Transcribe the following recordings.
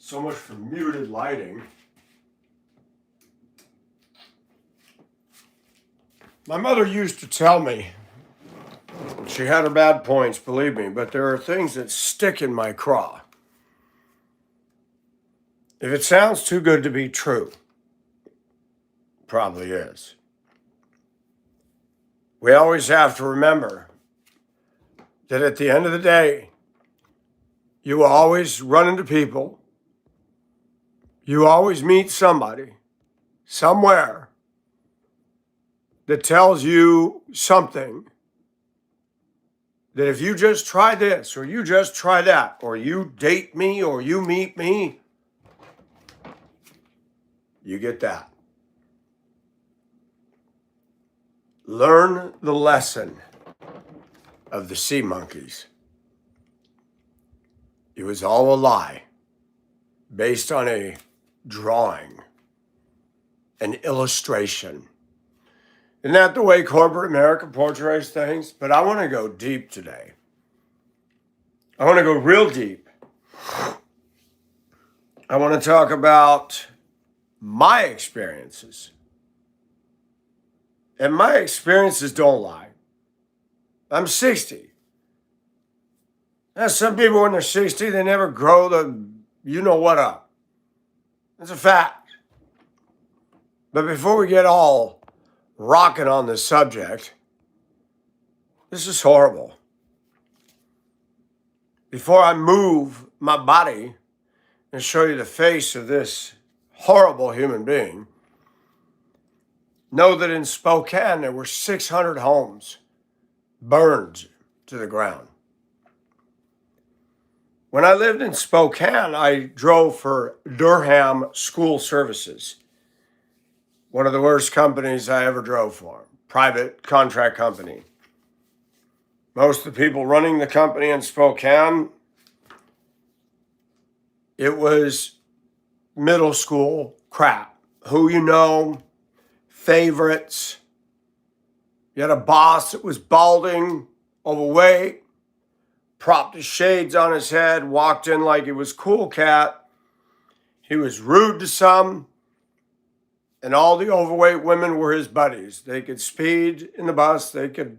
So much for muted lighting. My mother used to tell me, she had her bad points, believe me, but there are things that stick in my craw. If it sounds too good to be true, probably is. We always have to remember that at the end of the day, you will always run into people. You always meet somebody somewhere that tells you something that if you just try this, or you just try that, or you date me, or you meet me, you get that. Learn the lesson of the sea monkeys. It was all a lie, based on a drawing, an illustration. Isn't that the way corporate America portrays things? But I want to go deep today. I want to go real deep. I want to talk about my experiences. And my experiences don't lie. I'm 60. Now, some people when they're 60, they never grow the you know what up. That's a fact. But before we get all rocking on this subject, this is horrible. Before I move my body and show you the face of this horrible human being, know that in Spokane there were 600 homes burned to the ground. When I lived in Spokane, I drove for Durham School Services, one of the worst companies I ever drove for, private contract company. Most of the people running the company in Spokane, it was middle school crap. Who you know, favorites. You had a boss that was balding, overweight, propped his shades on his head, walked in like he was cool cat. He was rude to some, and all the overweight women were his buddies. They could speed in the bus, they could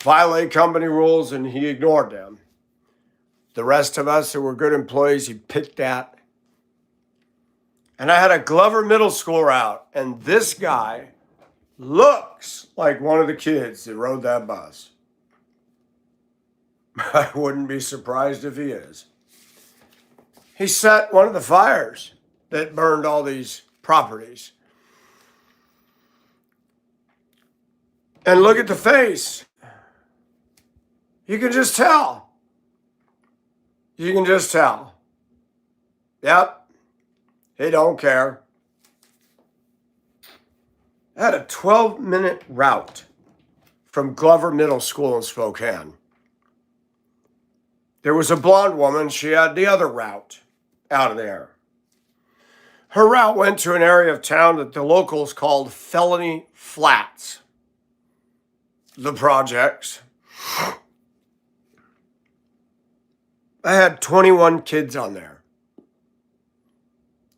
violate company rules, and he ignored them. The rest of us that were good employees, he picked at. And I had a Glover Middle School route, and this guy looks like one of the kids that rode that bus. I wouldn't be surprised if he is. He set one of the fires that burned all these properties. And look at the face. You can just tell. You can just tell. Yep. He don't care. I had a 12-minute route from Glover Middle School in Spokane. There was a blonde woman. She had the other route out of there. Her route went to an area of town that the locals called Felony Flats. The projects. I had 21 kids on there.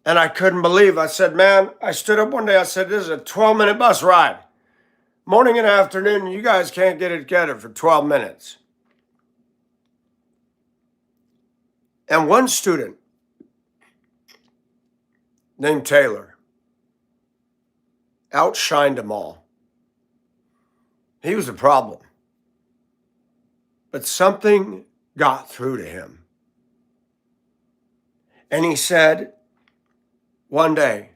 And I couldn't believe, I said, man, I stood up one day, I said, this is a 12-minute bus ride. Morning and afternoon, you guys can't get it together for 12 minutes. And one student named Taylor outshined them all. He was a problem. But something got through to him. And he said, one day,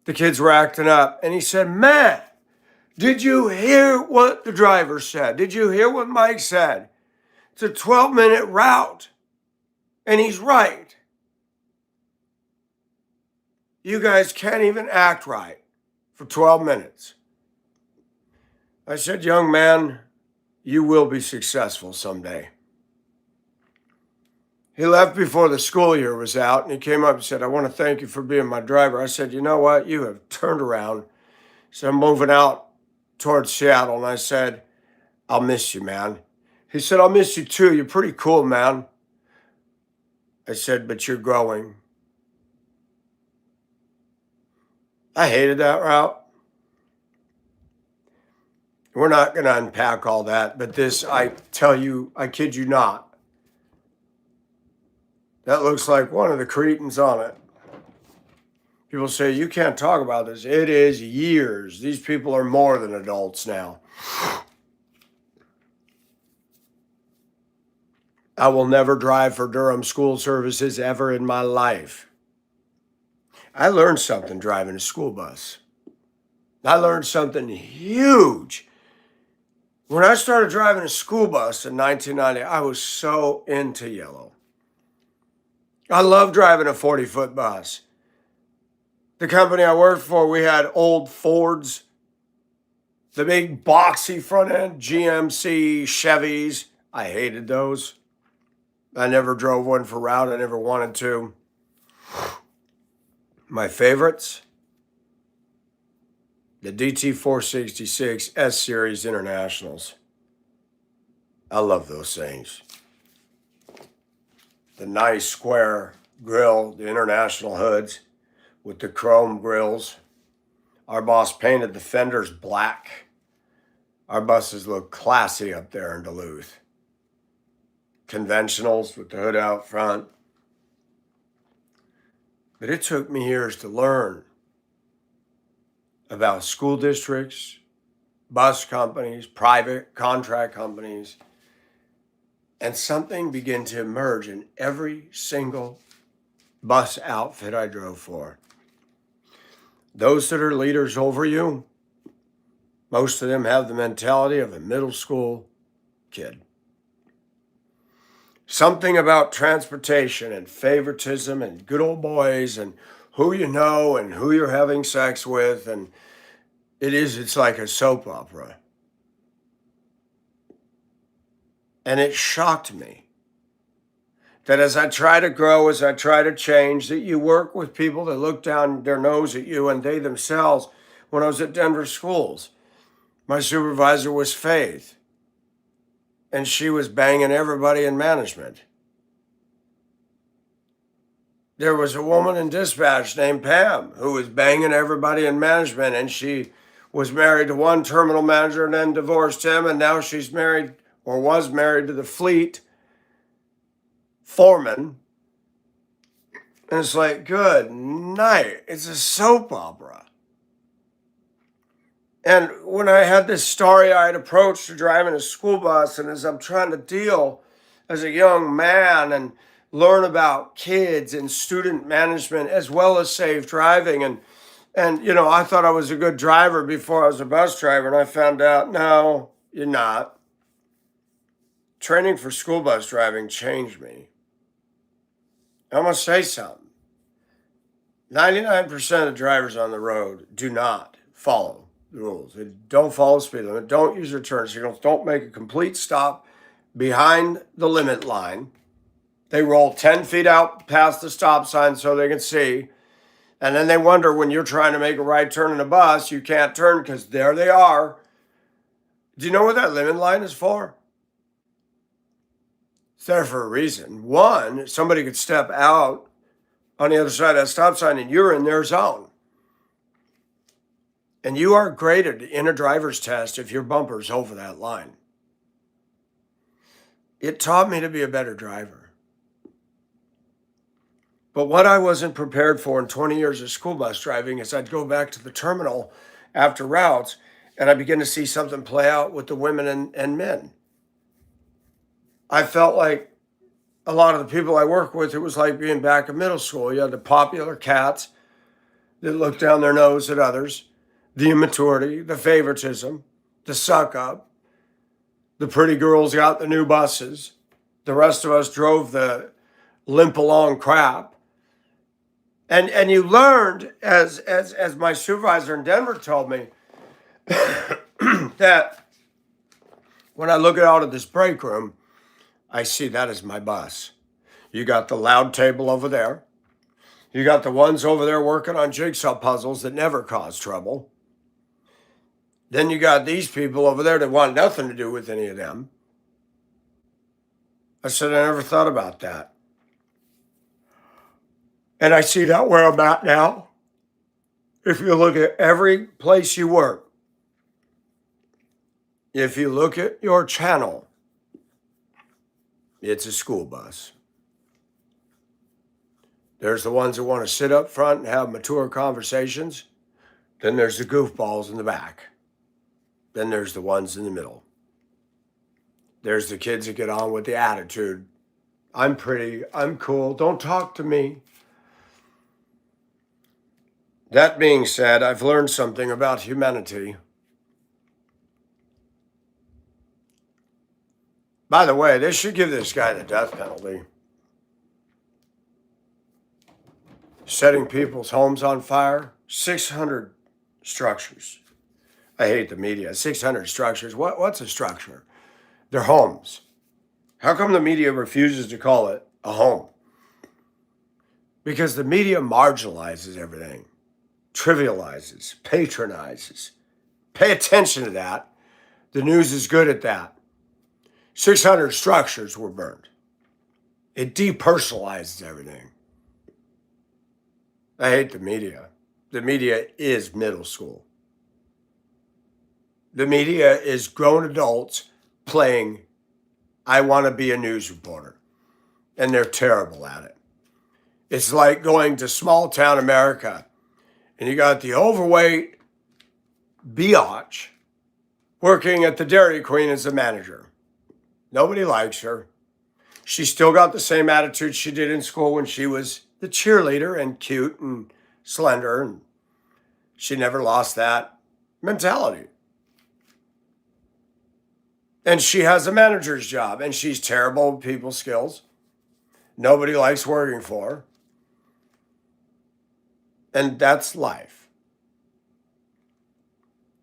the kids were acting up, and he said, man, did you hear what the driver said? Did you hear what Mike said? It's a 12-minute route, and he's right. You guys can't even act right for 12 minutes. I said, young man, you will be successful someday. He left before the school year was out, and he came up and said, I want to thank you for being my driver. I said, you know what? You have turned around. He said, I'm moving out towards Seattle. And I said, I'll miss you, man. He said, I'll miss you too. You're pretty cool, man. I said, but you're growing. I hated that route. We're not going to unpack all that, but this, I tell you, I kid you not, that looks like one of the Cretans on it. People say, you can't talk about this. It is years. These people are more than adults now. I will never drive for Durham School Services ever in my life. I learned something driving a school bus. I learned something huge. When I started driving a school bus in 1990, I was so into yellow. I love driving a 40-foot bus. The company I worked for, we had old Fords, the big boxy front end, GMC, Chevys. I hated those. I never drove one for route. I never wanted to. My favorites, the DT466 S-Series Internationals. I love those things. The nice square grill, the International hoods with the chrome grills. Our boss painted the fenders black. Our buses look classy up there in Duluth. Conventionals with the hood out front. But it took me years to learn about school districts, bus companies, private contract companies, and something began to emerge in every single bus outfit I drove for. Those that are leaders over you, most of them have the mentality of a middle school kid. Something about transportation and favoritism and good old boys and who you know and who you're having sex with, and it's like a soap opera. And it shocked me that as I try to grow, as I try to change, that you work with people that look down their nose at you and they themselves. When I was at Denver Schools, my supervisor was Faith, and she was banging everybody in management. There was a woman in dispatch named Pam who was banging everybody in management, and she was married to one terminal manager and then divorced him, and now she's married or was married to the fleet foreman. And it's like, good night. It's a soap opera. And when I had this starry-eyed approach to driving a school bus, and as I'm trying to deal as a young man and learn about kids and student management as well as safe driving, and I thought I was a good driver before I was a bus driver, and I found out, no, you're not. Training for school bus driving changed me. I'm going to say something. 99% of drivers on the road do not follow the rules. They don't follow the speed limit. Don't use their turn signals. Don't make a complete stop behind the limit line. They roll 10 feet out past the stop sign so they can see. And then they wonder when you're trying to make a right turn in a bus, you can't turn because there they are. Do you know what that limit line is for? It's there for a reason. One, somebody could step out on the other side of that stop sign and you're in their zone. And you are graded in a driver's test if your bumper's over that line. It taught me to be a better driver. But what I wasn't prepared for in 20 years of school bus driving is I'd go back to the terminal after routes and I began to see something play out with the women and men. I felt like a lot of the people I work with, it was like being back in middle school. You had the popular cats that looked down their nose at others, the immaturity, the favoritism, the suck up. The pretty girls got the new buses. The rest of us drove the limp along crap. And you learned, as my supervisor in Denver told me, that when I look out of this break room, I see that as my bus. You got the loud table over there. You got the ones over there working on jigsaw puzzles that never cause trouble. Then you got these people over there that want nothing to do with any of them. I said, I never thought about that. And I see that where I'm at now. If you look at every place you work, if you look at your channel, it's a school bus. There's the ones that want to sit up front and have mature conversations. Then there's the goofballs in the back. Then there's the ones in the middle. There's the kids that get on with the attitude. I'm pretty, I'm cool, don't talk to me. That being said, I've learned something about humanity. By the way, they should give this guy the death penalty. Setting people's homes on fire, 600 structures. I hate the media. 600 structures. What's a structure? They're homes. How come the media refuses to call it a home? Because the media marginalizes everything, trivializes, patronizes. Pay attention to that. The news is good at that. 600 structures were burned. It depersonalizes everything. I hate the media. The media is middle school. The media is grown adults playing, I want to be a news reporter. And they're terrible at it. It's like going to small town America and you got the overweight biatch working at the Dairy Queen as a manager. Nobody likes her. She still got the same attitude she did in school when she was the cheerleader and cute and slender. And she never lost that mentality. And she has a manager's job and she's terrible with people skills. Nobody likes working for her. And that's life.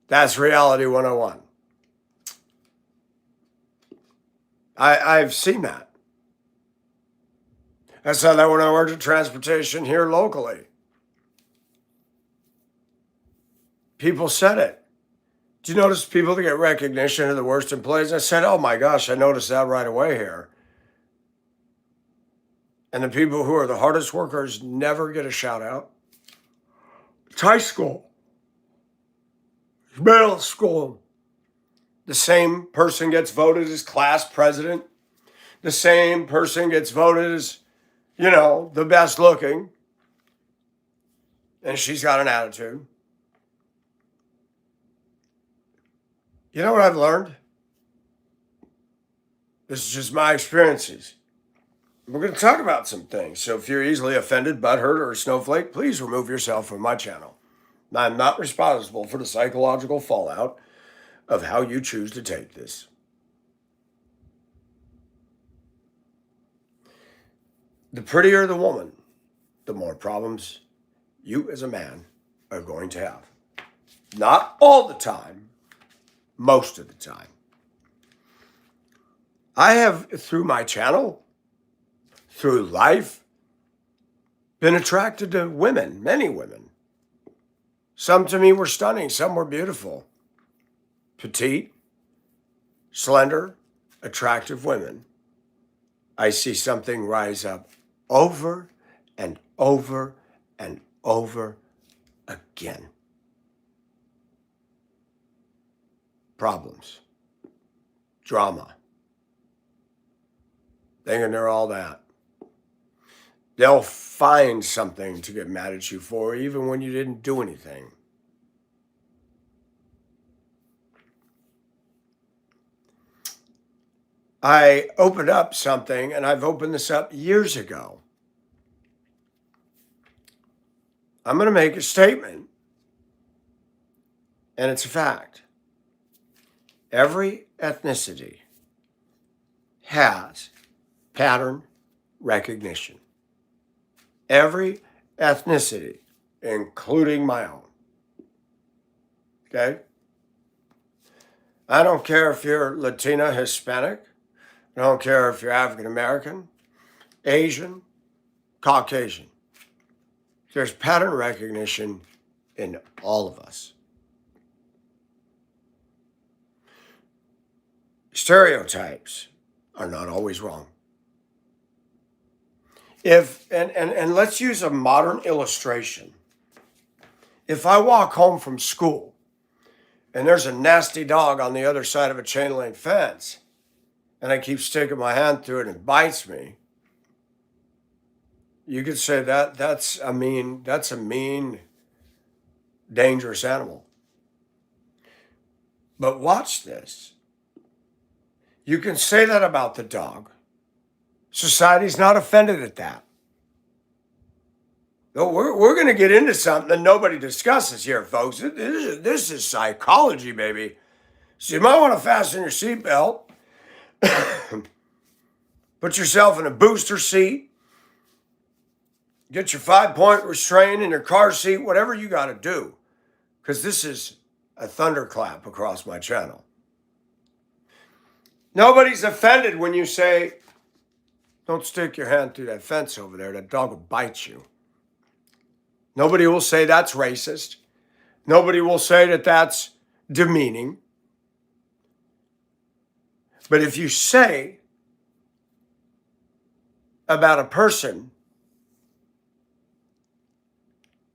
That's reality 101. I've seen that. I saw that when I worked at transportation here locally. People said it. Do you notice people that get recognition are the worst employees? I said, oh my gosh, I noticed that right away here. And the people who are the hardest workers never get a shout out. It's high school. It's middle school. The same person gets voted as class president. The same person gets voted as, the best looking. And she's got an attitude. You know what I've learned? This is just my experiences. We're going to talk about some things. So if you're easily offended, butthurt, or a snowflake, please remove yourself from my channel. I'm not responsible for the psychological fallout of how you choose to take this. The prettier the woman, the more problems you as a man are going to have. Not all the time, most of the time. I have, through my channel, through life, been attracted to women, many women. Some to me were stunning, some were beautiful. Petite, slender, attractive women. I see something rise up over and over and over again. Problems, drama, thinking they're all that. They'll find something to get mad at you for, even when you didn't do anything. I opened up something, and I've opened this up years ago. I'm going to make a statement, and it's a fact. Every ethnicity has pattern recognition. Every ethnicity, including my own. Okay? I don't care if you're Latina, Hispanic. I don't care if you're African American, Asian, Caucasian. There's pattern recognition in all of us. Stereotypes are not always wrong. And let's use a modern illustration. If I walk home from school and there's a nasty dog on the other side of a chain link fence, and I keep sticking my hand through it and it bites me, you could say that's a mean, dangerous animal. But watch this. You can say that about the dog. Society's not offended at that. No, we're going to get into something that nobody discusses here, folks. This is psychology, baby. So you might want to fasten your seatbelt, put yourself in a booster seat, get your 5-point restraint in your car seat, whatever you got to do, because this is a thunderclap across my channel. Nobody's offended when you say, don't stick your hand through that fence over there. That dog will bite you. Nobody will say that's racist. Nobody will say that that's demeaning. But if you say about a person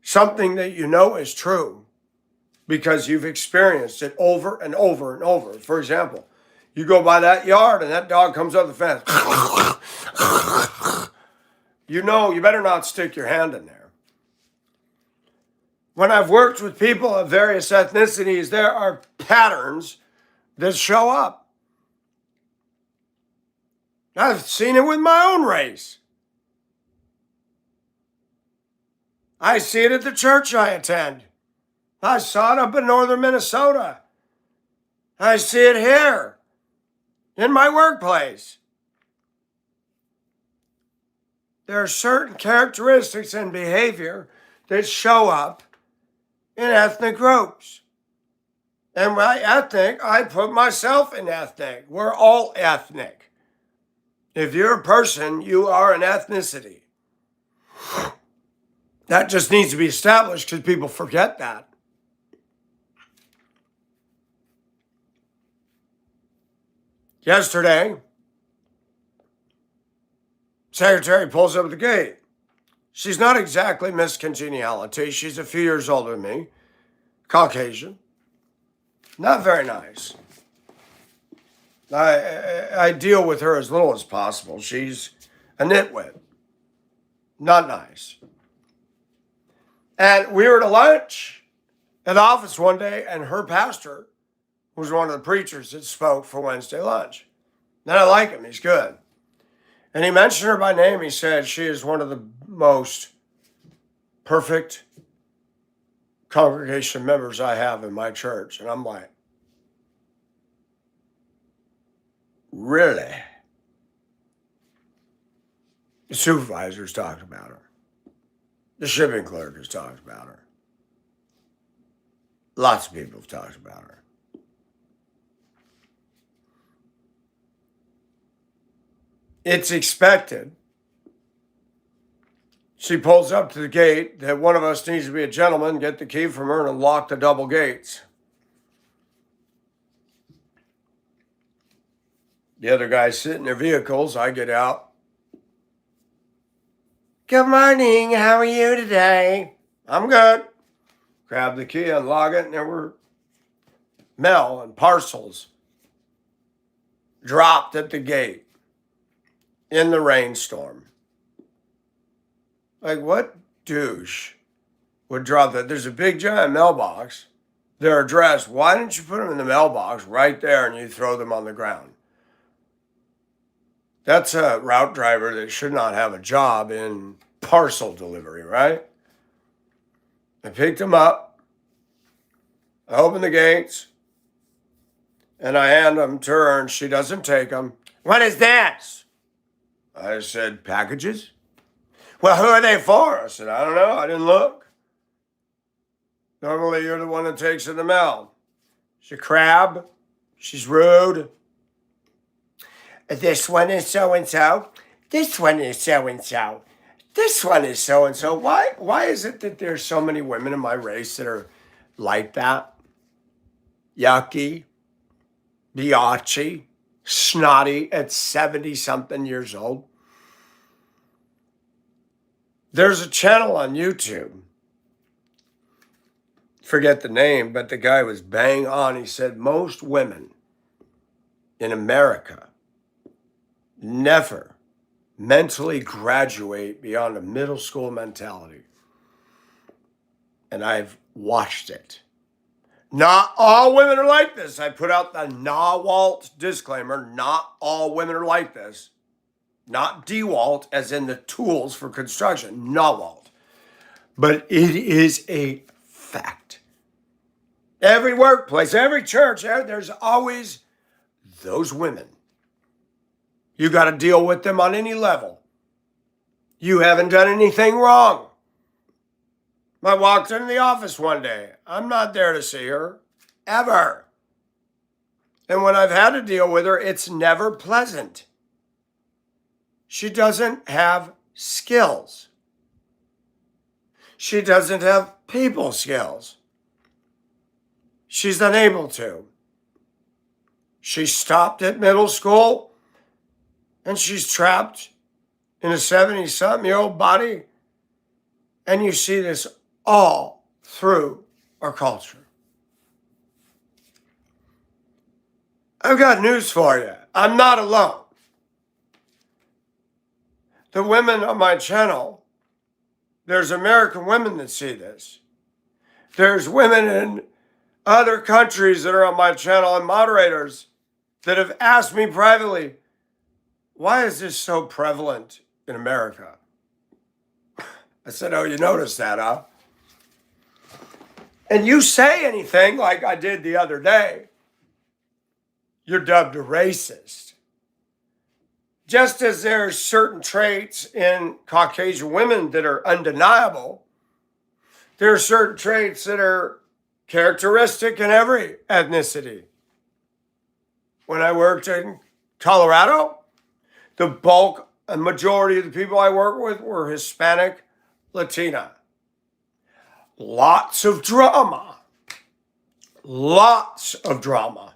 something that you know is true because you've experienced it over and over and over. For example, you go by that yard and that dog comes up the fence. You know, you better not stick your hand in there. When I've worked with people of various ethnicities, there are patterns that show up. I've seen it with my own race. I see it at the church I attend. I saw it up in northern Minnesota. I see it here in my workplace. There are certain characteristics and behavior that show up in ethnic groups. And by ethnic, I put myself in ethnic. We're all ethnic. If you're a person, you are an ethnicity. That just needs to be established because people forget that. Yesterday, secretary pulls up at the gate. She's not exactly Miss Congeniality. She's a few years older than me, Caucasian. Not very nice. I deal with her as little as possible. She's a nitwit. Not nice. And we were at a lunch at the office one day, and her pastor was one of the preachers that spoke for Wednesday lunch. And I like him. He's good. And he mentioned her by name. He said she is one of the most perfect congregation members I have in my church. And I'm like, really? The supervisors talked about her. The shipping clerk has talked about her. Lots of people have talked about her. It's expected. She pulls up to the gate that one of us needs to be a gentleman, get the key from her, and unlock the double gates. The other guys sit in their vehicles. I get out. Good morning. How are you today? I'm good. Grab the key, unlock it, and there were mail and parcels dropped at the gate in the rainstorm. Like, what douche would drop that? There's a big giant mailbox. They're addressed. Why didn't you put them in the mailbox right there and you throw them on the ground? That's a route driver that should not have a job in parcel delivery, right? I picked them up. I open the gates. And I hand them to her, and she doesn't take them. What is this? I said, packages? Well, who are they for? I said, I don't know. I didn't look. Normally, you're the one that takes in the mail. She's a crab. She's rude. This one is so-and-so. This one is so-and-so. This one is so-and-so. Why is it that there's so many women in my race that are like that? Yucky. Biatchy, snotty at 70-something years old. There's a channel on YouTube. Forget the name, but the guy was bang on. He said most women in America never mentally graduate beyond a middle school mentality. And I've watched it. Not all women are like this. I put out the NAWALT disclaimer. Not all women are like this. Not DeWalt, as in the tools for construction. NAWALT. But it is a fact. Every workplace, every church, there's always those women. You got to deal with them on any level. You haven't done anything wrong. I walked into the office one day. I'm not there to see her, ever. And when I've had to deal with her, it's never pleasant. She doesn't have skills. She doesn't have people skills. She's unable to. She stopped at middle school, and she's trapped in a 70-something-year-old body. And you see this all through our culture. I've got news for you. I'm not alone. The women on my channel, there's American women that see this. There's women in other countries that are on my channel and moderators that have asked me privately, why is this so prevalent in America? I said, oh, you noticed that, huh? And you say anything like I did the other day, you're dubbed a racist. Just as there are certain traits in Caucasian women that are undeniable, there are certain traits that are characteristic in every ethnicity. When I worked in Colorado, the bulk and majority of the people I worked with were Hispanic, Latina. Lots of drama. Lots of drama.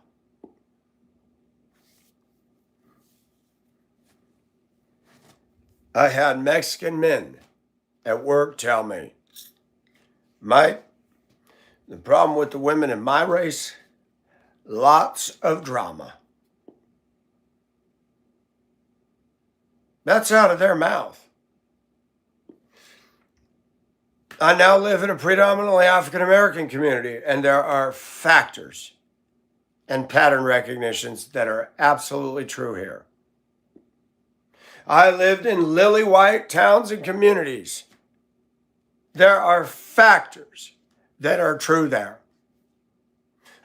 I had Mexican men at work tell me, Mike, the problem with the women in my race, lots of drama. That's out of their mouth. I now live in a predominantly African American community, and there are factors and pattern recognitions that are absolutely true here. I lived in lily white towns and communities. There are factors that are true there.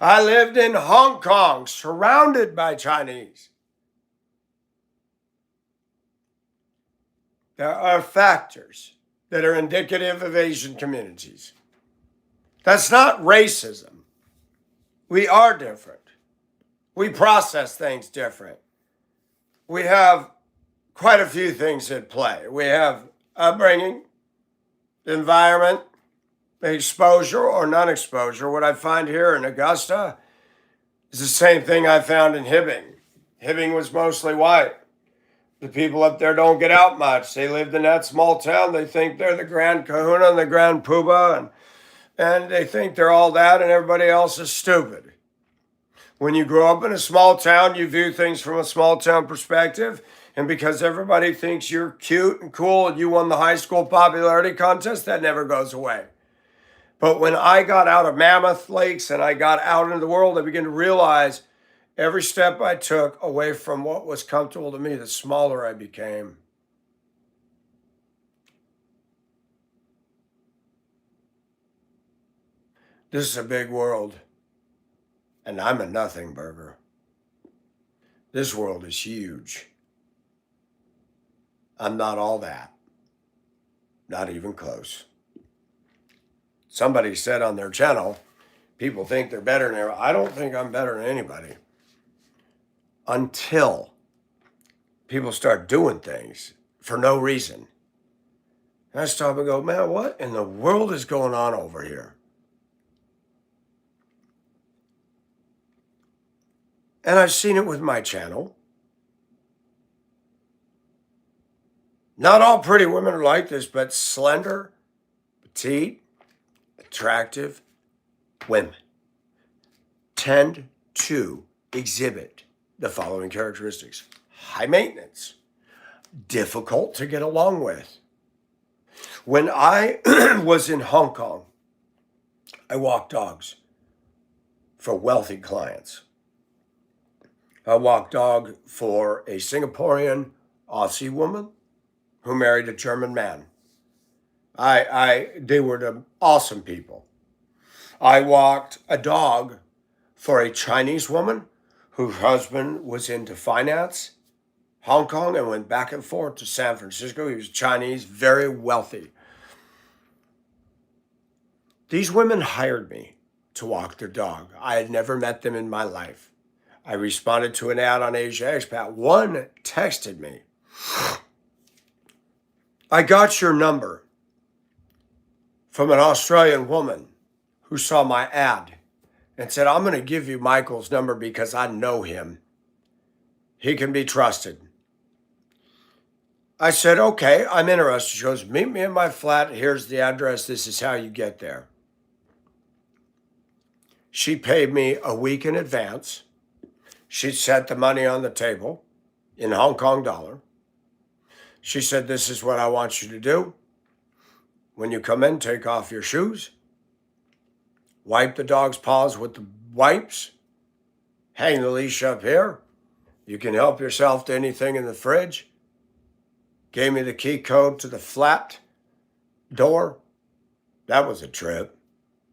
I lived in Hong Kong, surrounded by Chinese. There are factors that are indicative of Asian communities. That's not racism. We are different. We process things different. We have quite a few things at play. We have upbringing, environment, exposure or non-exposure. What I find here in Augusta is the same thing I found in Hibbing. Hibbing was mostly white. The people up there don't get out much. They lived in that small town. They think they're the Grand Kahuna and the Grand Poobah, and they think they're all that, and everybody else is stupid. When you grow up in a small town, you view things from a small town perspective, and because everybody thinks you're cute and cool and you won the high school popularity contest, that never goes away. But when I got out of Mammoth Lakes and I got out into the world, I began to realize every step I took away from what was comfortable to me, the smaller I became. This is a big world, and I'm a nothing burger. This world is huge. I'm not all that. Not even close. Somebody said on their channel, people think they're better than everybody. I don't think I'm better than anybody. Until people start doing things for no reason. And I stop and go, man, what in the world is going on over here? And I've seen it with my channel. Not all pretty women are like this, but slender, petite, attractive women tend to exhibit the following characteristics: high maintenance, difficult to get along with. When I was in Hong Kong, I walked dogs for wealthy clients. I walked dog for a Singaporean Aussie woman who married a German man. They were the awesome people. I walked a dog for a Chinese woman whose husband was into finance, Hong Kong, and went back and forth to San Francisco. He was Chinese, very wealthy. These women hired me to walk their dog. I had never met them in my life. I responded to an ad on Asia Expat. One texted me, "I got your number from an Australian woman who saw my ad and said, I'm going to give you Michael's number because I know him. He can be trusted." I said, "Okay, I'm interested." She goes, "Meet me in my flat. Here's the address. This is how you get there." She paid me a week in advance. She set the money on the table in Hong Kong dollar. She said, "This is what I want you to do. When you come in, take off your shoes, wipe the dog's paws with the wipes, hang the leash up here. You can help yourself to anything in the fridge." Gave me the key code to the flat door. That was a trip.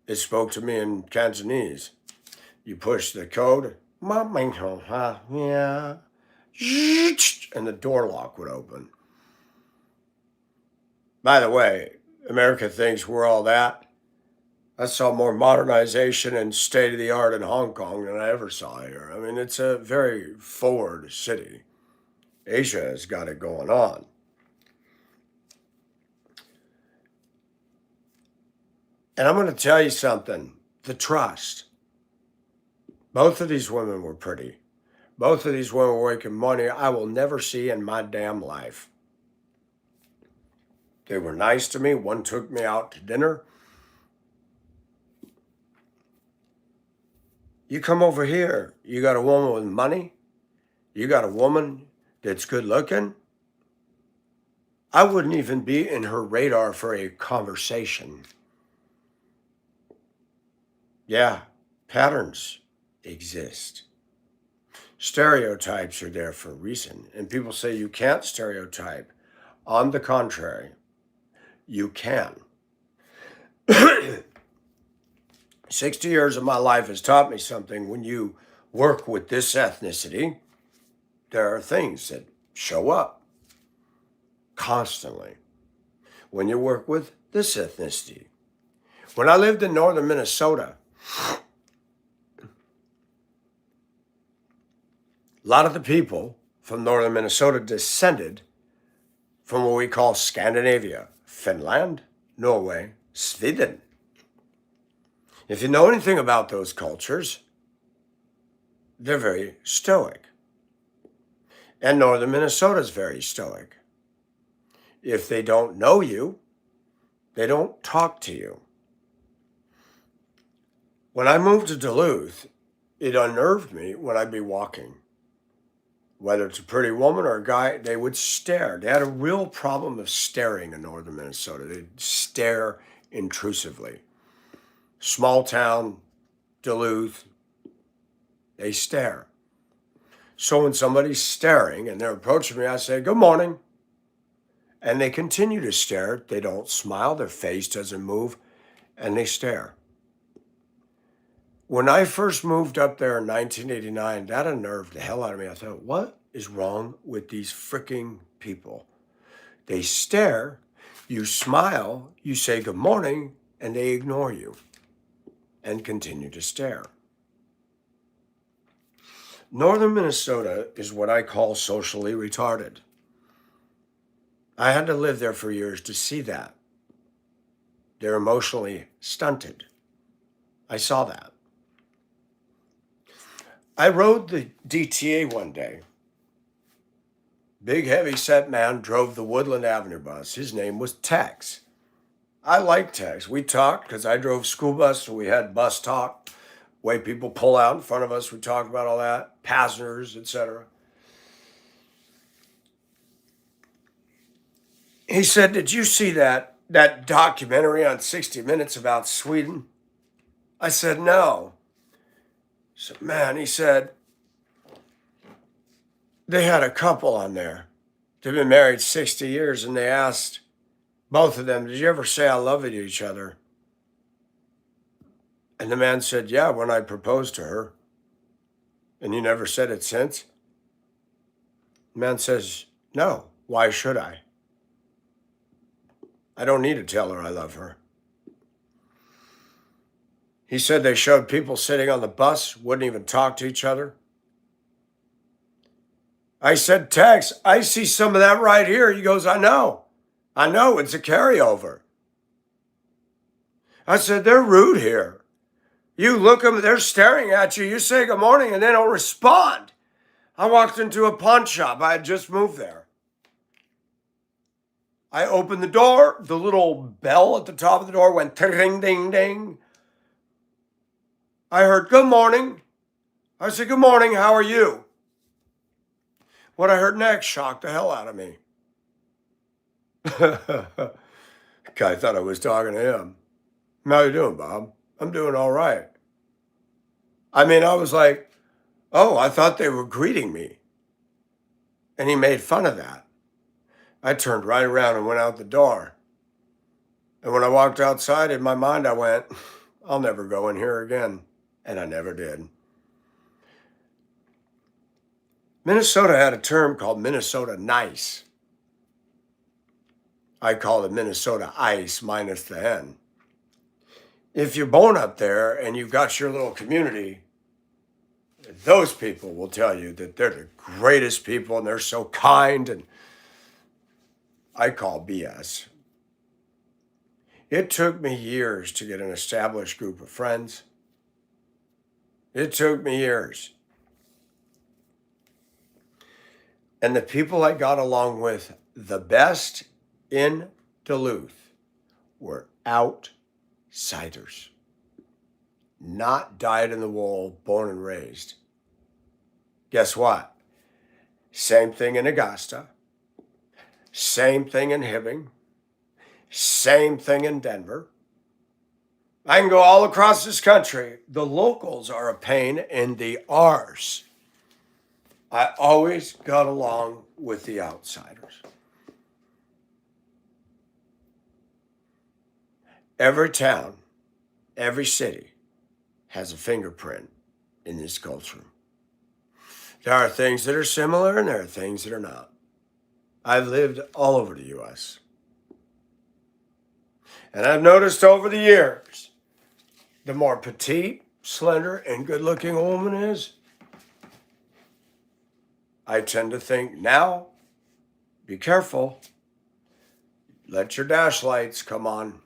It spoke to me in Cantonese. You push the code, and the door lock would open. By the way, America thinks we're all that. I saw more modernization and state of the art in Hong Kong than I ever saw here. I mean, it's a very forward city. Asia has got it going on. And I'm going to tell you something, the trust. Both of these women were pretty. Both of these women were making money I will never see in my damn life. They were nice to me. One took me out to dinner. You come over here, you got a woman with money, you got a woman that's good looking. I wouldn't even be in her radar for a conversation. Yeah, patterns exist. Stereotypes are there for a reason. And people say you can't stereotype. On the contrary, you can. 60 years of my life has taught me something. When you work with this ethnicity, there are things that show up constantly. When you work with this ethnicity. When I lived in northern Minnesota, a lot of the people from northern Minnesota descended from what we call Scandinavia, Finland, Norway, Sweden. If you know anything about those cultures, they're very stoic. And northern Minnesota is very stoic. If they don't know you, they don't talk to you. When I moved to Duluth, it unnerved me when I'd be walking. Whether it's a pretty woman or a guy, they would stare. They had a real problem of staring in northern Minnesota. They'd stare intrusively. Small town, Duluth, they stare. So when somebody's staring and they're approaching me, I say, "Good morning." And they continue to stare. They don't smile. Their face doesn't move. And they stare. When I first moved up there in 1989, that unnerved the hell out of me. I thought, what is wrong with these freaking people? They stare, you smile, you say good morning, and they ignore you and continue to stare. Northern Minnesota is what I call socially retarded. I had to live there for years to see that. They're emotionally stunted. I saw that. I rode the DTA one day, Big, heavy-set man drove the Woodland Avenue bus. His name was Tex. I like Tex. We talked because I drove school bus, so we had bus talk. Way people pull out in front of us, we talk about all that, passengers, etc. He said, "Did you see that documentary on 60 Minutes about Sweden?" I said, "No." So, man, he said, they had a couple on there. They've been married 60 years, and they asked both of them, "Did you ever say I love you to each other?" And the man said, "Yeah, when I proposed to her." "And you never said it since?" The man says, "No, why should I? I don't need to tell her I love her." He said they showed people sitting on the bus, wouldn't even talk to each other. I said, "Tex, I see some of that right here." He goes, I know, it's a carryover." I said, "They're rude here. You look them, they're staring at you. You say good morning and they don't respond." I walked into a pawn shop. I had just moved there. I opened the door. The little bell at the top of the door went ding, ding, ding. I heard, "Good morning." I said, "Good morning. How are you?" What I heard next shocked the hell out of me. Guy thought I was talking to him. "How you doing, Bob?" "I'm doing all right." I mean, I was like, oh, I thought they were greeting me. And he made fun of that. I turned right around and went out the door. And when I walked outside, in my mind, I went, I'll never go in here again. And I never did. Minnesota had a term called Minnesota nice. I call it Minnesota ice minus the N. If you're born up there and you've got your little community, those people will tell you that they're the greatest people and they're so kind, and I call BS. It took me years to get an established group of friends. It took me years. And the people I got along with the best in Duluth were outsiders, not dyed in the wool, born and raised. Guess what? Same thing in Augusta, same thing in Hibbing, same thing in Denver. I can go all across this country. The locals are a pain in the arse. I always got along with the outsiders. Every town, every city has a fingerprint in this culture. There are things that are similar and there are things that are not. I've lived all over the U.S. And I've noticed over the years, the more petite, slender, and good-looking a woman is, I tend to think, now, be careful. Let your dash lights come on.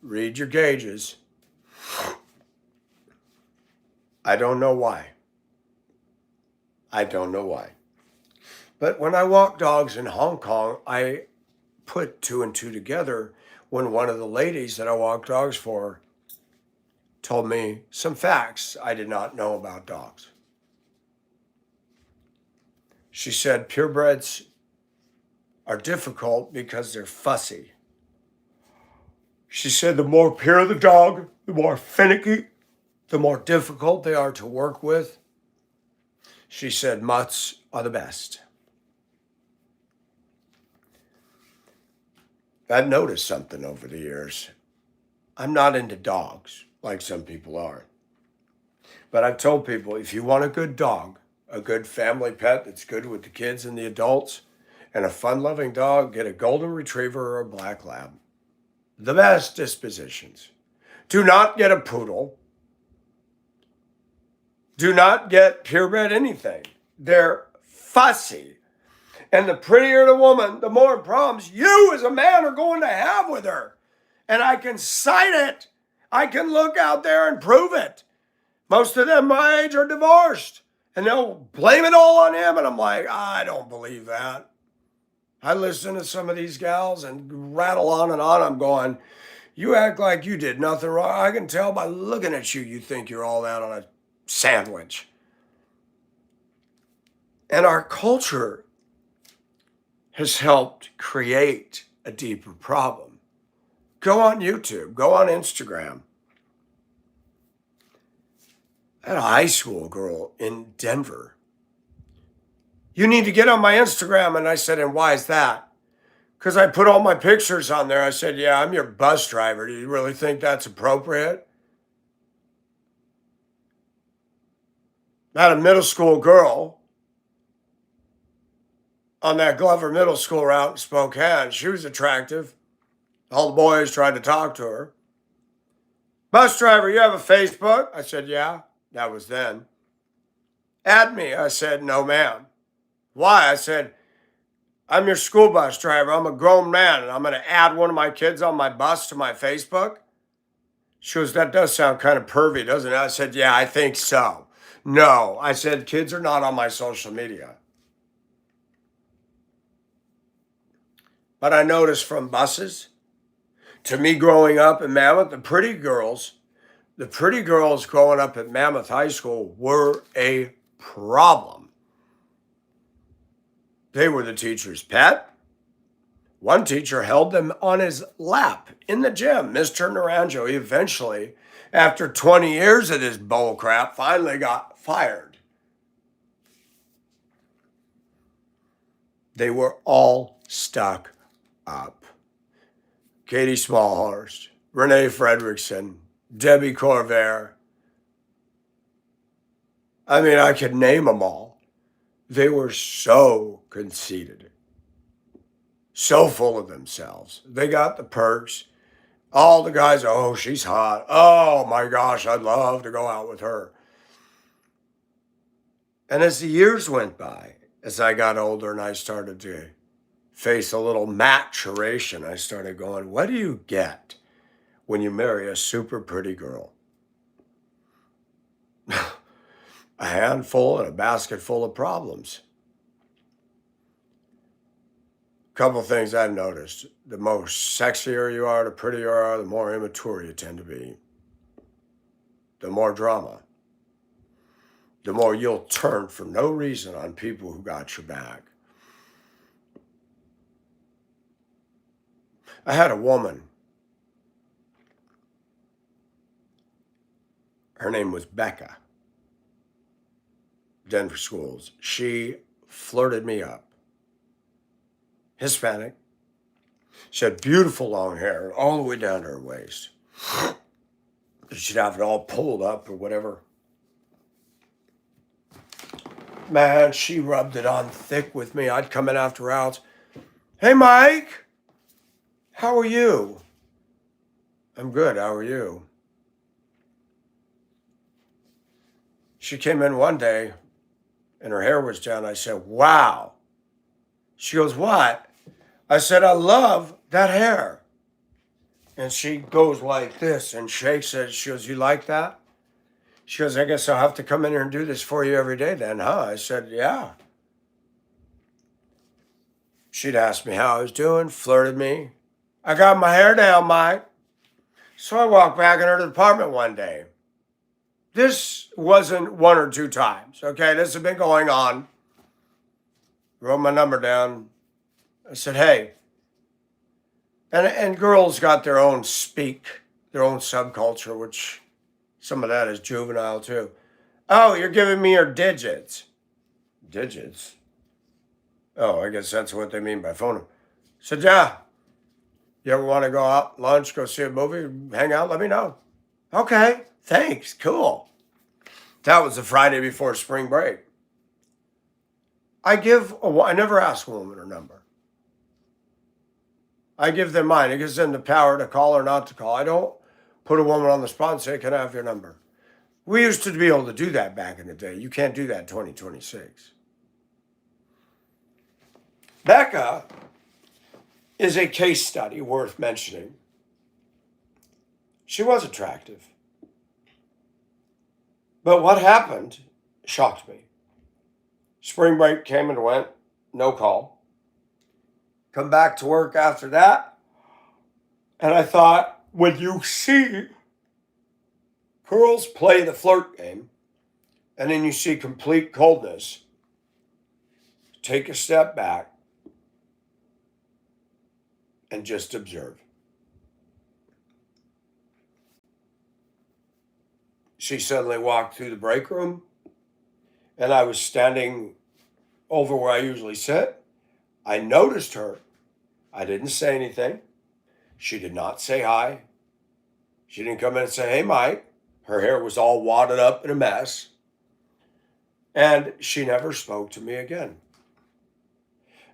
Read your gauges. I don't know why. I don't know why. But when I walk dogs in Hong Kong, I put two and two together when one of the ladies that I walk dogs for told me some facts I did not know about dogs. She said purebreds are difficult because they're fussy. She said the more pure the dog, the more finicky, the more difficult they are to work with. She said mutts are the best. I've noticed something over the years. I'm not into dogs like some people are. But I've told people, if you want a good dog, a good family pet that's good with the kids and the adults, and a fun-loving dog, get a golden retriever or a black lab. The best dispositions. Do not get a poodle. Do not get purebred anything. They're fussy. And the prettier the woman, the more problems you as a man are going to have with her. And I can cite it. I can look out there and prove it. Most of them my age are divorced. And they'll blame it all on him. And I'm like, I don't believe that. I listen to some of these gals and rattle on and on. I'm going, you act like you did nothing wrong. I can tell by looking at you, you think you're all that on a sandwich. And our culture has helped create a deeper problem. Go on YouTube, go on Instagram. I had a high school girl in Denver. You need to get on my Instagram. And I said, and why is that? Because I put all my pictures on there. I said, yeah, I'm your bus driver. Do you really think that's appropriate? I had a middle school girl on that Glover Middle School route in Spokane. She was attractive. All the boys tried to talk to her. Bus driver, you have a Facebook? I said, yeah. That was then. Add me. I said, no, ma'am. Why? I said, I'm your school bus driver. I'm a grown man, and I'm going to add one of my kids on my bus to my Facebook. She goes, that does sound kind of pervy, doesn't it? I said, yeah, I think so. No, I said, kids are not on my social media. But I noticed from buses to me growing up in Mammoth, the pretty girls growing up at Mammoth High School were a problem. They were the teacher's pet. One teacher held them on his lap in the gym. Mr. Naranjo eventually, after 20 years of this bull crap, finally got fired. They were all stuck up. Katie Smallhorst, Renee Fredrickson, Debbie Corvair. I mean, I could name them all. They were so conceited, so full of themselves. They got the perks. All the guys, oh, she's hot. Oh my gosh, I'd love to go out with her. And as the years went by, as I got older and I started to face a little maturation, I started going, what do you get when you marry a super pretty girl? A handful and a basket full of problems. Couple things I've noticed. The more sexier you are, the prettier you are, the more immature you tend to be. The more drama. The more you'll turn for no reason on people who got your back. I had a woman. Her name was Becca. Denver schools. She flirted me up. Hispanic. She had beautiful long hair all the way down to her waist. She'd have it all pulled up or whatever. Man, she rubbed it on thick with me. I'd come in after routes. Hey, Mike. How are you? I'm good. How are you? She came in one day and her hair was down. I said, wow. She goes, what? I said, I love that hair. And she goes like this and shakes it. She goes, you like that? She goes, I guess I'll have to come in here and do this for you every day then, huh? I said, yeah. She'd ask me how I was doing, flirted me. I got my hair down, Mike. So I walked back in her apartment one day. This wasn't one or two times, okay? This had been going on. Wrote my number down. I said, hey. And girls got their own speak, their own subculture, which some of that is juvenile too. Oh, you're giving me your digits. Digits? Oh, I guess that's what they mean by phone. I said, yeah. You ever want to go out, lunch, go see a movie, hang out, let me know. Okay, thanks, cool. That was the Friday before spring break. I never ask a woman her number. I give them mine. It gives them the power to call or not to call. I don't put a woman on the spot and say, can I have your number? We used to be able to do that back in the day. You can't do that in 2026. Becca is a case study worth mentioning. She was attractive. But what happened shocked me. Spring break came and went, no call. Come back to work after that, and I thought, when you see girls play the flirt game, and then you see complete coldness, take a step back and just observe. She suddenly walked through the break room, and I was standing over where I usually sit. I noticed her. I didn't say anything. She did not say hi. She didn't come in and say, "Hey, Mike." Her hair was all wadded up in a mess. And she never spoke to me again.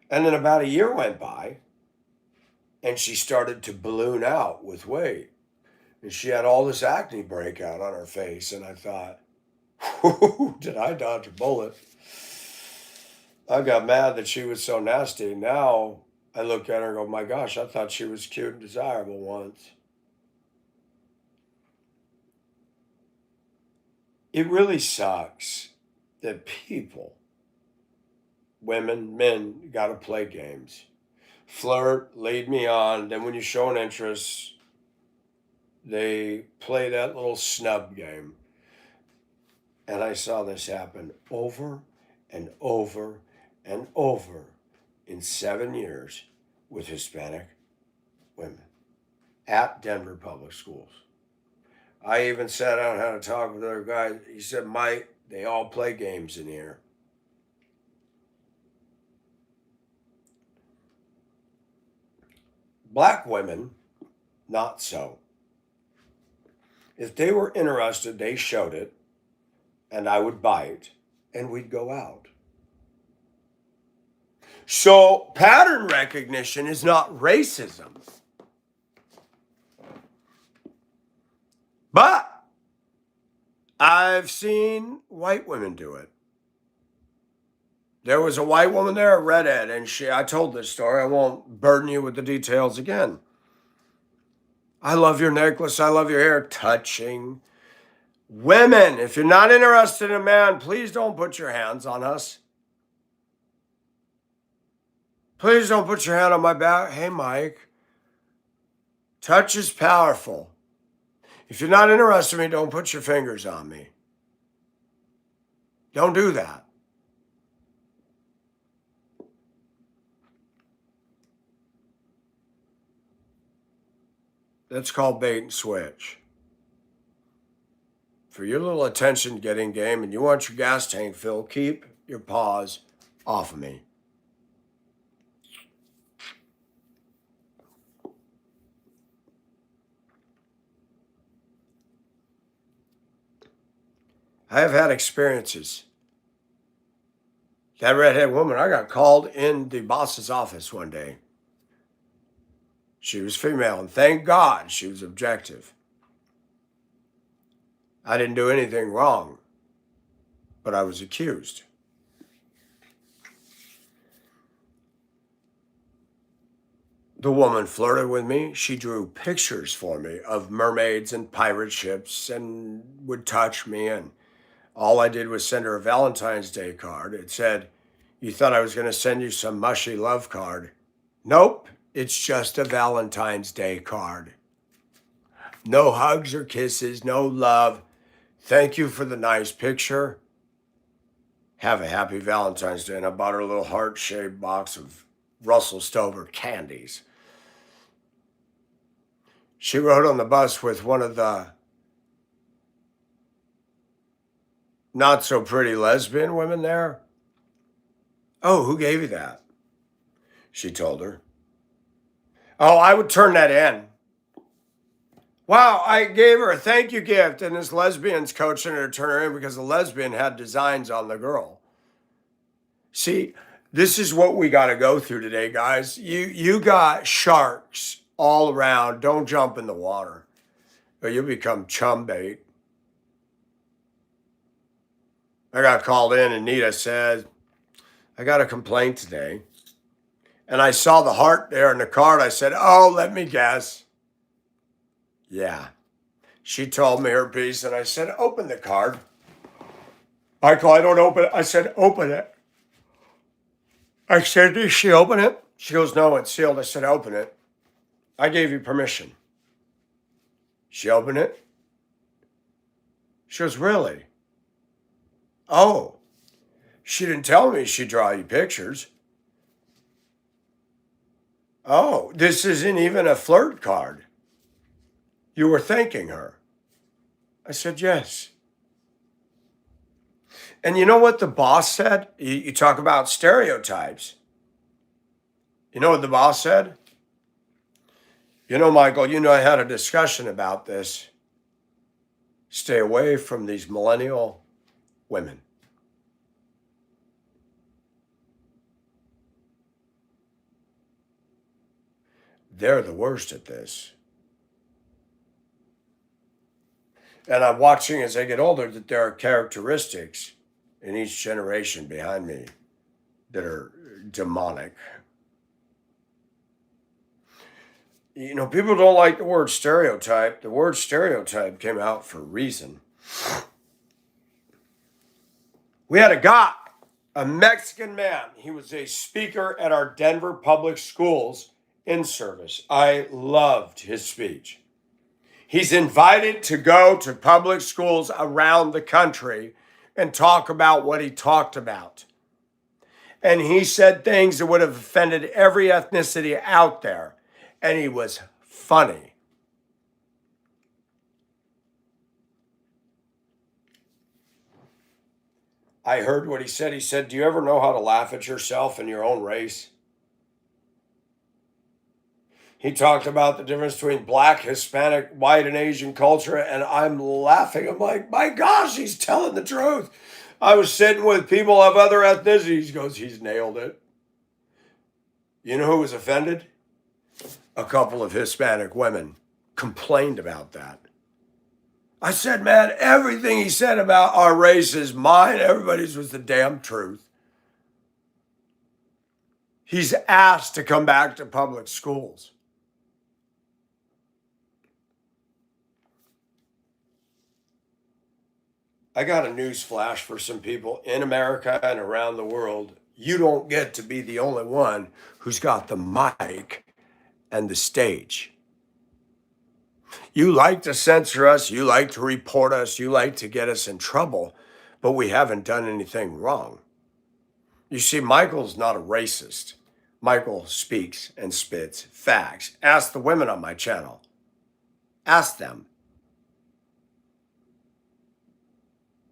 And then about a year went by, and she started to balloon out with weight. And she had all this acne breakout on her face. And I thought, whoo, did I dodge a bullet? I got mad that she was so nasty. Now I look at her and go, my gosh, I thought she was cute and desirable once. It really sucks that people, women, men, got to play games. Flirt, lead me on. Then when you show an interest, they play that little snub game. And I saw this happen over and over and over in 7 years with Hispanic women at Denver Public Schools. I even sat down and had a talk with other guys. He said, Mike, they all play games in here. Black women, not so. If they were interested, they showed it, and I would bite, and we'd go out. So pattern recognition is not racism. But I've seen white women do it. There was a white woman there, a redhead, and I told this story. I won't burden you with the details again. I love your necklace. I love your hair. Touching. Women, if you're not interested in a man, please don't put your hands on us. Please don't put your hand on my back. Hey, Mike. Touch is powerful. If you're not interested in me, don't put your fingers on me. Don't do that. That's called bait and switch. For your little attention getting game and you want your gas tank filled, keep your paws off of me. I have had experiences. That redhead woman, I got called in the boss's office one day. She was female, and thank God she was objective. I didn't do anything wrong, but I was accused. The woman flirted with me. She drew pictures for me of mermaids and pirate ships and would touch me. And all I did was send her a Valentine's Day card. It said, "You thought I was going to send you some mushy love card." Nope, it's just a Valentine's Day card. No hugs or kisses, no love. Thank you for the nice picture. Have a happy Valentine's Day. And I bought her a little heart-shaped box of Russell Stover candies. She rode on the bus with one of the not so pretty lesbian women there. "Oh, who gave you that?" she told her. "Oh, I would turn that in." "Wow, I gave her a thank you gift, and this lesbian's coaching her to turn her in because the lesbian had designs on the girl." See, this is what we got to go through today, guys. You got sharks all around. Don't jump in the water, or you'll become chum bait. I got called in, and Nita said, "I got a complaint today." And I saw the heart there in the card. I said, "Oh, let me guess." Yeah. She told me her piece, and I said, "Open the card." Michael, I don't open it. I said, open it. I said, did she open it? She goes, no, it's sealed. I said, open it. I gave you permission. She opened it. She goes, really? Oh, she didn't tell me she'd draw you pictures. Oh, this isn't even a flirt card. You were thanking her. I said, yes. And you know what the boss said? You talk about stereotypes. You know what the boss said? You know, Michael, I had a discussion about this. Stay away from these millennial women. They're the worst at this. And I'm watching as I get older that there are characteristics in each generation behind me that are demonic. People don't like the word stereotype. The word stereotype came out for a reason. We had a guy, a Mexican man. He was a speaker at our Denver public schools in service. I loved his speech. He's invited to go to public schools around the country and talk about what he talked about. And he said things that would have offended every ethnicity out there. And he was funny. I heard what he said. He said, do you ever know how to laugh at yourself in your own race? He talked about the difference between Black, Hispanic, white, and Asian culture. And I'm laughing. I'm like, my gosh, he's telling the truth. I was sitting with people of other ethnicities. He goes, he's nailed it. You know who was offended? A couple of Hispanic women complained about that. I said, man, everything he said about our race is mine. Everybody's was the damn truth. He's asked to come back to public schools. I got a news flash for some people in America and around the world. You don't get to be the only one who's got the mic and the stage. You like to censor us, you like to report us, you like to get us in trouble, but we haven't done anything wrong. You see, Michael's not a racist. Michael speaks and spits facts. Ask the women on my channel. Ask them.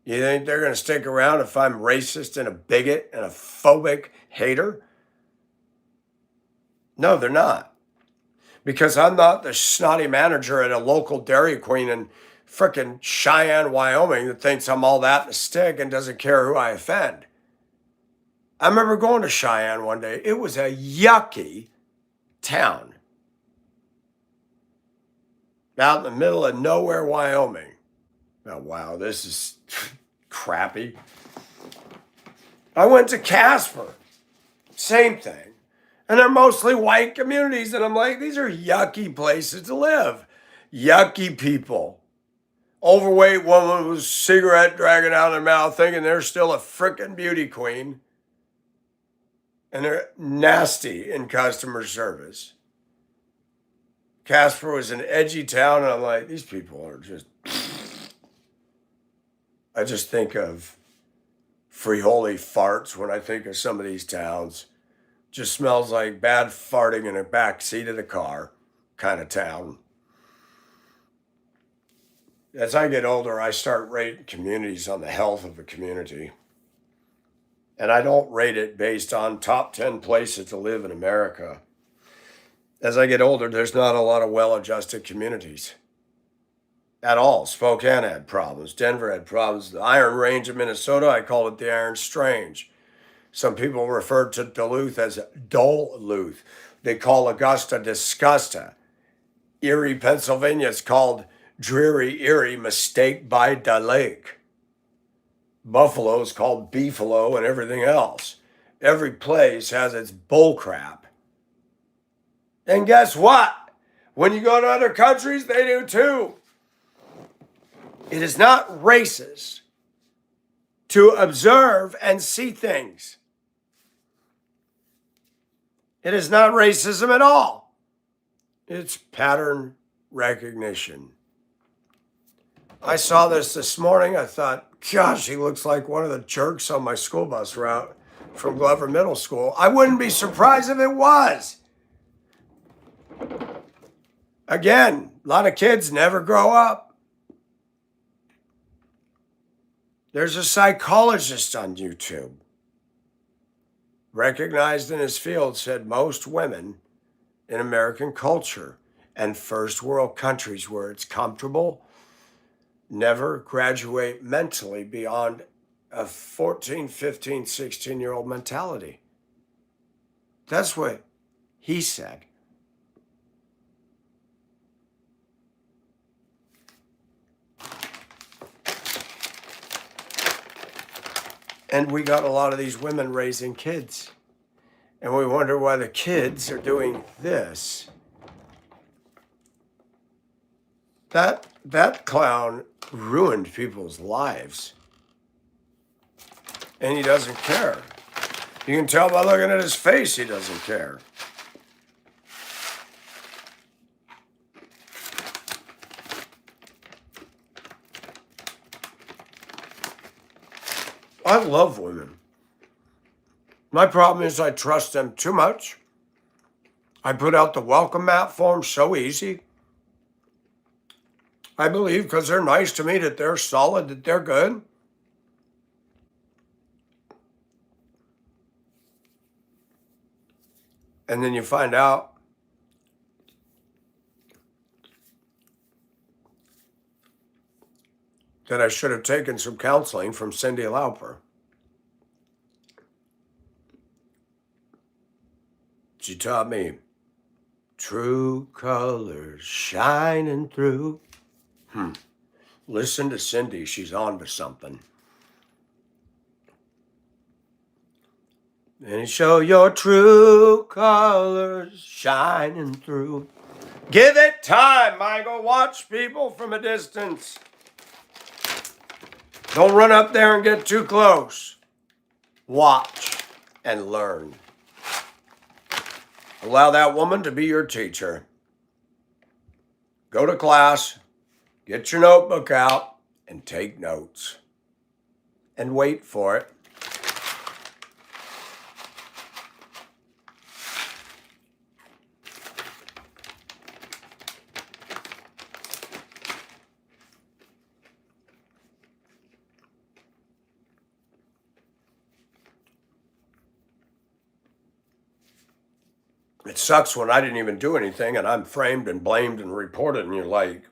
You think they're going to stick around if I'm racist and a bigot and a phobic hater? No, they're not. Because I'm not the snotty manager at a local Dairy Queen in frickin' Cheyenne, Wyoming that thinks I'm all that in a stick and doesn't care who I offend. I remember going to Cheyenne one day. It was a yucky town out in the middle of nowhere, Wyoming. Oh, wow, this is crappy. I went to Casper. Same thing. And they're mostly white communities. And I'm like, these are yucky places to live. Yucky people. Overweight woman with a cigarette dragging out of their mouth thinking they're still a frickin' beauty queen. And they're nasty in customer service. Casper was an edgy town. And I'm like, these people are just... I just think of free holy farts when I think of some of these towns. Just smells like bad farting in the back seat of the car kind of town. As I get older, I start rating communities on the health of a community. And I don't rate it based on top 10 places to live in America. As I get older, there's not a lot of well-adjusted communities at all. Spokane had problems. Denver had problems. The Iron Range of Minnesota, I call it the Iron Strange. Some people refer to Duluth as Duluth. They call Augusta Disgusta. Erie, Pennsylvania is called Dreary Erie, mistake by the lake. Buffalo is called Beefalo and everything else. Every place has its bullcrap. And guess what? When you go to other countries, they do too. It is not racist to observe and see things. It is not racism at all. It's pattern recognition. I saw this morning. I thought, gosh, he looks like one of the jerks on my school bus route from Glover Middle School. I wouldn't be surprised if it was. Again, a lot of kids never grow up. There's a psychologist on YouTube, recognized in his field, said most women in American culture and first world countries where it's comfortable never graduate mentally beyond a 14, 15, 16-year-old mentality. That's what he said. And we got a lot of these women raising kids. And we wonder why the kids are doing this. That clown ruined people's lives. And he doesn't care. You can tell by looking at his face he doesn't care. I love women. My problem is I trust them too much. I put out the welcome mat for them so easy. I believe because they're nice to me that they're solid, that they're good. And then you find out that I should have taken some counseling from Cyndi Lauper. She taught me true colors shining through. Listen to Cyndi. She's on to something. And show your true colors shining through. Give it time, Michael. Watch people from a distance. Don't run up there and get too close. Watch and learn. Allow that woman to be your teacher. Go to class, get your notebook out, and take notes. And wait for it. It sucks when I didn't even do anything and I'm framed and blamed and reported, and you're like,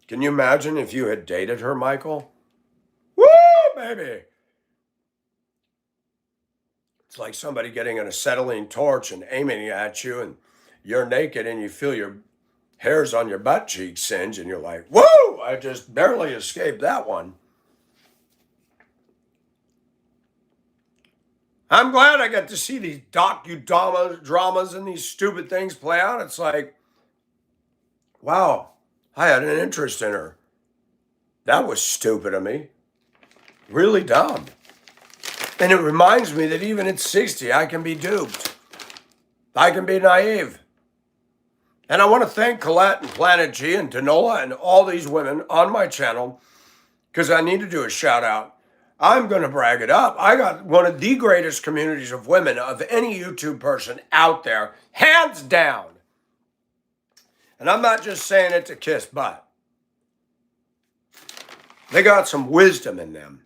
can you imagine if you had dated her, Michael? Woo, baby. It's like somebody getting an acetylene torch and aiming at you, and you're naked and you feel your hairs on your butt cheeks singe, and you're like, woo, I just barely escaped that one. I'm glad I got to see these docudramas and these stupid things play out. It's like, wow, I had an interest in her. That was stupid of me. Really dumb. And it reminds me that even at 60, I can be duped. I can be naive. And I want to thank Colette and Planet G and Danola and all these women on my channel, because I need to do a shout out. I'm going to brag it up. I got one of the greatest communities of women of any YouTube person out there, hands down. And I'm not just saying it to kiss butt. They got some wisdom in them.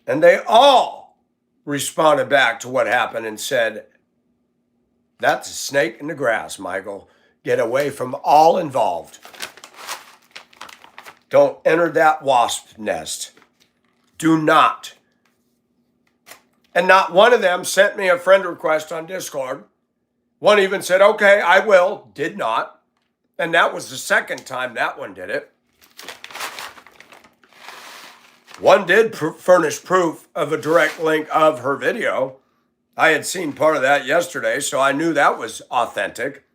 And they all responded back to what happened and said, that's a snake in the grass, Michael. Get away from all involved. Don't enter that wasp nest. Do not. And not one of them sent me a friend request on Discord. One even said, okay, I will. Did not. And that was the second time that one did it. One did furnish proof of a direct link of her video. I had seen part of that yesterday, so I knew that was authentic.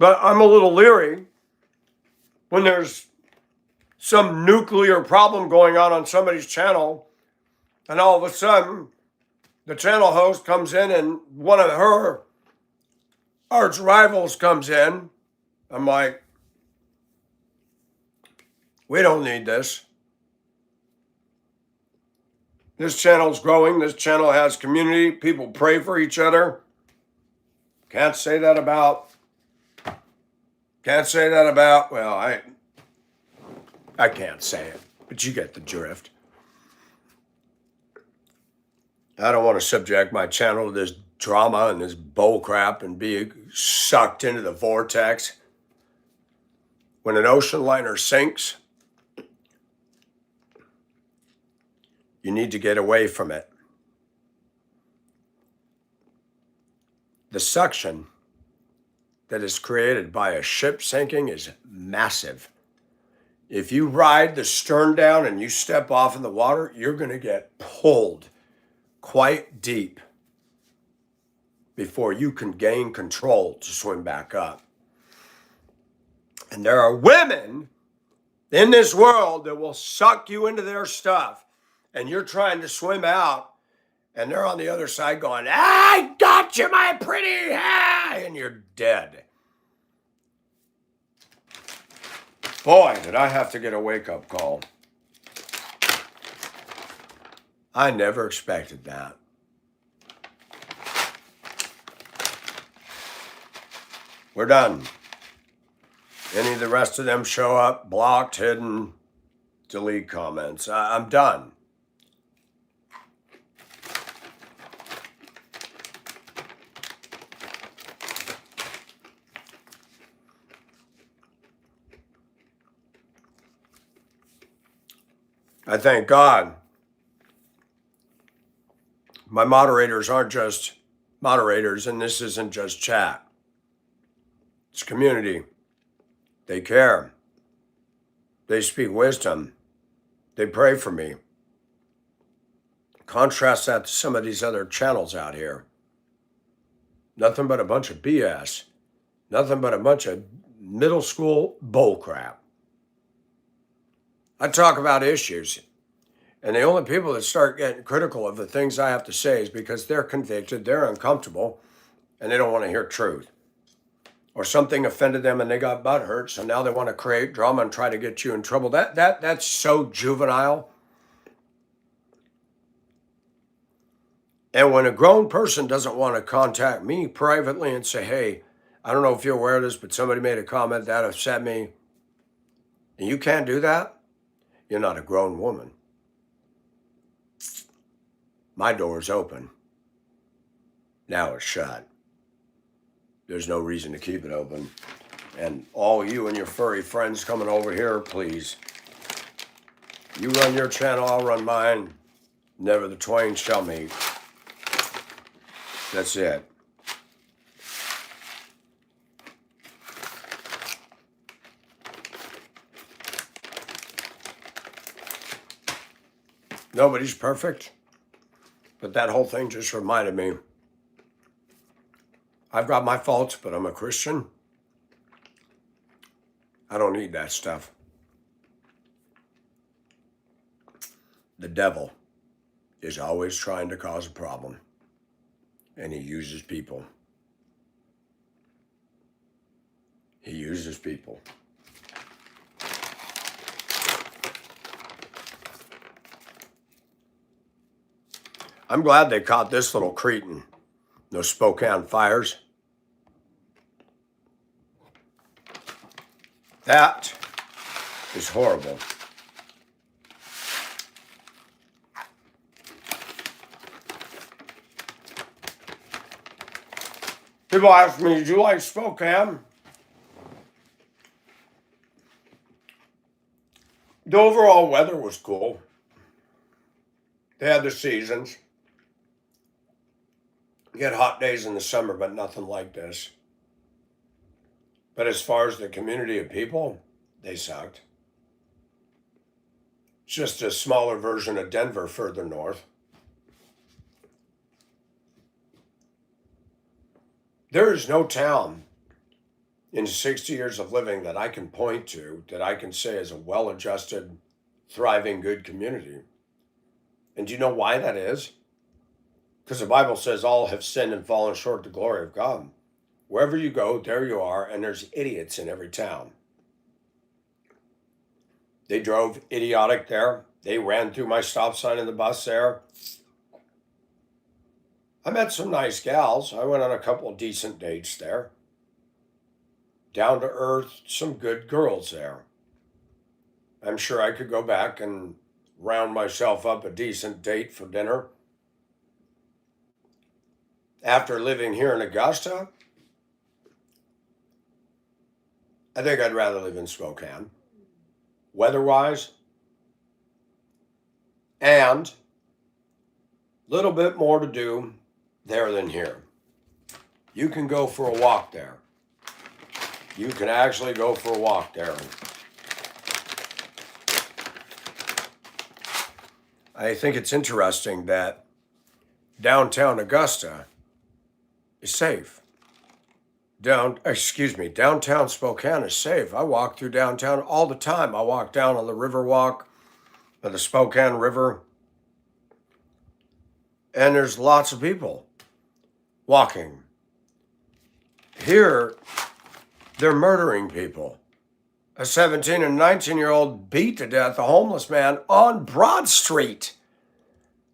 But I'm a little leery when there's some nuclear problem going on somebody's channel, and all of a sudden the channel host comes in and one of her arch rivals comes in. I'm like, we don't need this. This channel's growing. This channel has community. People pray for each other. Can't say that about, well, I can't say it, but you get the drift. I don't want to subject my channel to this drama and this bull crap and be sucked into the vortex. When an ocean liner sinks, you need to get away from it. The suction that is created by a ship sinking is massive. If you ride the stern down and you step off in the water, you're going to get pulled quite deep before you can gain control to swim back up. And there are women in this world that will suck you into their stuff, and you're trying to swim out, and they're on the other side going, I got you, my pretty, and you're dead. Boy, did I have to get a wake-up call. I never expected that. We're done. Any of the rest of them show up, blocked, hidden, delete comments. I'm done. I thank God my moderators aren't just moderators, and this isn't just chat. It's community. They care. They speak wisdom. They pray for me. Contrast that to some of these other channels out here. Nothing but a bunch of BS. Nothing but a bunch of middle school bullcrap. I talk about issues, and the only people that start getting critical of the things I have to say is because they're convicted, they're uncomfortable, and they don't want to hear truth. Or something offended them and they got butthurt, so now they want to create drama and try to get you in trouble. That's so juvenile. And when a grown person doesn't want to contact me privately and say, hey, I don't know if you're aware of this, but somebody made a comment that upset me, and you can't do that, you're not a grown woman. My door's open. Now it's shut. There's no reason to keep it open. And all you and your furry friends coming over here, please. You run your channel, I'll run mine. Never the twain shall meet. That's it. Nobody's perfect, but that whole thing just reminded me. I've got my faults, but I'm a Christian. I don't need that stuff. The devil is always trying to cause a problem, and he uses people. He uses people. I'm glad they caught this little cretin. Those Spokane fires. That is horrible. People ask me, did you like Spokane? The overall weather was cool. They had the seasons. You get hot days in the summer, but nothing like this. But as far as the community of people, they sucked. It's just a smaller version of Denver further north. There is no town in 60 years of living that I can point to, that I can say is a well-adjusted, thriving, good community. And do you know why that is? Because the Bible says all have sinned and fallen short of the glory of God. Wherever you go, there you are, and there's idiots in every town. They drove idiotic there. They ran through my stop sign in the bus there. I met some nice gals. I went on a couple of decent dates there. Down to earth, some good girls there. I'm sure I could go back and round myself up a decent date for dinner. After living here in Augusta, I think I'd rather live in Spokane, weather-wise, and a little bit more to do there than here. You can go for a walk there. You can actually go for a walk there. I think it's interesting that downtown Augusta is safe. Downtown Spokane is safe. I walk through downtown all the time. I walk down on the Riverwalk of the Spokane River, and there's lots of people walking. Here, they're murdering people. A 17 and 19-year-old beat to death a homeless man on Broad Street.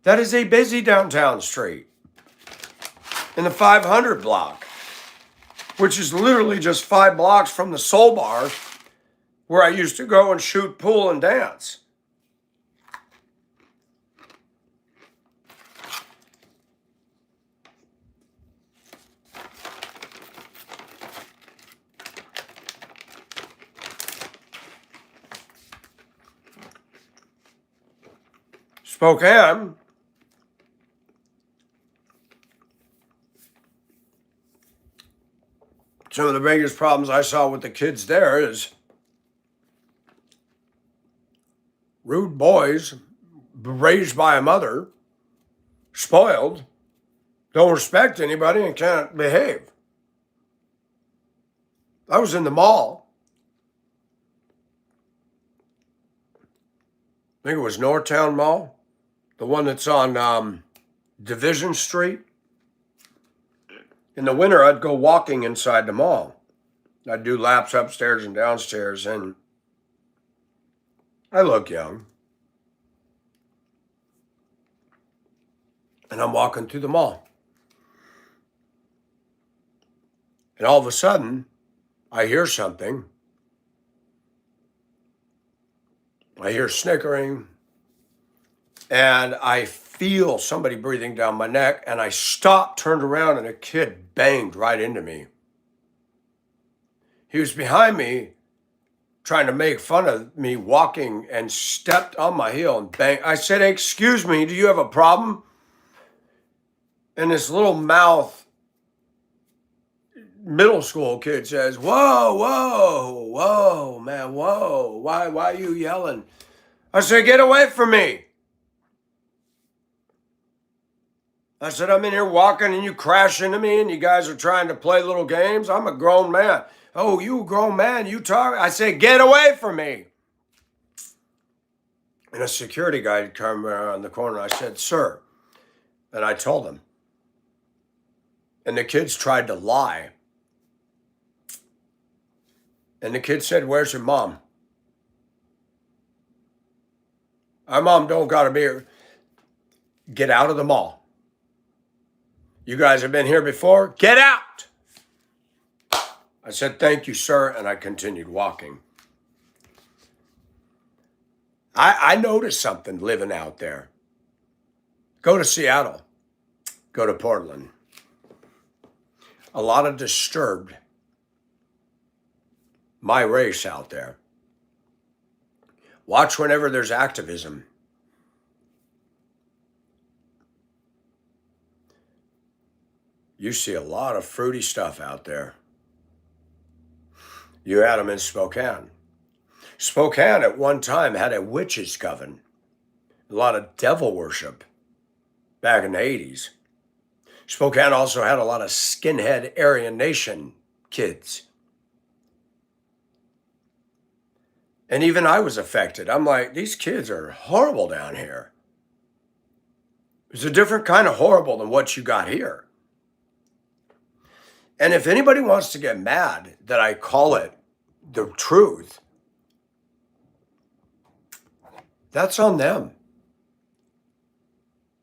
That is a busy downtown street in the 500 block, which is literally just 5 blocks from the Soul Bar where I used to go and shoot pool and dance. Spokane, some of the biggest problems I saw with the kids there is rude boys raised by a mother, spoiled, don't respect anybody and can't behave. I was in the mall. I think it was Northtown Mall, the one that's on Division Street. In the winter, I'd go walking inside the mall. I'd do laps upstairs and downstairs, and I look young. And I'm walking through the mall. And all of a sudden, I hear something. I hear snickering, and I feel somebody breathing down my neck, and I stopped, turned around, and a kid banged right into me. He was behind me, trying to make fun of me walking, and stepped on my heel and banged. I said, "Excuse me, do you have a problem?" And this little mouth middle school kid says, "Whoa, whoa, whoa, man, whoa. Why are you yelling?" I said, "Get away from me." I said, "I'm in here walking and you crash into me and you guys are trying to play little games. I'm a grown man." "Oh, you a grown man, you talk?" I said, "Get away from me." And a security guy came around the corner. I said, "Sir," and I told him. And the kids tried to lie. And the kid said, "Where's your mom?" "Our mom don't gotta be here." "Get out of the mall. You guys have been here before. Get out." I said, "Thank you, sir," and I continued walking. I noticed something living out there. Go to Seattle. Go to Portland. A lot of disturbed my race out there. Watch whenever there's activism. You see a lot of fruity stuff out there. You had them in Spokane. Spokane at one time had a witches coven, a lot of devil worship back in the 80s. Spokane also had a lot of skinhead Aryan Nation kids. And even I was affected. I'm like, these kids are horrible down here. It's a different kind of horrible than what you got here. And if anybody wants to get mad that I call it the truth, that's on them.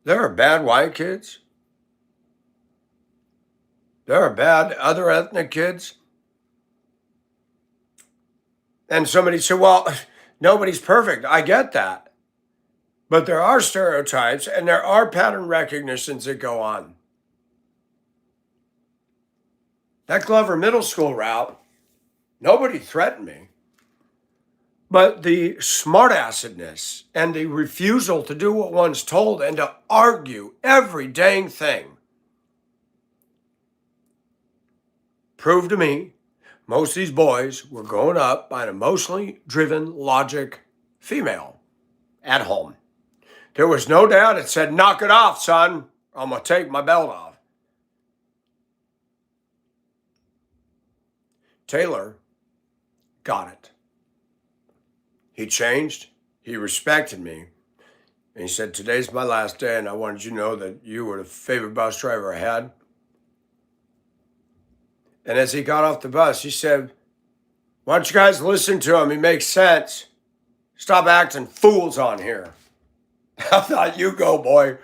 There are bad white kids. There are bad other ethnic kids. And somebody said, well, nobody's perfect. I get that. But there are stereotypes and there are pattern recognitions that go on. That Glover Middle School route, nobody threatened me. But the smartassedness and the refusal to do what one's told and to argue every dang thing proved to me most of these boys were growing up by an emotionally driven logic female at home. There was no doubt it said, knock it off, son. I'm going to take my belt off. Taylor got it. He changed. He respected me. And he said, today's my last day, and I wanted you to know that you were the favorite bus driver I had. And as he got off the bus, he said, why don't you guys listen to him? He makes sense. Stop acting fools on here. I thought, you go, boy.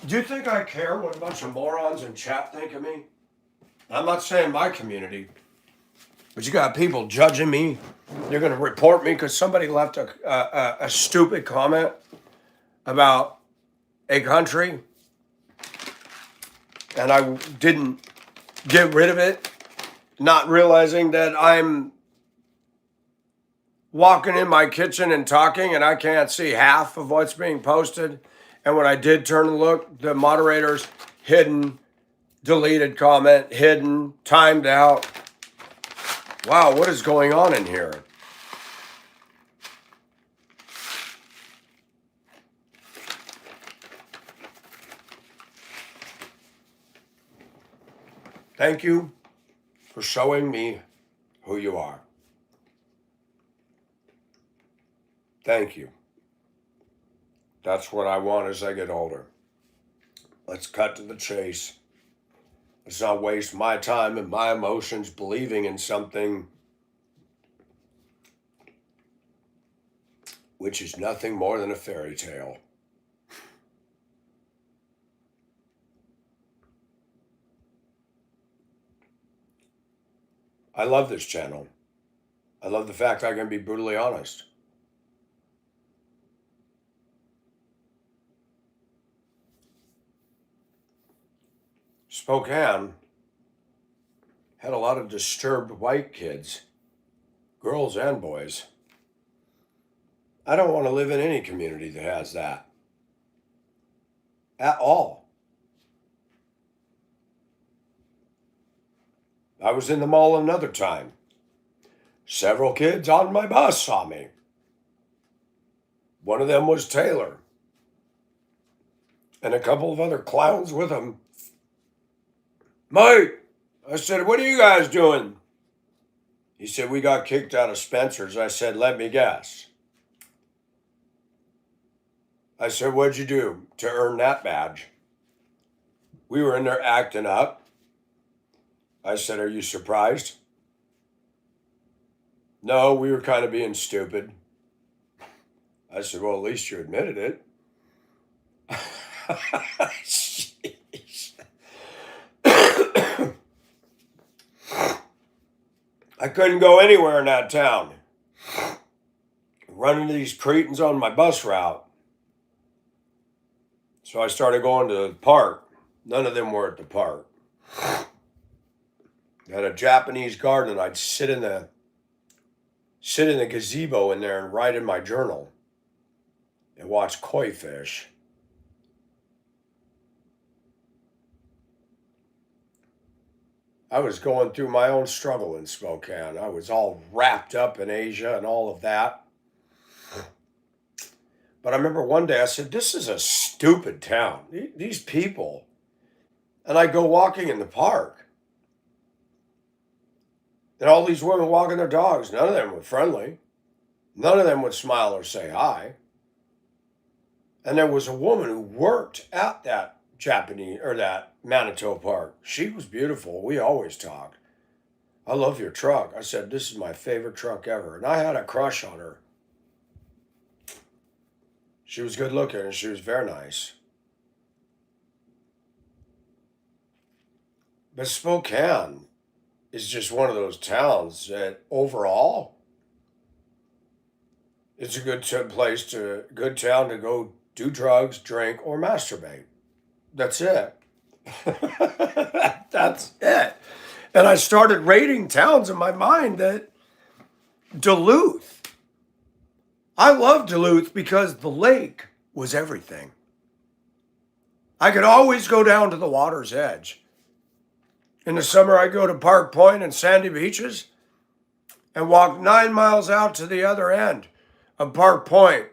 Do you think I care what a bunch of morons in chat think of me? I'm not saying my community, but you got people judging me. They're going to report me because somebody left a stupid comment about a country, and I didn't get rid of it, not realizing that I'm walking in my kitchen and talking and I can't see half of what's being posted. And when I did turn and look, the moderators hidden, deleted comment, hidden, timed out. Wow, what is going on in here? Thank you for showing me who you are. Thank you. That's what I want as I get older. Let's cut to the chase. Let's not waste my time and my emotions believing in something which is nothing more than a fairy tale. I love this channel. I love the fact I can be brutally honest. Spokane had a lot of disturbed white kids, girls and boys. I don't want to live in any community that has that at all. I was in the mall another time. Several kids on my bus saw me. One of them was Taylor, and a couple of other clowns with him. Mike, I said, what are you guys doing? He said, we got kicked out of Spencer's. I said, let me guess. I said, what'd you do to earn that badge? We were in there acting up. I said, are you surprised? No, we were kind of being stupid. I said, well, at least you admitted it. Jeez. I couldn't go anywhere in that town. Run into these cretins on my bus route. So I started going to the park. None of them were at the park. I had a Japanese garden. I'd sit in the gazebo in there and write in my journal and watch koi fish. I was going through my own struggle in Spokane. I was all wrapped up in Asia and all of that. But I remember one day I said, this is a stupid town. These people. And I go walking in the park. And all these women walking their dogs, none of them were friendly. None of them would smile or say hi. And there was a woman who worked at that Japanese or that Manitou Park. She was beautiful. We always talked. I love your truck. I said, this is my favorite truck ever. And I had a crush on her. She was good looking and she was very nice. But Spokane is just one of those towns that overall, it's a good good town to go do drugs, drink, or masturbate. That's it. That's it. And I started rating towns in my mind that Duluth. I love Duluth because the lake was everything. I could always go down to the water's edge. In the summer, I go to Park Point and Sandy Beaches and walk 9 miles out to the other end of Park Point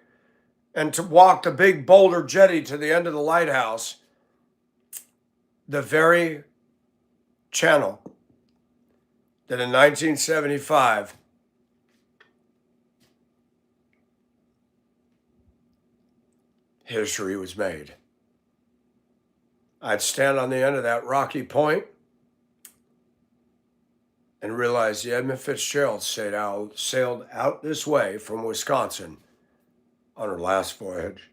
and to walk the big boulder jetty to the end of the lighthouse, the very channel that in 1975 history was made. I'd stand on the end of that rocky point and realize the Edmund Fitzgerald sailed out this way from Wisconsin on her last voyage.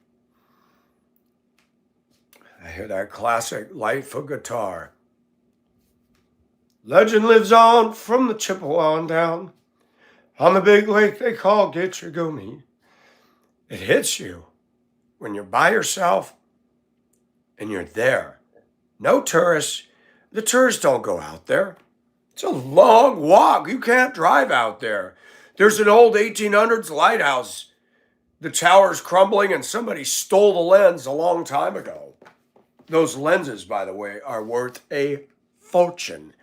I hear that classic Lightfoot guitar. Legend lives on from the Chippewa on down on the big lake they call Gitche Gumee. It hits you when you're by yourself and you're there. No tourists. The tourists don't go out there. It's a long walk. You can't drive out there. There's an old 1800s lighthouse. The tower's crumbling and somebody stole the lens a long time ago. Those lenses, by the way, are worth a fortune.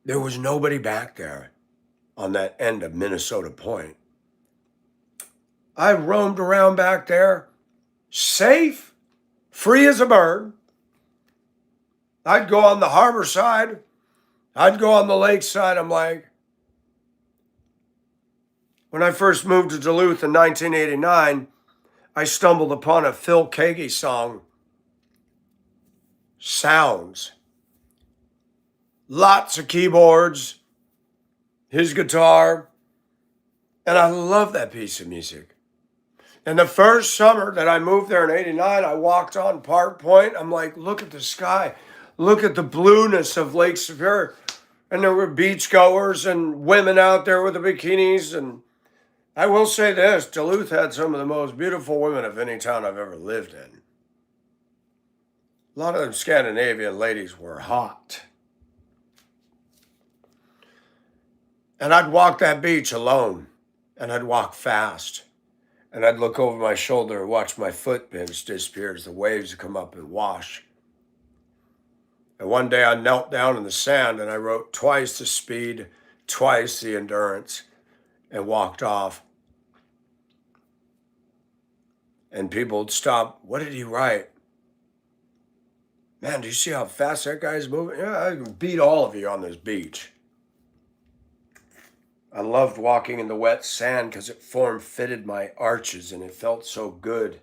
There was nobody back there on that end of Minnesota Point. I roamed around back there, safe, free as a bird. I'd go on the harbor side. I'd go on the lake side. I'm like, when I first moved to Duluth in 1989, I stumbled upon a Phil Keaggy song, Sounds. Lots of keyboards, his guitar, and I love that piece of music. And the first summer that I moved there in 89, I walked on Park Point. I'm like, look at the sky. Look at the blueness of Lake Superior. And there were beachgoers and women out there with the bikinis. And I will say this, Duluth had some of the most beautiful women of any town I've ever lived in. A lot of them Scandinavian ladies were hot. And I'd walk that beach alone, and I'd walk fast. And I'd look over my shoulder and watch my footprints disappear as the waves would come up and wash. And one day I knelt down in the sand and I wrote twice the speed, twice the endurance, and walked off. And people would stop. What did he write? Man, do you see how fast that guy's moving? Yeah, I can beat all of you on this beach. I loved walking in the wet sand because it form-fitted my arches and it felt so good.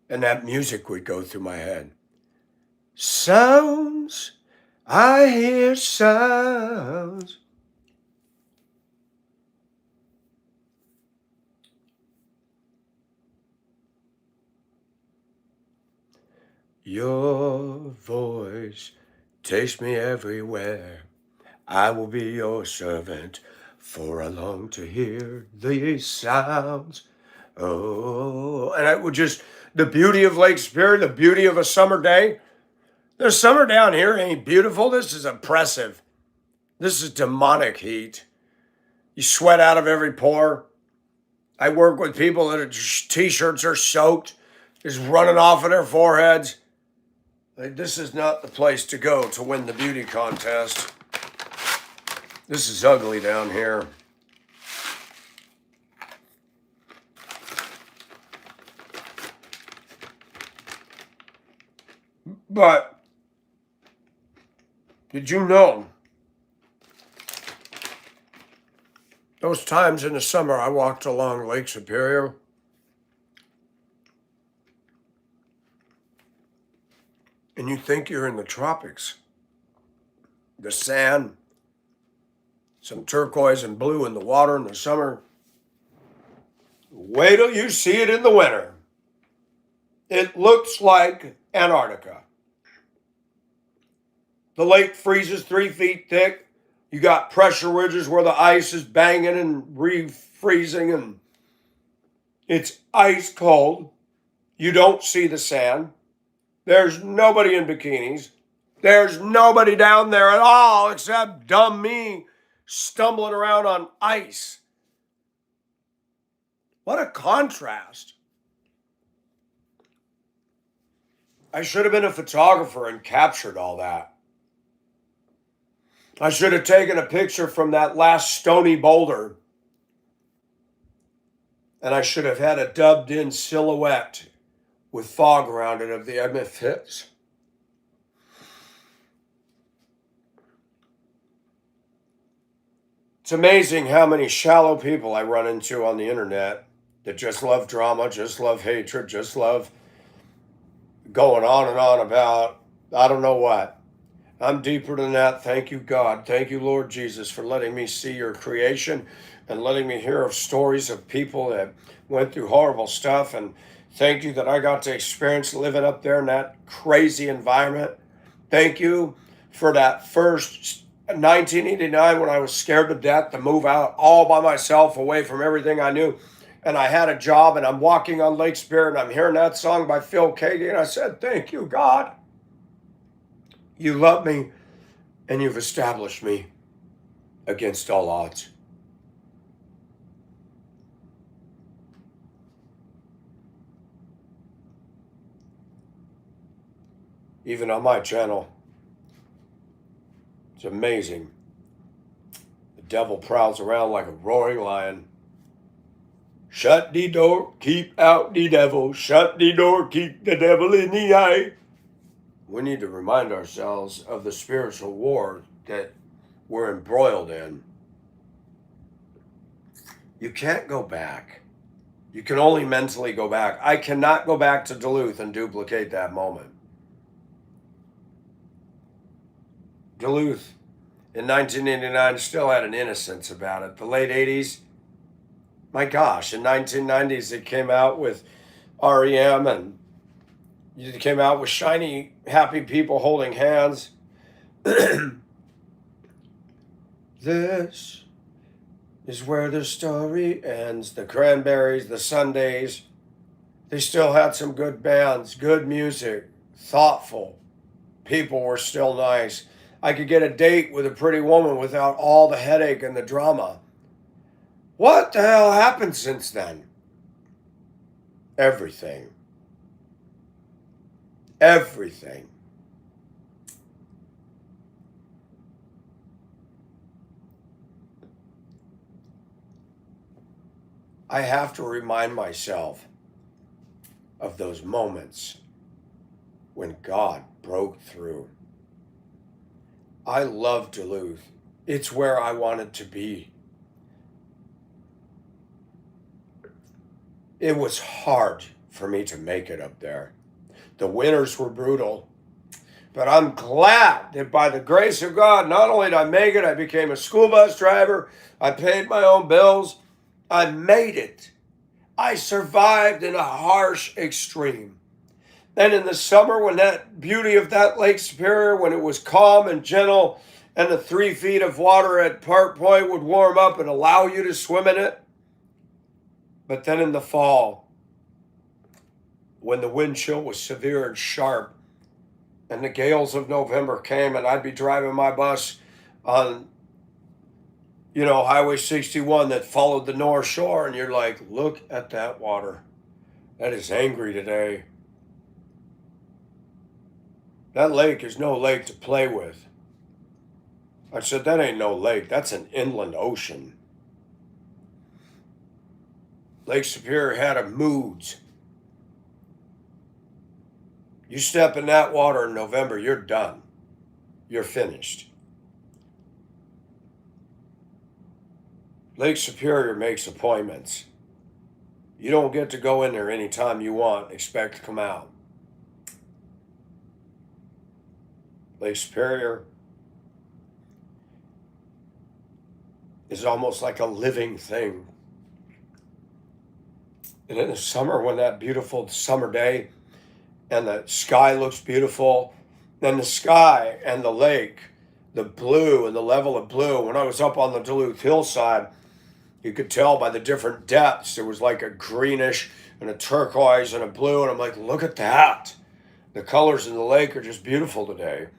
And that music would go through my head. Sounds, I hear sounds. Your voice takes me everywhere. I will be your servant, for I long to hear these sounds. Oh, and it would just, the beauty of Lake Superior, the beauty of a summer day. The summer down here ain't beautiful. This is oppressive. This is demonic heat. You sweat out of every pore. I work with people that t-shirts are soaked, just running off of their foreheads. Like, this is not the place to go to win the beauty contest. This is ugly down here. But Did you know those times in the summer I walked along Lake Superior? And you think you're in the tropics. The sand, some turquoise and blue in the water in the summer. Wait till you see it in the winter. It looks like Antarctica. The lake freezes 3 feet thick. You got pressure ridges where the ice is banging and refreezing, and it's ice cold. You don't see the sand. There's nobody in bikinis. There's nobody down there at all except dumb me stumbling around on ice. What a contrast. I should have been a photographer and captured all that. I should have taken a picture from that last stony boulder. And I should have had a dubbed in silhouette with fog around it of the amethyst. It's amazing how many shallow people I run into on the internet that just love drama, just love hatred, just love going on and on about I don't know what. I'm deeper than that. Thank you, God. Thank you, Lord Jesus, for letting me see your creation and letting me hear of stories of people that went through horrible stuff. And thank you that I got to experience living up there in that crazy environment. Thank you for that first 1989 when I was scared to death to move out all by myself away from everything I knew. And I had a job and I'm walking on Lake Superior and I'm hearing that song by Phil Keaggy. And I said, thank you, God. You love me and you've established me against all odds. Even on my channel, it's amazing. The devil prowls around like a roaring lion. Shut the door, keep out the devil. Shut the door, keep the devil in the eye. We need to remind ourselves of the spiritual war that we're embroiled in. You can't go back. You can only mentally go back. I cannot go back to Duluth and duplicate that moment. Duluth in 1989 still had an innocence about it. The late 80s, my gosh, in 1990s it came out with REM and it came out with shiny, happy people holding hands. This is where the story ends. The Cranberries, the Sundays, they still had some good bands, good music, thoughtful. People were still nice. I could get a date with a pretty woman without all the headache and the drama. What the hell happened since then? Everything. Everything. I have to remind myself of those moments when God broke through. I love Duluth. It's where I wanted to be. It was hard for me to make it up there. The winters were brutal. But I'm glad that by the grace of God, not only did I make it, I became a school bus driver. I paid my own bills. I made it. I survived in a harsh extreme. And in the summer, when that beauty of that Lake Superior, when it was calm and gentle, and the 3 feet of water at Park Point would warm up and allow you to swim in it. But then in the fall, when the wind chill was severe and sharp, and the gales of November came, and I'd be driving my bus on, Highway 61 that followed the North Shore, and you're like, look at that water. That is angry today. That lake is no lake to play with. I said, that ain't no lake. That's an inland ocean. Lake Superior had a moods. You step in that water in November, you're done. you're finished. Lake Superior makes appointments. You don't get to go in there anytime you want and expect to come out. Lake Superior is almost like a living thing. And in the summer, when that beautiful summer day and the sky looks beautiful, then the sky and the lake, the blue and the level of blue, when I was up on the Duluth hillside, you could tell by the different depths. There was like a greenish and a turquoise and a blue. And I'm like, look at that. The colors in the lake are just beautiful today.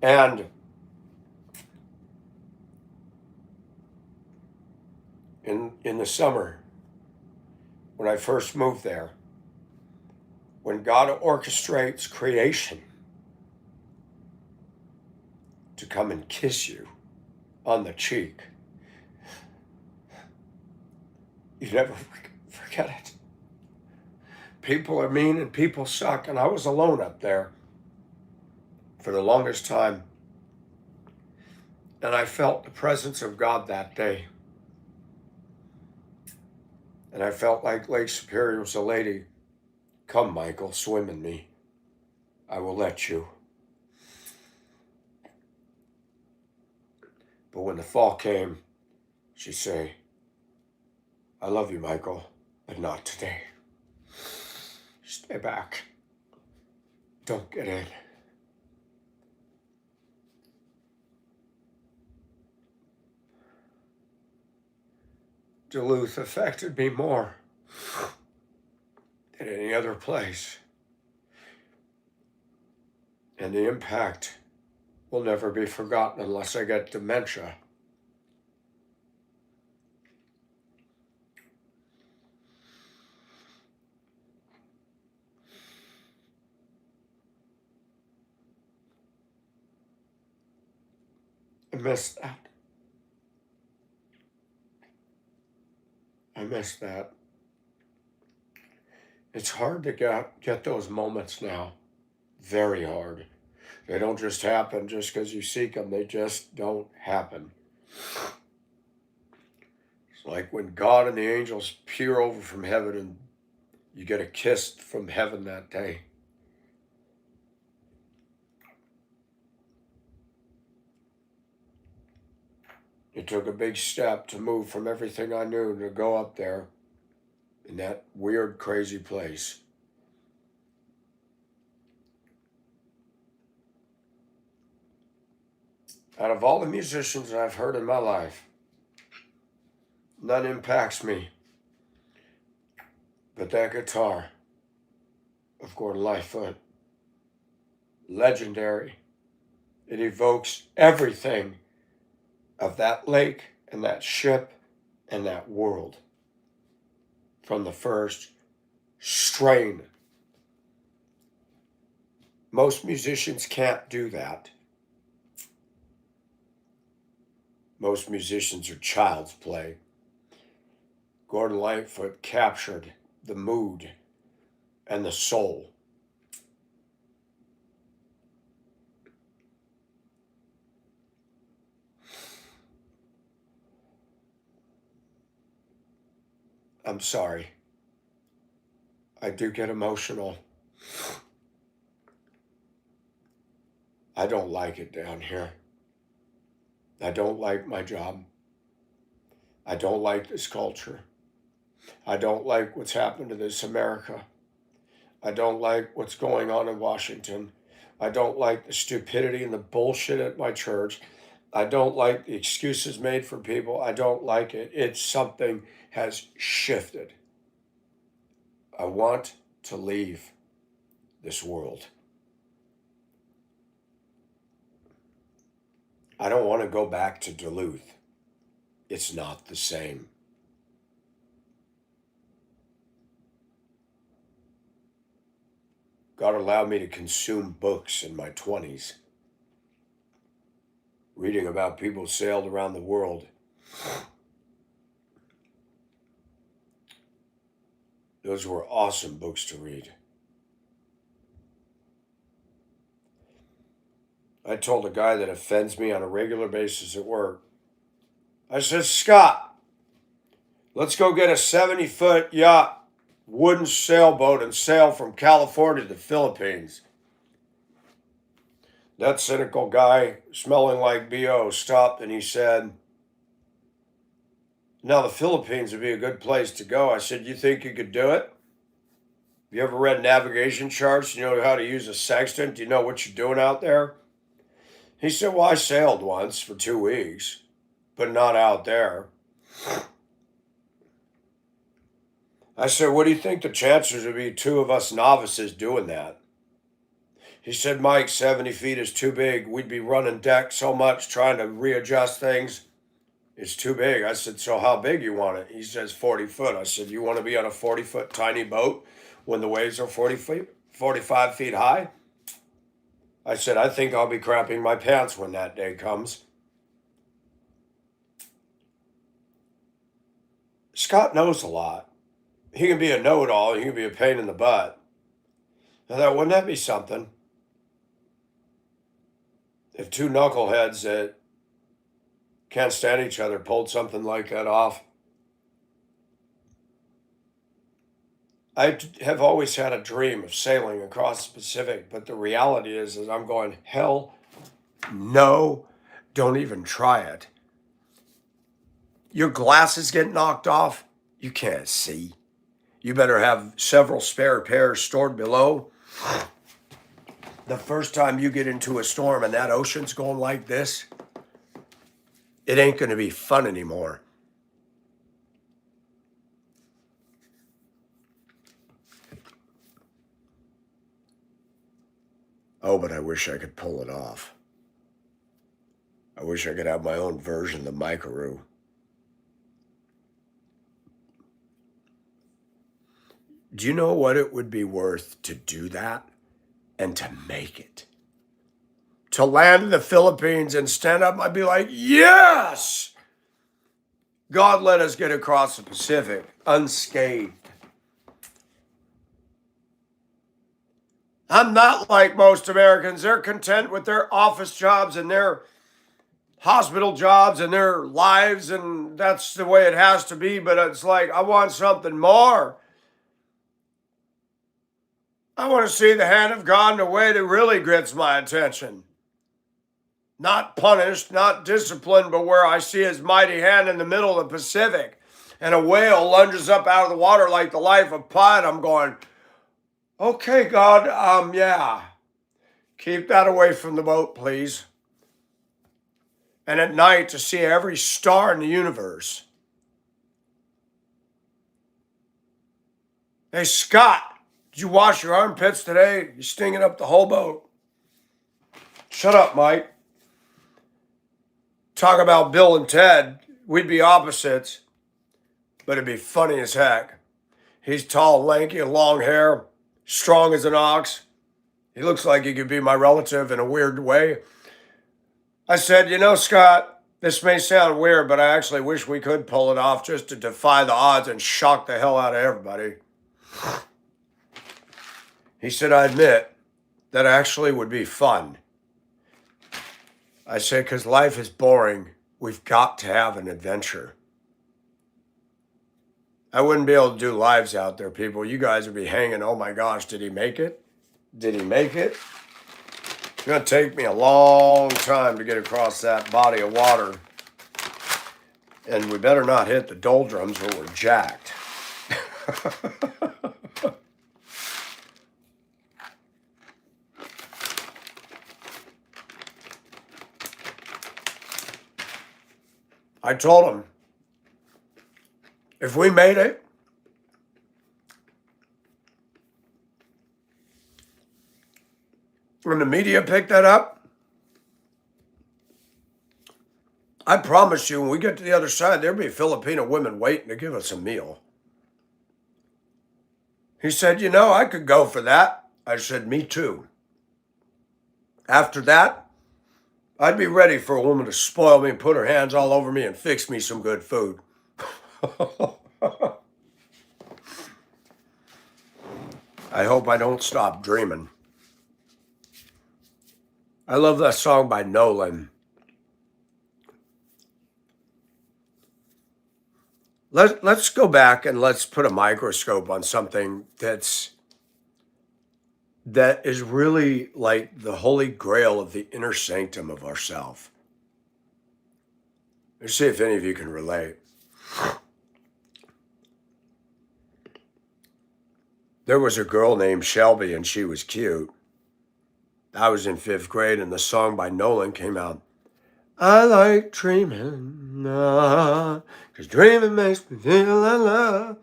And in the summer, when I first moved there, when God orchestrates creation to come and kiss you on the cheek, you never forget it. People are mean and people suck, and I was alone up there for the longest time. And I felt the presence of God that day. And I felt like Lake Superior was a lady. Come, Michael, swim in me. I will let you. But when the fall came, she'd say, I love you, Michael, but not today. Stay back. Don't get in. Duluth affected me more than any other place. And the impact will never be forgotten unless I get dementia. I miss that. I miss that. It's hard to get those moments now. Very hard. They don't just happen just because you seek them. They just don't happen. It's like when God and the angels peer over from heaven and you get a kiss from heaven that day. It took a big step to move from everything I knew to go up there in that weird, crazy place. Out of all the musicians I've heard in my life, none impacts me but that guitar of Gordon Lightfoot. Legendary. It evokes everything of that lake and that ship and that world from the first strain. Most musicians can't do that. Most musicians are child's play. Gordon Lightfoot captured the mood and the soul. I'm sorry. I do get emotional. I don't like it down here. I don't like my job. I don't like this culture. I don't like what's happened to this America. I don't like what's going on in Washington. I don't like the stupidity and the bullshit at my church. I don't like the excuses made for people. I don't like it. It's something has shifted. I want to leave this world. I don't want to go back to Duluth. It's not the same. God allowed me to consume books in my 20s, reading about people who sailed around the world. Those were awesome books to read. I told a guy that offends me on a regular basis at work. I said, Scott, let's go get a 70-foot yacht, wooden sailboat, and sail from California to the Philippines. That cynical guy, smelling like BO, stopped and he said, now the Philippines would be a good place to go. I said, you think you could do it? You ever read navigation charts? You know how to use a sextant? Do you know what you're doing out there? He said, well, I sailed once for 2 weeks, but not out there. I said, what do you think the chances would be two of us novices doing that? He said, Mike, 70 feet is too big. We'd be running deck so much trying to readjust things. It's too big. I said, so how big you want it? He says 40 foot. I said, you want to be on a 40-foot tiny boat when the waves are 45 feet high? I said, I think I'll be crapping my pants when that day comes. Scott knows a lot. He can be a know-it-all. He can be a pain in the butt. I thought, wouldn't that be something? If two knuckleheads that can't stand each other pulled something like that off. I have always had a dream of sailing across the Pacific, but the reality is I'm going, hell no, don't even try it. Your glasses get knocked off, you can't see. You better have several spare pairs stored below. The first time you get into a storm and that ocean's going like this, it ain't going to be fun anymore. Oh, but I wish I could pull it off. I wish I could have my own version of the Microroo. Do you know what it would be worth to do that and to make it? To land in the Philippines and stand up, I'd be like, yes! God let us get across the Pacific unscathed. I'm not like most Americans. They're content with their office jobs and their hospital jobs and their lives, and that's the way it has to be. But it's like, I want something more. I want to see the hand of God in a way that really gets my attention. Not punished, not disciplined, but where I see his mighty hand in the middle of the Pacific and a whale lunges up out of the water like the life of Pi. I'm going, okay, God, yeah, keep that away from the boat, please. And at night to see every star in the universe. Hey, Scott, did you wash your armpits today? You're stinging up the whole boat. Shut up, Mike. Talk about Bill and Ted. We'd be opposites, but it'd be funny as heck. He's tall, lanky, and long hair, strong as an ox. He looks like he could be my relative in a weird way. I said, you know, Scott, this may sound weird, but I actually wish we could pull it off just to defy the odds and shock the hell out of everybody. He said, I admit, that actually would be fun. I said, because life is boring. We've got to have an adventure. I wouldn't be able to do lives out there, people. You guys would be hanging, oh my gosh, did he make it? Did he make it? It's going to take me a long time to get across that body of water. And we better not hit the doldrums or we're jacked. I told him, if we made it, when the media picked that up, I promise you, when we get to the other side, there'll be Filipino women waiting to give us a meal. He said, you know, I could go for that. I said, me too. After that, I'd be ready for a woman to spoil me and put her hands all over me and fix me some good food. I hope I don't stop dreaming. I love that song by Nolan. Let's go back and let's put a microscope on something that is really like the holy grail of the inner sanctum of ourself. Let's see if any of you can relate. There was a girl named Shelby, and she was cute. I was in 5th grade, and the song by Nolan came out. I like dreaming, 'cause dreaming makes me feel alive.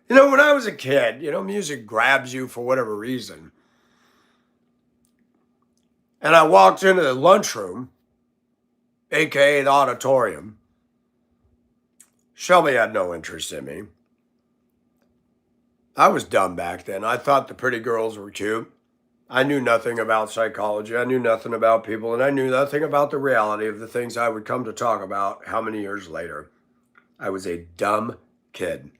You know, when I was a kid, music grabs you for whatever reason. And I walked into the lunchroom, aka the auditorium. Shelby had no interest in me. I was dumb back then. I thought the pretty girls were cute. I knew nothing about psychology. I knew nothing about people, and I knew nothing about the reality of the things I would come to talk about how many years later. I was a dumb kid.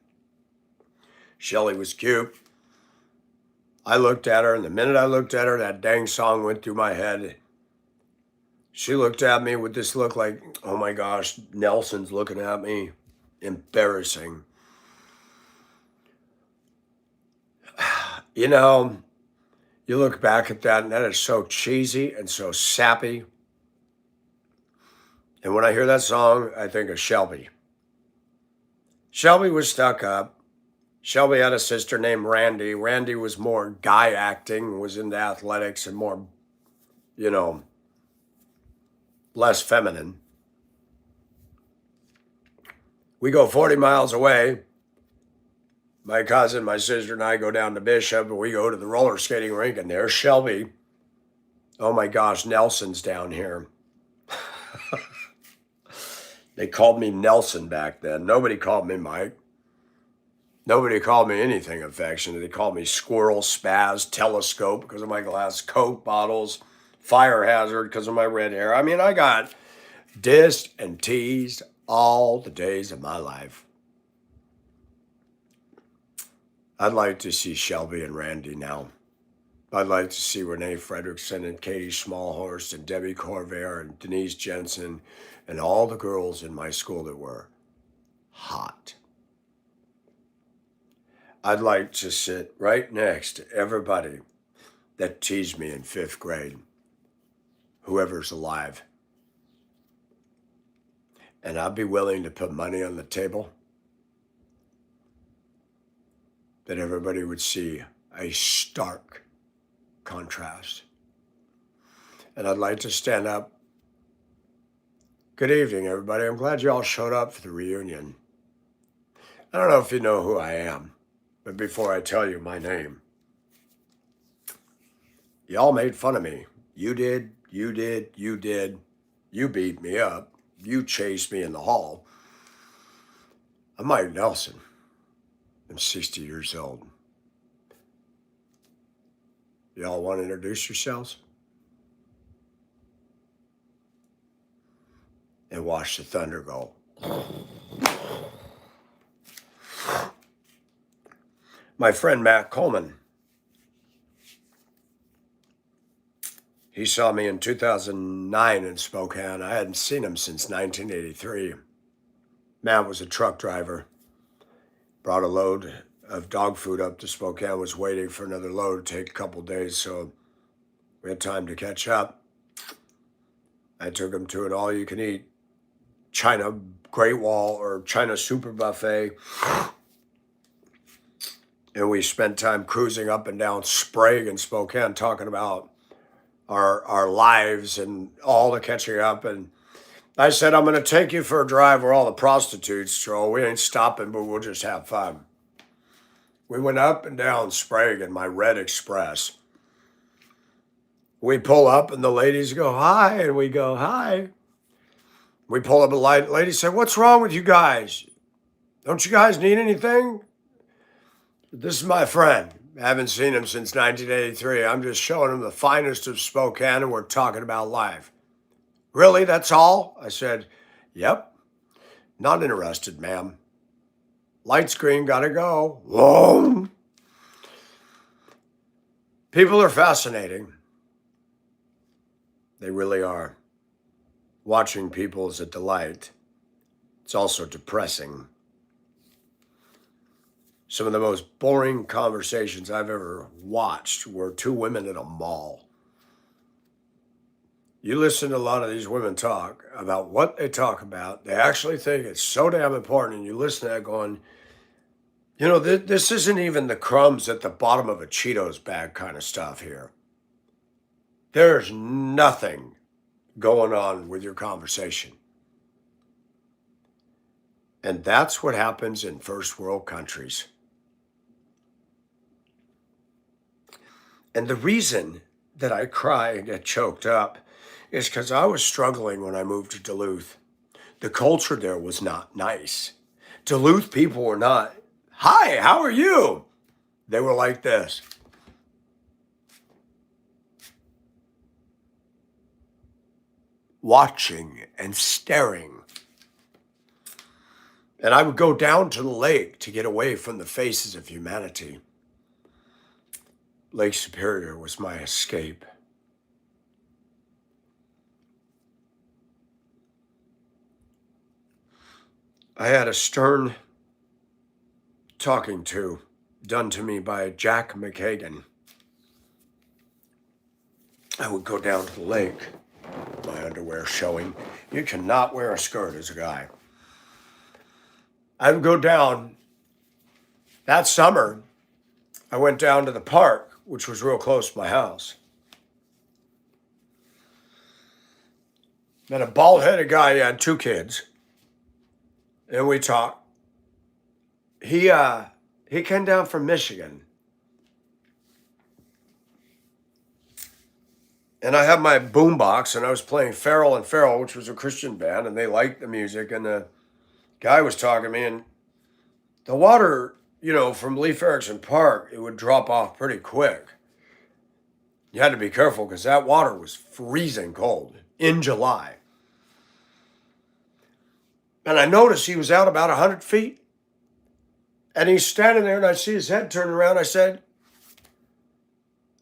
Shelly was cute. I looked at her, and the minute I looked at her, that dang song went through my head. She looked at me with this look like, oh my gosh, Nelson's looking at me. Embarrassing. You know, you look back at that, and that is so cheesy and so sappy. And when I hear that song, I think of Shelby. Shelby was stuck up. Shelby had a sister named Randy. Randy was more guy acting, was into athletics, and more, less feminine. We go 40 miles away. My cousin, my sister, and I go down to Bishop, and we go to the roller skating rink, and there's Shelby. Oh my gosh, Nelson's down here. They called me Nelson back then. Nobody called me Mike. Nobody called me anything affectionate. They called me Squirrel, Spaz, Telescope because of my glass, Coke bottles, Fire Hazard because of my red hair. I mean, I got dissed and teased all the days of my life. I'd like to see Shelby and Randy now. I'd like to see Renee Fredrickson and Katie Smallhorst and Debbie Corvair and Denise Jensen and all the girls in my school that were hot. I'd like to sit right next to everybody that teased me in 5th grade, whoever's alive. And I'd be willing to put money on the table that everybody would see a stark contrast. And I'd like to stand up. Good evening, everybody. I'm glad you all showed up for the reunion. I don't know if you know who I am, but before I tell you my name, y'all made fun of me. You did, you did, you did. You beat me up. You chased me in the hall. I'm Mike Nelson. I'm 60 years old. Y'all want to introduce yourselves? And watch the thunder go. My friend Matt Coleman. He saw me in 2009 in Spokane. I hadn't seen him since 1983. Matt was a truck driver. Brought a load of dog food up to Spokane, was waiting for another load to take a couple days, so we had time to catch up. I took him to an all-you-can-eat China Great Wall or China Super Buffet, and we spent time cruising up and down Sprague and Spokane talking about our lives and all the catching up. And I said, I'm going to take you for a drive where all the prostitutes stroll. We ain't stopping, but we'll just have fun. We went up and down Sprague in my red Express. We pull up and the ladies go, hi, and we go, hi. We pull up a light. Lady said, what's wrong with you guys? Don't you guys need anything? This is my friend. I haven't seen him since 1983. I'm just showing him the finest of Spokane, and we're talking about life. Really, that's all? I said, yep. Not interested, ma'am. Light screen, gotta go. Whoa. People are fascinating. They really are. Watching people is a delight. It's also depressing. Some of the most boring conversations I've ever watched were two women at a mall. You listen to a lot of these women talk about what they talk about. They actually think it's so damn important. And you listen to that going, this isn't even the crumbs at the bottom of a Cheetos bag kind of stuff here. There's nothing going on with your conversation. And that's what happens in first world countries. And the reason that I cry and get choked up is because I was struggling when I moved to Duluth. The culture there was not nice. Duluth people were not, "Hi, how are you?" They were like this. Watching and staring. And I would go down to the lake to get away from the faces of humanity. Lake Superior was my escape. I had a stern talking to done to me by Jack McHagan. I would go down to the lake, my underwear showing. You cannot wear a skirt as a guy. I would go down. That summer, I went down to the park, which was real close to my house. Met a bald-headed guy. He had 2 kids. And we talked. He came down from Michigan. And I had my boombox, and I was playing Farrell and Farrell, which was a Christian band, and they liked the music. And the guy was talking to me, and the water, from Leif Erikson Park, it would drop off pretty quick. You had to be careful because that water was freezing cold in July. And I noticed he was out about 100 feet. And he's standing there, and I see his head turn around. I said,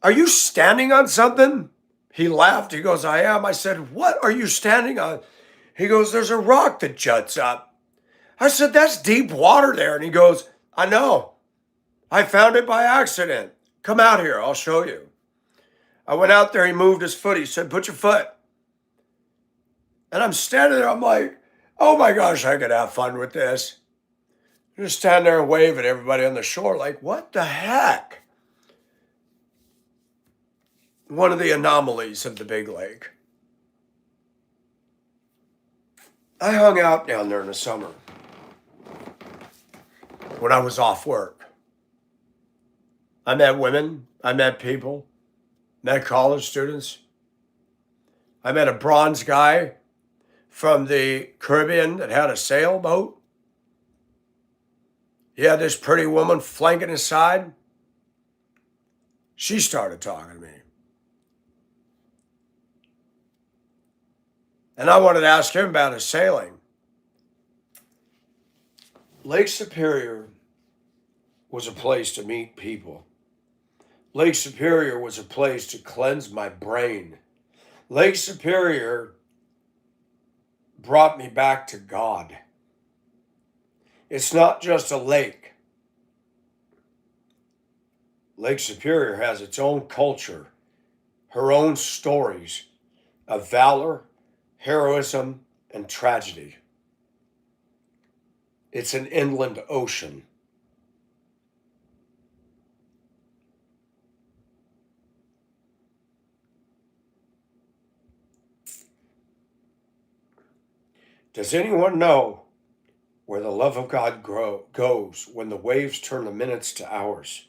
"Are you standing on something?" He laughed. He goes, "I am." I said, "What are you standing on?" He goes, "There's a rock that juts up." I said, "That's deep water there." And he goes, "I know. I found it by accident. Come out here. I'll show you." I went out there. He moved his foot. He said, "Put your foot." And I'm standing there. I'm like, oh my gosh, I could have fun with this. Just stand there and wave at everybody on the shore like, what the heck? One of the anomalies of the big lake. I hung out down there in the summer when I was off work. I met women. I met people. Met college students. I met a bronze guy from the Caribbean that had a sailboat. He had this pretty woman flanking his side. She started talking to me. And I wanted to ask him about his sailing. Lake Superior was a place to meet people. Lake Superior was a place to cleanse my brain. Lake Superior brought me back to God. It's not just a lake. Lake Superior has its own culture, her own stories of valor, heroism, and tragedy. It's an inland ocean. Does anyone know where the love of God goes when the waves turn the minutes to hours?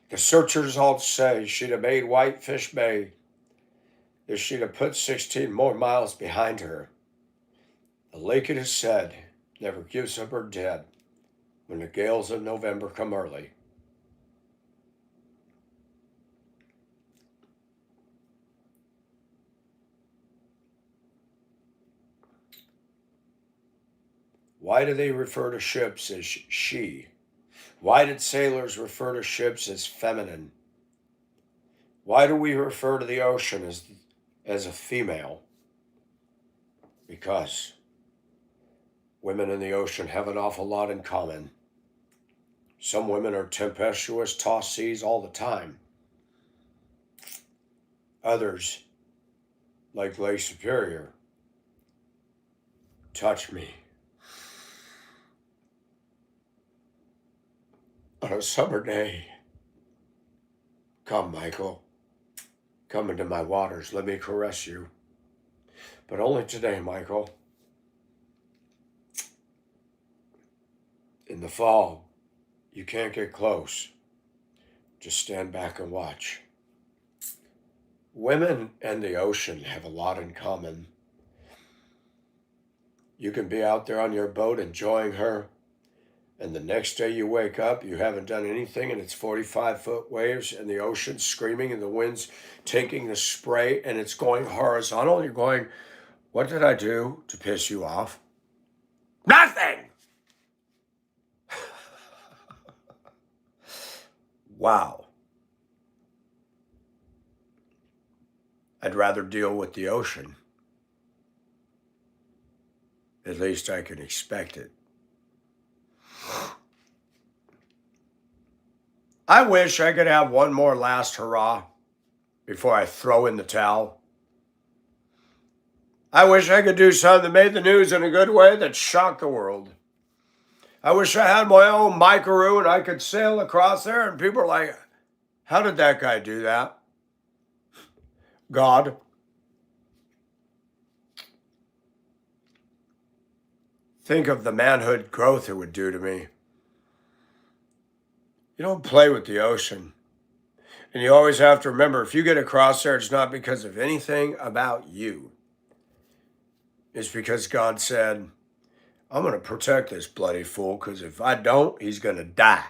The searchers all say she'd have made Whitefish Bay if she'd have put 16 more miles behind her. The lake, it is said, never gives up her dead when the gales of November come early. Why do they refer to ships as she? Why did sailors refer to ships as feminine? Why do we refer to the ocean as a female, because women in the ocean have an awful lot in common. Some women are tempestuous, toss seas all the time. Others, like Lake Superior, touch me on a summer day. Come, Michael, come into my waters. Let me caress you. But only today, Michael. In the fall, you can't get close. Just stand back and watch. Women and the ocean have a lot in common. You can be out there on your boat enjoying her, and the next day you wake up, you haven't done anything, and it's 45-foot waves, and the ocean's screaming, and the wind's taking the spray, and it's going horizontal. You're going, what did I do to piss you off? Nothing! Wow. I'd rather deal with the ocean. At least I can expect it. I wish I could have one more last hurrah before I throw in the towel. I wish I could do something that made the news in a good way that shocked the world. I wish I had my own Microo and I could sail across there and people are like, how did that guy do that? God. Think of the manhood growth it would do to me. You don't play with the ocean. And you always have to remember, if you get across there, it's not because of anything about you. It's because God said, I'm going to protect this bloody fool, because if I don't, he's going to die.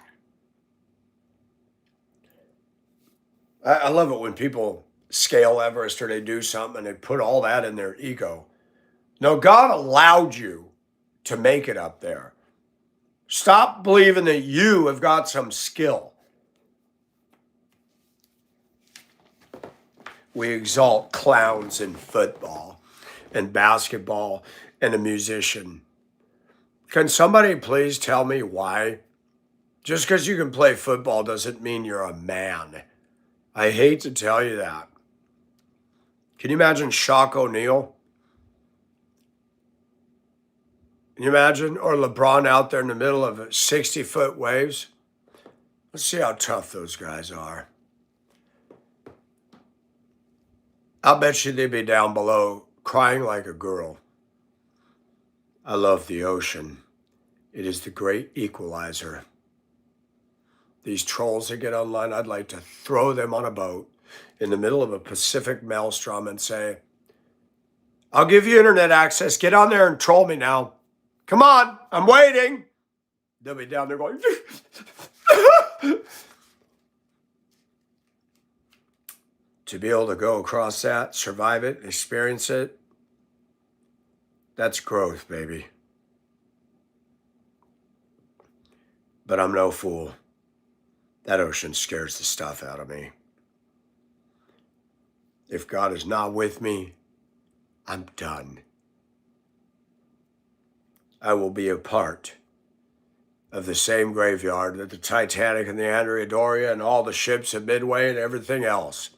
I love it when people scale Everest or they do something and they put all that in their ego. No, God allowed you to make it up there. Stop believing that you have got some skill. We exalt clowns in football and basketball and a musician. Can somebody please tell me why? Just because you can play football doesn't mean you're a man. I hate to tell you that. Can you imagine Shaq O'Neal? Can you imagine? Or LeBron out there in the middle of 60-foot waves? Let's see how tough those guys are. I'll bet you they'd be down below crying like a girl. I love the ocean. It is the great equalizer. These trolls that get online, I'd like to throw them on a boat in the middle of a Pacific maelstrom and say, I'll give you internet access. Get on there and troll me now. Come on, I'm waiting. They'll be down there going, to be able to go across that, survive it, experience it, that's growth, baby. But I'm no fool. That ocean scares the stuff out of me. If God is not with me, I'm done. I will be a part of the same graveyard that the Titanic and the Andrea Doria and all the ships at Midway and everything else.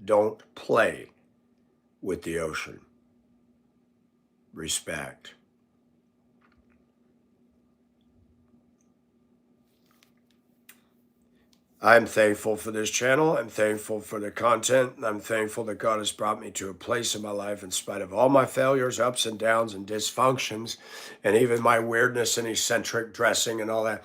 Don't play with the ocean. Respect. I'm thankful for this channel. I'm thankful for the content. I'm thankful that God has brought me to a place in my life, in spite of all my failures, ups and downs and dysfunctions, and even my weirdness and eccentric dressing and all that,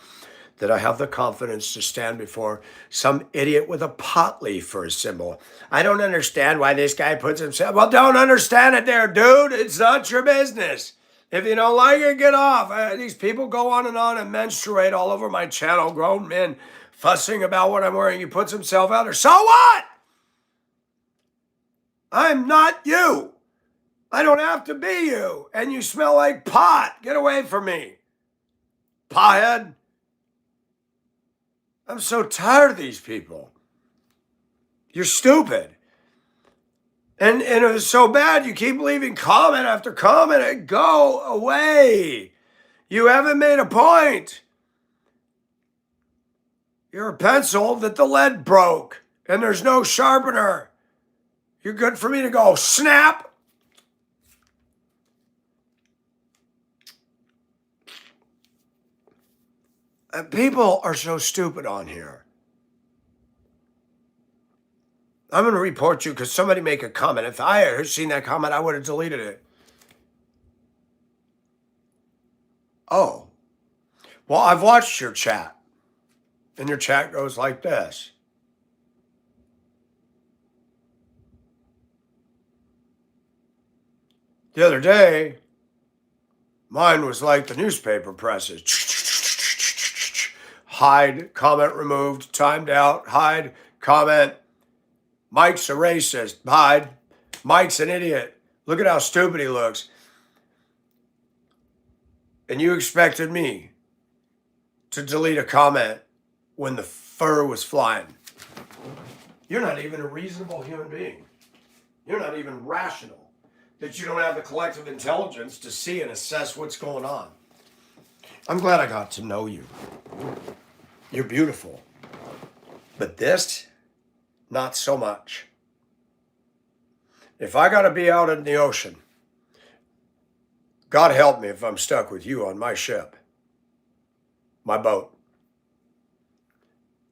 that I have the confidence to stand before some idiot with a pot leaf for a symbol. I don't understand why this guy puts himself. Well, don't understand it there, dude. It's not your business. If you don't like it, get off. These people go on and menstruate all over my channel. Grown men fussing about what I'm wearing. He puts himself out there. So what? I'm not you. I don't have to be you. And you smell like pot. Get away from me. Pothead. I'm so tired of these people. You're stupid. And it was so bad, you keep leaving comment after comment and go away. You haven't made a point. You're a pencil that the lead broke and there's no sharpener. You're good for me to go snap. And people are so stupid on here. I'm going to report you because somebody make a comment. If I had seen that comment, I would have deleted it. Oh, well, I've watched your chat. And your chat goes like this. The other day, mine was like the newspaper presses. Hide, comment removed, timed out, hide, comment. Mike's a racist, hide. Mike's an idiot. Look at how stupid he looks. And you expected me to delete a comment when the fur was flying. You're not even a reasonable human being. You're not even rational. That you don't have the collective intelligence to see and assess what's going on. I'm glad I got to know you. You're beautiful. But this, not so much. If I got to be out in the ocean, God help me if I'm stuck with you on my ship, my boat.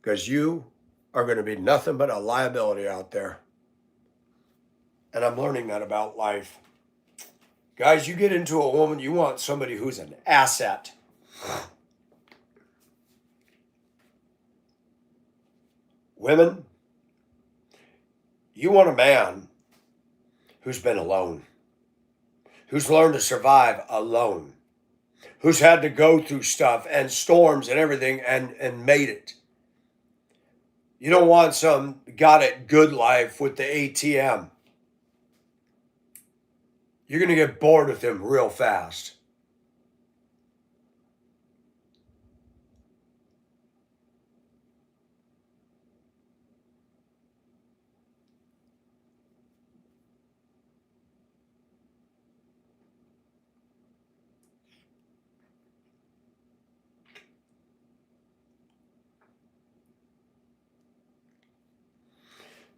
Because you are going to be nothing but a liability out there. And I'm learning that about life. Guys, you get into a woman, you want somebody who's an asset. Women, you want a man who's been alone, who's learned to survive alone, who's had to go through stuff and storms and everything and made it. You don't want some got it good life with the ATM. You're going to get bored with him real fast.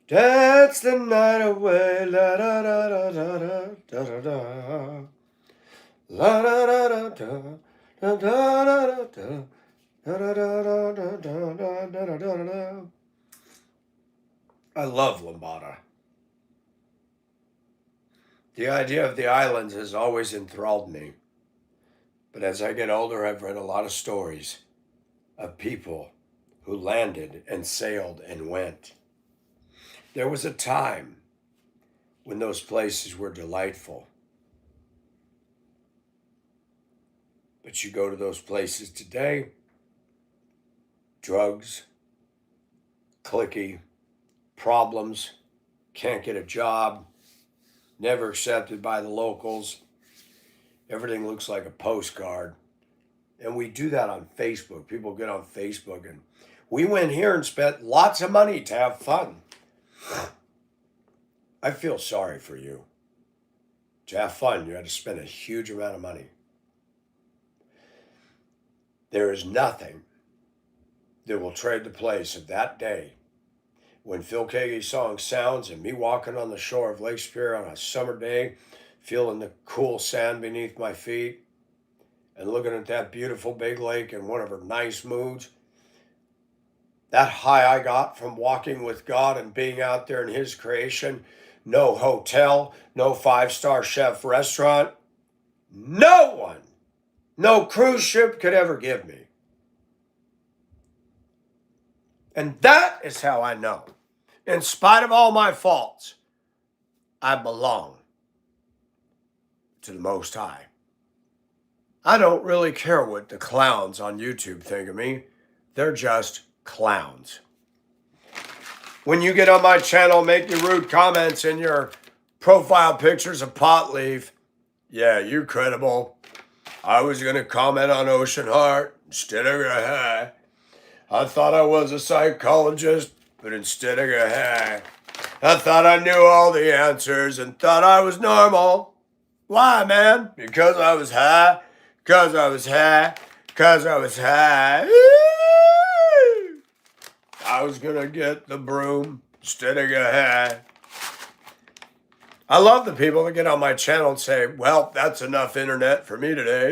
Dance the night away, la da da da da da da da, la da da da da da da da da. I love Lambada. The idea of the islands has always enthralled me. But as I get older, I've read a lot of stories of people who landed and sailed and went. There was a time when those places were delightful. But you go to those places today, drugs, cliquey, problems, can't get a job, never accepted by the locals. Everything looks like a postcard. And we do that on Facebook. People get on Facebook and we went here and spent lots of money to have fun. I feel sorry for you. To have fun, you had to spend a huge amount of money. There is nothing that will trade the place of that day when Phil Keaggy's song sounds and me walking on the shore of Lake Superior on a summer day, feeling the cool sand beneath my feet and looking at that beautiful big lake in one of her nice moods. That high I got from walking with God and being out there in his creation, no hotel, no five-star chef restaurant, no one, no cruise ship could ever give me. And that is how I know, in spite of all my faults, I belong to the Most High. I don't really care what the clowns on YouTube think of me. They're just clowns. When you get on my channel, make your rude comments in your profile pictures of pot leaf. Yeah, you're credible. I was going to comment on Ocean Heart instead of I thought I was a psychologist, but instead of I thought I knew all the answers and thought I was normal. Why, man? Because I was high. Because I was high. Because I was high. I was going to get the broom instead of a hat. I love the people that get on my channel and say, well, that's enough internet for me today.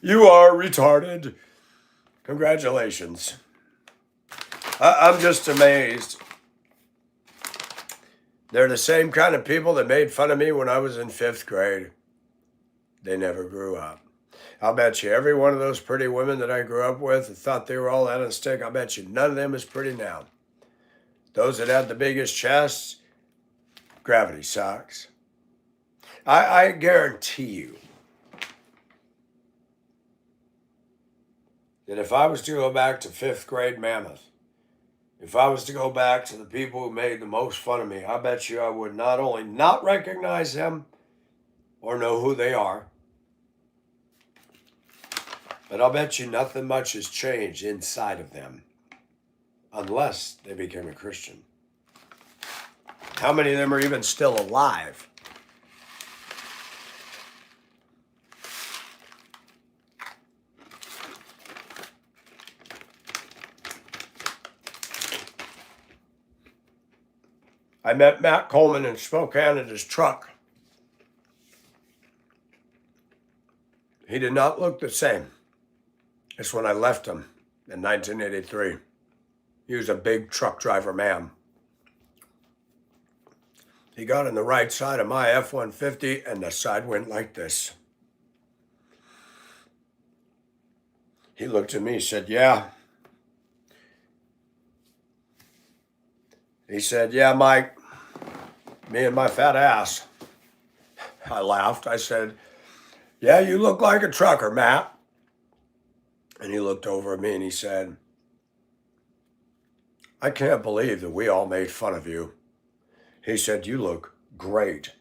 You are retarded. Congratulations. I'm just amazed. They're the same kind of people that made fun of me when I was in 5th grade. They never grew up. I'll bet you every one of those pretty women that I grew up with and thought they were all out of stick, I'll bet you none of them is pretty now. Those that had the biggest chests, gravity sucks. I guarantee you that if I was to go back to 5th grade Mammoth, if I was to go back to the people who made the most fun of me, I bet you I would not only not recognize them or know who they are, but I'll bet you nothing much has changed inside of them unless they became a Christian. How many of them are even still alive? I met Matt Coleman in Spokane in his truck. He did not look the same as when I left him in 1983. He was a big truck driver man. He got on the right side of my F-150 and the side went like this. He looked at me, said, yeah. He said, yeah, Mike, me and my fat ass. I laughed. I said, yeah, you look like a trucker, Matt. And he looked over at me and he said, I can't believe that we all made fun of you. He said, you look great.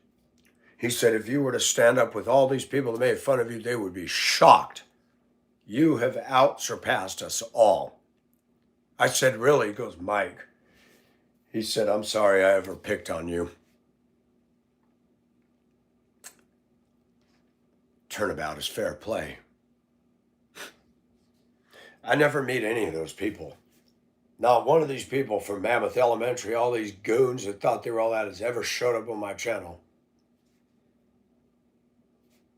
He said, if you were to stand up with all these people that made fun of you, they would be shocked. You have out-surpassed us all. I said, really? He goes, Mike. He said, I'm sorry I ever picked on you. Turnabout is fair play. I never meet any of those people. Not one of these people from Mammoth Elementary, all these goons that thought they were all that, has ever showed up on my channel.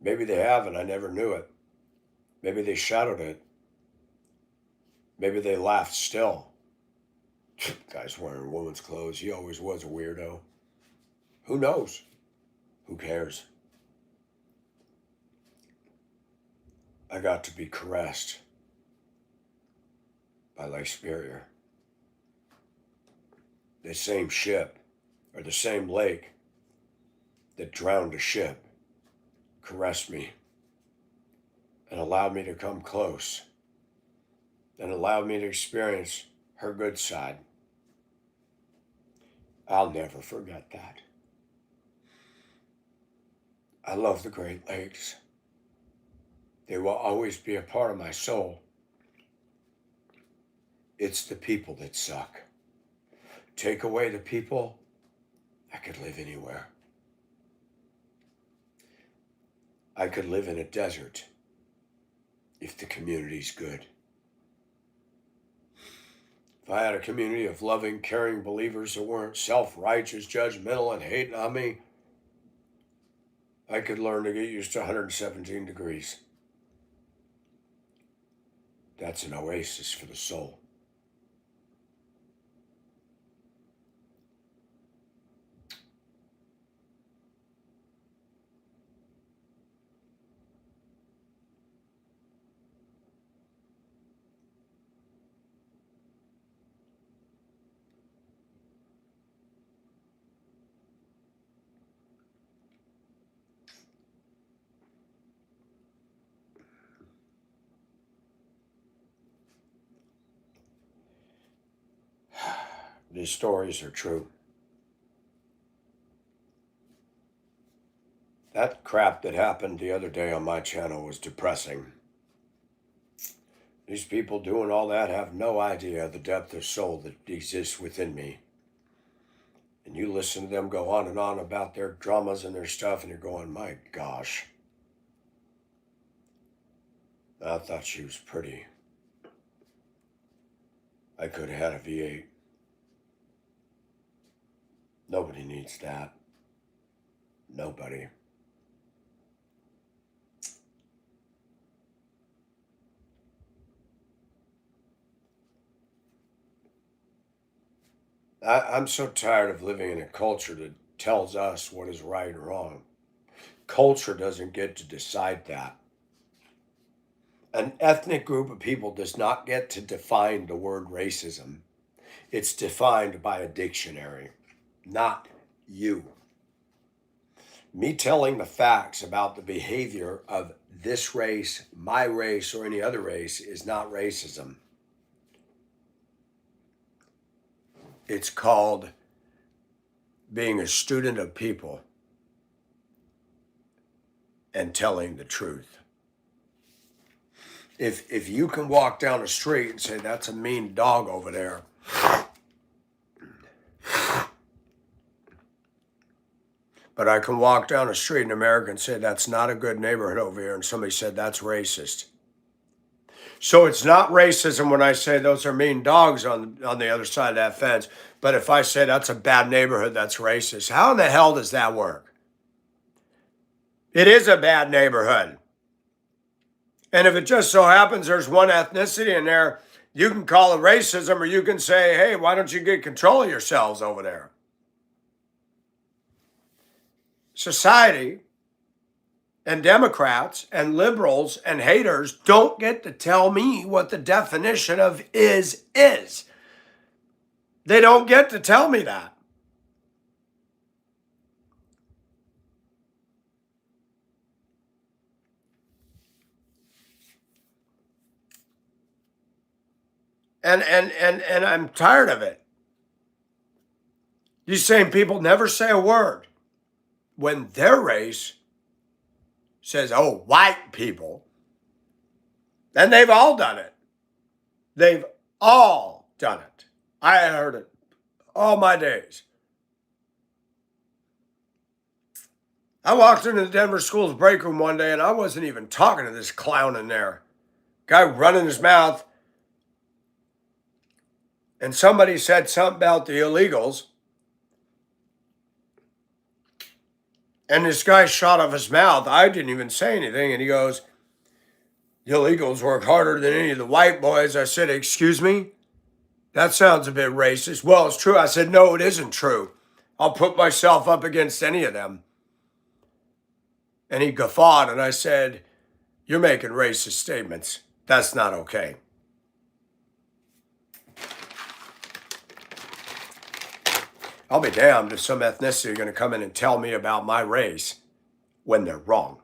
Maybe they have and I never knew it. Maybe they shadowed it. Maybe they laughed still. Guy's wearing woman's clothes. He always was a weirdo. Who knows? Who cares? I got to be caressed by Lake Superior. The same ship, or the same lake that drowned a ship, caressed me and allowed me to come close and allowed me to experience her good side. I'll never forget that. I love the Great Lakes. They will always be a part of my soul. It's the people that suck. Take away the people, I could live anywhere. I could live in a desert if the community's good. If I had a community of loving, caring believers who weren't self-righteous, judgmental, and hating on me, I could learn to get used to 117 degrees. That's an oasis for the soul. These stories are true. That crap that happened the other day on my channel was depressing. These people doing all that have no idea the depth of soul that exists within me. And you listen to them go on and on about their dramas and their stuff, and you're going, my gosh. I thought she was pretty. I could have had a V8. Nobody needs that. Nobody. I'm so tired of living in a culture that tells us what is right and wrong. Culture doesn't get to decide that. An ethnic group of people does not get to define the word racism. It's defined by a dictionary, not you. Me telling the facts about the behavior of this race, my race, or any other race is not racism. It's called being a student of people and telling the truth. If you can walk down the street and say, that's a mean dog over there, but I can walk down the street in America and say, that's not a good neighborhood over here, and somebody said, that's racist. So it's not racism when I say those are mean dogs on the other side of that fence, but if I say that's a bad neighborhood, that's racist. How in the hell does that work? It is a bad neighborhood. And if it just so happens there's one ethnicity in there, you can call it racism, or you can say, hey, why don't you get control of yourselves over there? Society and Democrats and liberals and haters don't get to tell me what the definition of is. They don't get to tell me that. And I'm tired of it. These same people never say a word when their race says, oh, white people. And they've all done it. They've all done it. I heard it all my days. I walked into the Denver School's break room one day and I wasn't even talking to this clown in there. Guy running his mouth. And somebody said something about the illegals. And this guy shot off his mouth. I didn't even say anything. And he goes, the illegals work harder than any of the white boys. I said, excuse me? That sounds a bit racist. Well, it's true. I said, no, it isn't true. I'll put myself up against any of them. And he guffawed, and I said, you're making racist statements. That's not okay. I'll be damned if some ethnicity are going to come in and tell me about my race when they're wrong.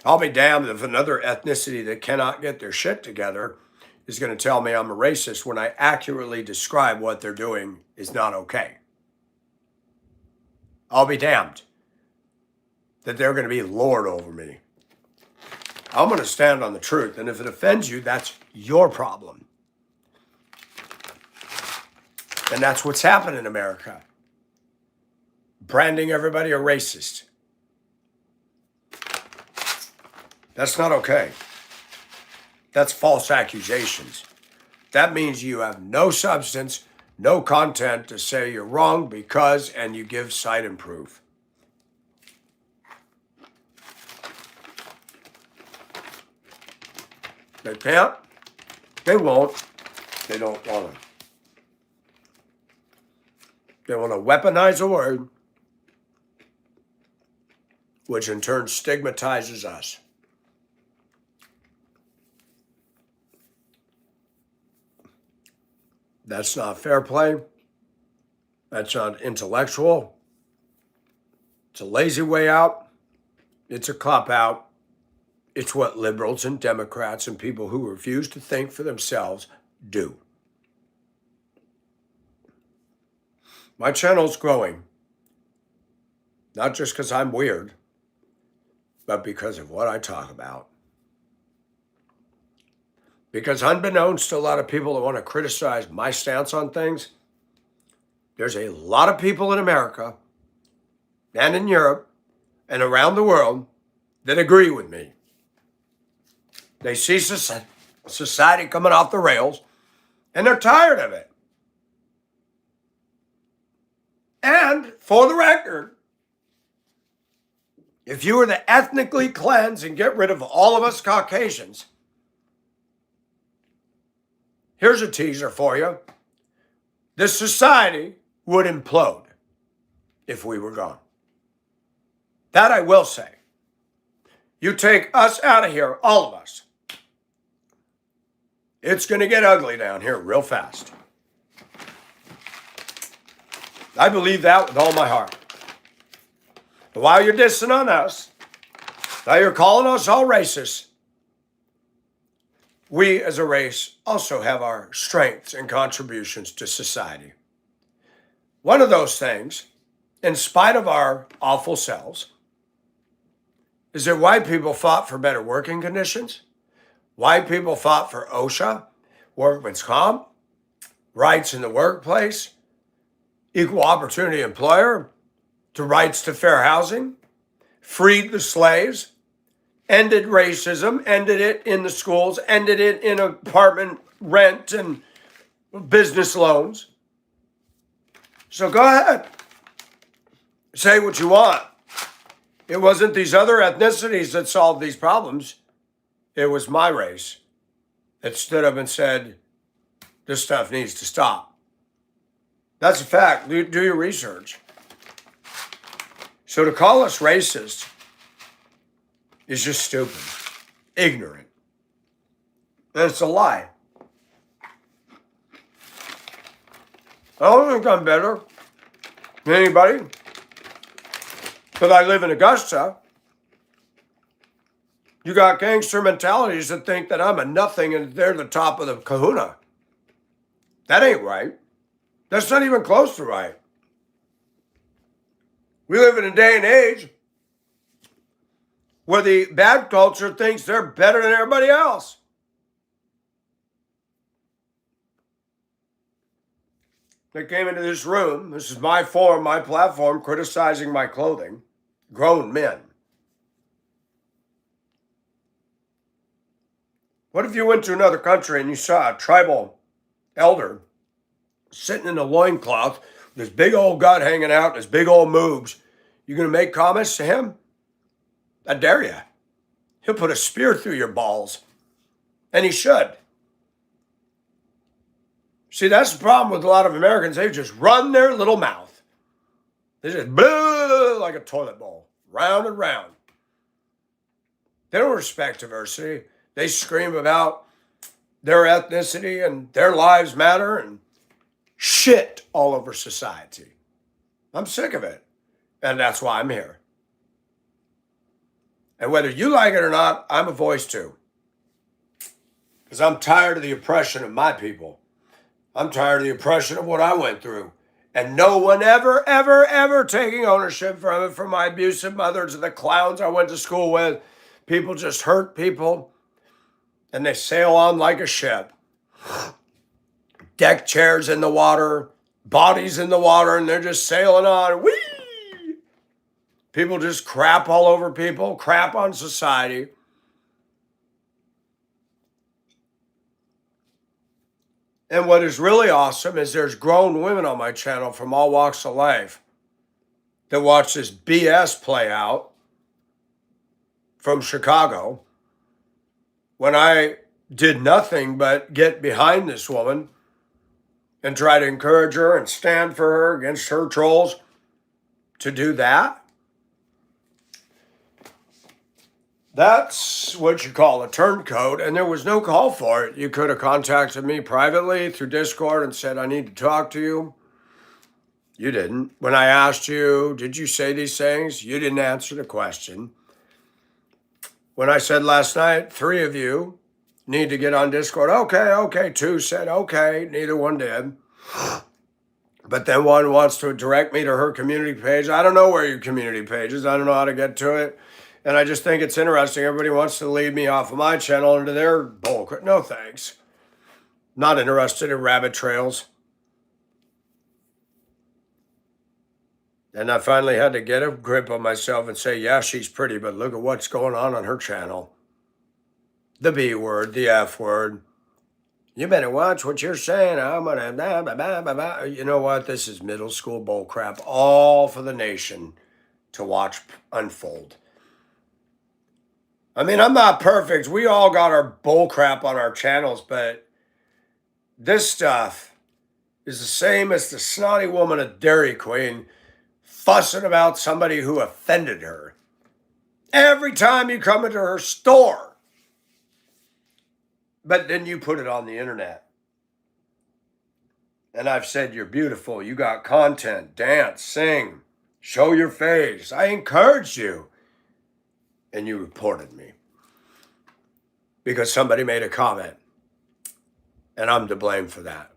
I'll be damned if another ethnicity that cannot get their shit together is going to tell me I'm a racist when I accurately describe what they're doing is not okay. I'll be damned that they're going to be Lord over me. I'm going to stand on the truth, and if it offends you, that's your problem. And that's what's happened in America. Branding everybody a racist. That's not okay. That's false accusations. That means you have no substance, no content to say you're wrong because, and you give cite and proof. They can't. They won't. They don't want to. They want to weaponize a word, which in turn stigmatizes us. That's not fair play. That's not intellectual. It's a lazy way out. It's a cop-out. It's what liberals and Democrats and people who refuse to think for themselves do. My channel's growing, not just because I'm weird, but because of what I talk about. Because unbeknownst to a lot of people that want to criticize my stance on things, there's a lot of people in America and in Europe and around the world that agree with me. They see society coming off the rails, and they're tired of it. And for the record, if you were to ethnically cleanse and get rid of all of us Caucasians, here's a teaser for you. This society would implode if we were gone. That I will say. You take us out of here, all of us. It's going to get ugly down here real fast. I believe that with all my heart. But while you're dissing on us, while you're calling us all racist, we as a race also have our strengths and contributions to society. One of those things, in spite of our awful selves, is that white people fought for better working conditions. White people fought for OSHA, workman's comp, rights in the workplace, equal opportunity employer, to rights to fair housing, freed the slaves, ended racism, ended it in the schools, ended it in apartment rent and business loans. So go ahead. Say what you want. It wasn't these other ethnicities that solved these problems. It was my race that stood up and said, this stuff needs to stop. That's a fact. Do your research. So to call us racist is just stupid, ignorant. And it's a lie. I don't think I'm better than anybody, but I live in Augusta. You got gangster mentalities that think that I'm a nothing and they're the top of the kahuna. That ain't right. That's not even close to right. We live in a day and age where the bad culture thinks they're better than everybody else. They came into this room. This is my forum, my platform, criticizing my clothing. Grown men. What if you went to another country and you saw a tribal elder sitting in a loincloth, with his big old gut hanging out, his big old moves? You going to make comments to him? I dare you. He'll put a spear through your balls. And he should. See, that's the problem with a lot of Americans. They just run their little mouth. They just blah, like a toilet bowl, round and round. They don't respect diversity. They scream about their ethnicity and their lives matter and shit all over society. I'm sick of it. And that's why I'm here. And whether you like it or not, I'm a voice too. Because I'm tired of the oppression of my people. I'm tired of the oppression of what I went through. And no one ever taking ownership from it, from my abusive mothers and the clowns I went to school with. People just hurt people. And they sail on like a ship. Deck chairs in the water, bodies in the water, and they're just sailing on. Whee! People just crap all over people, crap on society. And what is really awesome is there's grown women on my channel from all walks of life that watch this BS play out from Chicago when I did nothing but get behind this woman and try to encourage her and stand for her against her trolls to do that. That's what you call a turncoat, and there was no call for it. You could have contacted me privately through Discord and said, I need to talk to you. You didn't. When I asked you, did you say these things? You didn't answer the question. When I said last night, 3 of you need to get on Discord. Okay. 2 said, okay. Neither one did. But then one wants to direct me to her community page. I don't know where your community page is. I don't know how to get to it. And I just think it's interesting. Everybody wants to lead me off of my channel into their bullcrap. No thanks. Not interested in rabbit trails. And I finally had to get a grip on myself and say, yeah, she's pretty, but look at what's going on her channel. The B word, the F word. You better watch what you're saying. I'm gonna blah, blah, blah, blah, blah. You know what? This is middle school bull crap, all for the nation to watch unfold. I mean, I'm not perfect. We all got our bull crap on our channels, but this stuff is the same as the snotty woman at Dairy Queen fussing about somebody who offended her. Every time you come into her store. But then you put it on the internet. And I've said you're beautiful. You got content. Dance, sing, show your face. I encouraged you. And you reported me. Because somebody made a comment. And I'm to blame for that.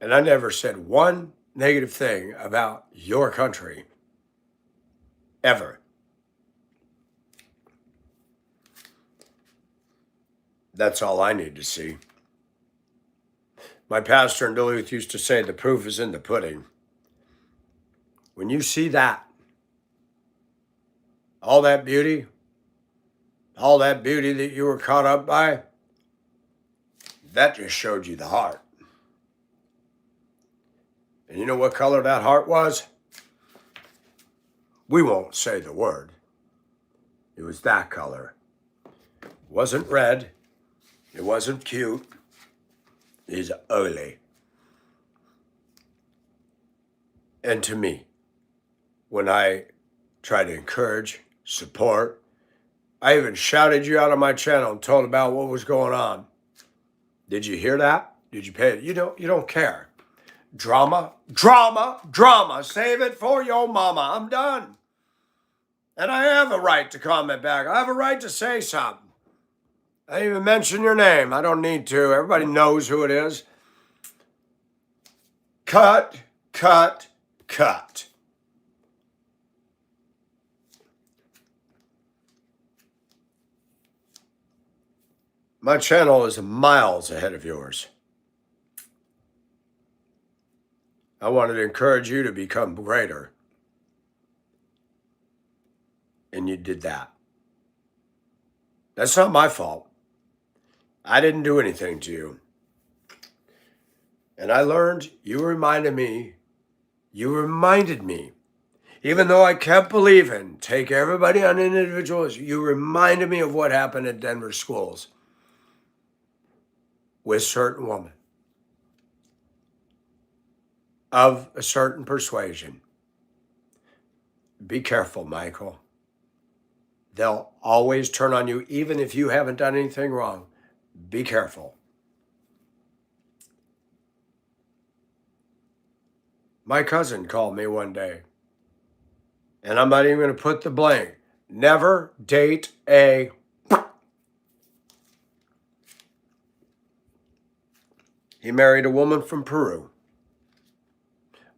And I never said one negative thing about your country. Ever. That's all I need to see. My pastor in Duluth used to say, the proof is in the pudding. When you see that, all that beauty that you were caught up by, that just showed you the heart. And you know what color that heart was? We won't say the word. It was that color. It wasn't red. It wasn't cute. It's ugly. And to me, when I try to encourage, support, I even shouted you out on my channel and told about what was going on. Did you hear that? Did you pay it? You don't care. Drama, drama, drama. Save it for your mama. I'm done. And I have a right to comment back. I have a right to say something. I didn't even mention your name. I don't need to. Everybody knows who it is. Cut, cut, cut. My channel is miles ahead of yours. I wanted to encourage you to become greater. And you did that. That's not my fault. I didn't do anything to you. And I learned, you reminded me, even though I kept believing, take everybody on individuals, you reminded me of what happened at Denver schools with certain women of a certain persuasion. Be careful, Michael. They'll always turn on you, even if you haven't done anything wrong. Be careful. My cousin called me one day, and I'm not even going to put the blank. Never date a... He married a woman from Peru.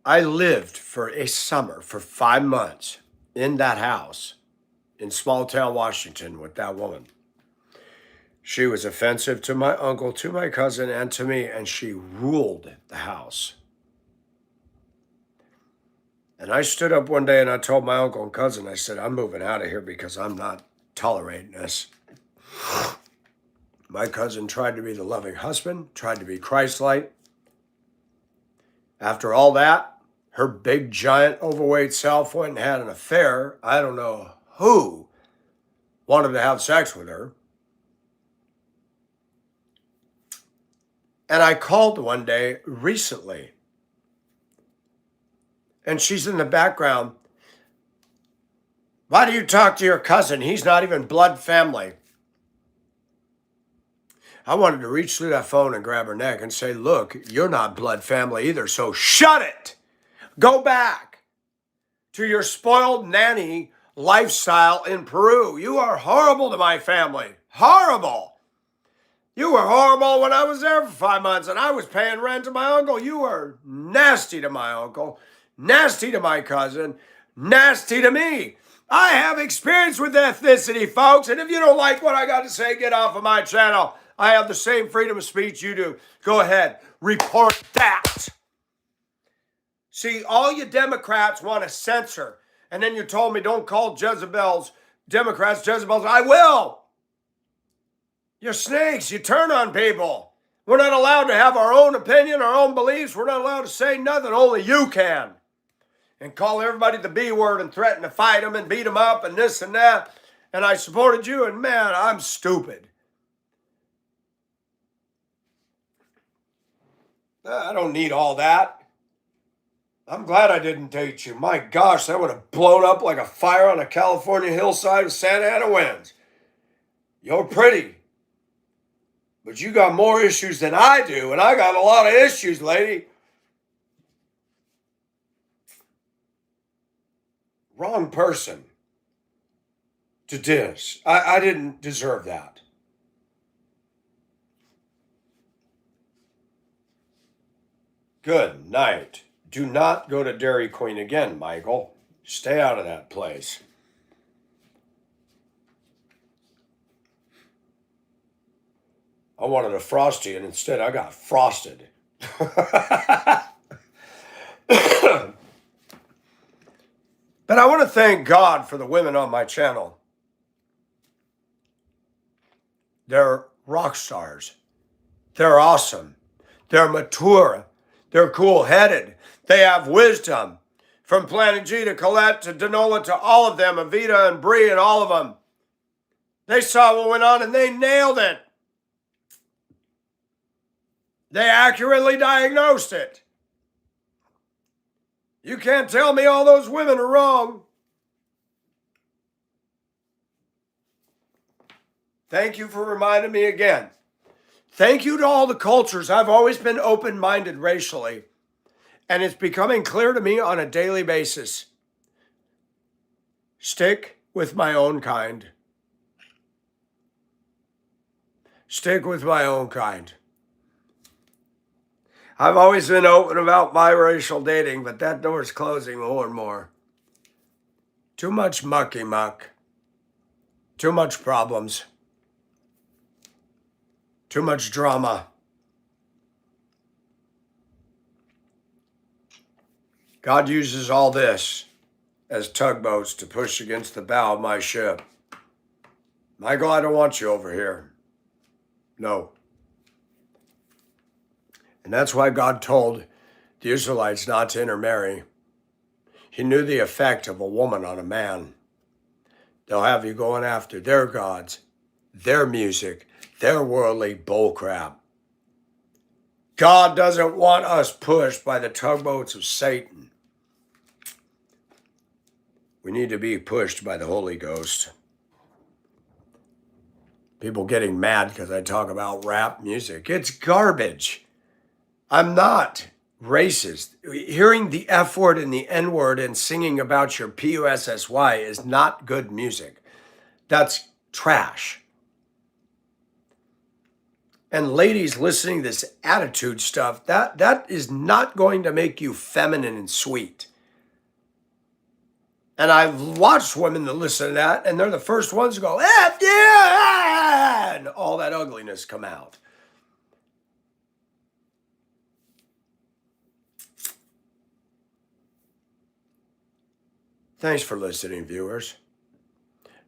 I lived for a summer, for 5 months, in that house in small town Washington with that woman. She was offensive to my uncle, to my cousin, and to me, and she ruled the house. And I stood up one day and I told my uncle and cousin, I said, I'm moving out of here because I'm not tolerating this. My cousin tried to be the loving husband, tried to be Christ-like. After all that, her big, giant, overweight self went and had an affair. I don't know who wanted to have sex with her. And I called one day recently. And she's in the background. Why do you talk to your cousin? He's not even blood family. I wanted to reach through that phone and grab her neck and say, look, you're not blood family either, so shut it. Go back to your spoiled nanny lifestyle in Peru. You are horrible to my family. Horrible. You were horrible when I was there for 5 months and I was paying rent to my uncle. You were nasty to my uncle, nasty to my cousin, nasty to me. I have experience with ethnicity, folks. And if you don't like what I got to say, get off of my channel. I have the same freedom of speech you do. Go ahead, report that. See, all you Democrats want to censor. And then you told me don't call Democrats Jezebels. I will. You're snakes. You turn on people. We're not allowed to have our own opinion, our own beliefs. We're not allowed to say nothing. Only you can. And call everybody the B word and threaten to fight them and beat them up and this and that. And I supported you, and man, I'm stupid. I don't need all that. I'm glad I didn't date you. My gosh, that would have blown up like a fire on a California hillside with Santa Ana winds. You're pretty, but you got more issues than I do, and I got a lot of issues, lady. Wrong person to diss. I didn't deserve that. Good night. Do not go to Dairy Queen again, Michael. Stay out of that place. I wanted a Frosty, and instead I got frosted. But I want to thank God for the women on my channel. They're rock stars. They're awesome. They're mature. They're cool-headed. They have wisdom. From Planet G to Colette to Danola to all of them, Avita and Bree and all of them. They saw what went on and they nailed it. They accurately diagnosed it. You can't tell me all those women are wrong. Thank you for reminding me again. Thank you to all the cultures. I've always been open-minded racially, and it's becoming clear to me on a daily basis. Stick with my own kind. Stick with my own kind. I've always been open about biracial dating, but that door's closing more and more. Too much mucky muck. Too much problems. Too much drama. God uses all this as tugboats to push against the bow of my ship. Michael, I don't want you over here. No. And that's why God told the Israelites not to intermarry. He knew the effect of a woman on a man. They'll have you going after their gods, their music, their worldly bullcrap. God doesn't want us pushed by the tugboats of Satan. We need to be pushed by the Holy Ghost. People getting mad because I talk about rap music. It's garbage. I'm not racist. Hearing the F word and the N word and singing about your PUSSY is not good music. That's trash. And ladies listening to this attitude stuff, that is not going to make you feminine and sweet. And I've watched women that listen to that, and they're the first ones to go, F yeah, and all that ugliness come out. Thanks for listening, viewers.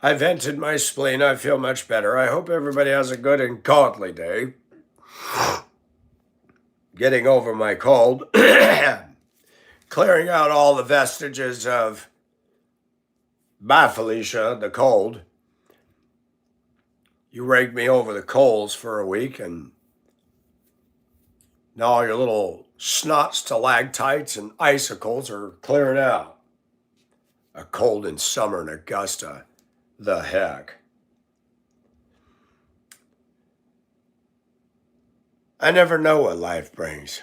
I vented my spleen. I feel much better. I hope everybody has a good and godly day. Getting over my cold. Clearing out all the vestiges of, bye Felicia, the cold. You raked me over the coals for a week, and now all your little snot stalactites and icicles are clearing out. A cold in summer in Augusta. The heck. I never know what life brings.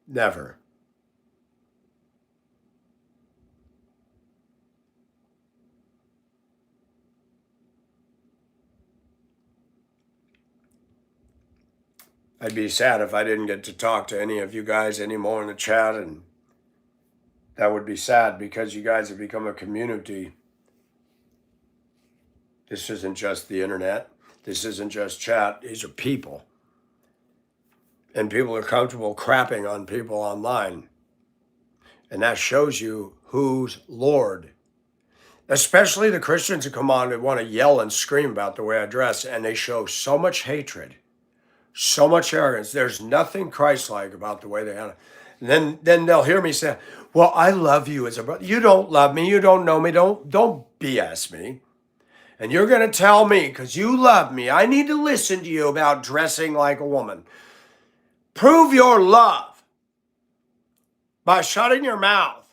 Never. I'd be sad if I didn't get to talk to any of you guys anymore in the chat and That would be sad because you guys have become a community. This isn't just the internet. This isn't just chat. These are people. And people are comfortable crapping on people online. And that shows you who's Lord. Especially the Christians who come on and want to yell and scream about the way I dress, and they show so much hatred, so much arrogance. There's nothing Christ-like about the way they handle it. And then they'll hear me say, well, I love you as a brother. You don't love me. You don't know me. Don't BS me. And you're going to tell me, because you love me, I need to listen to you about dressing like a woman. Prove your love by shutting your mouth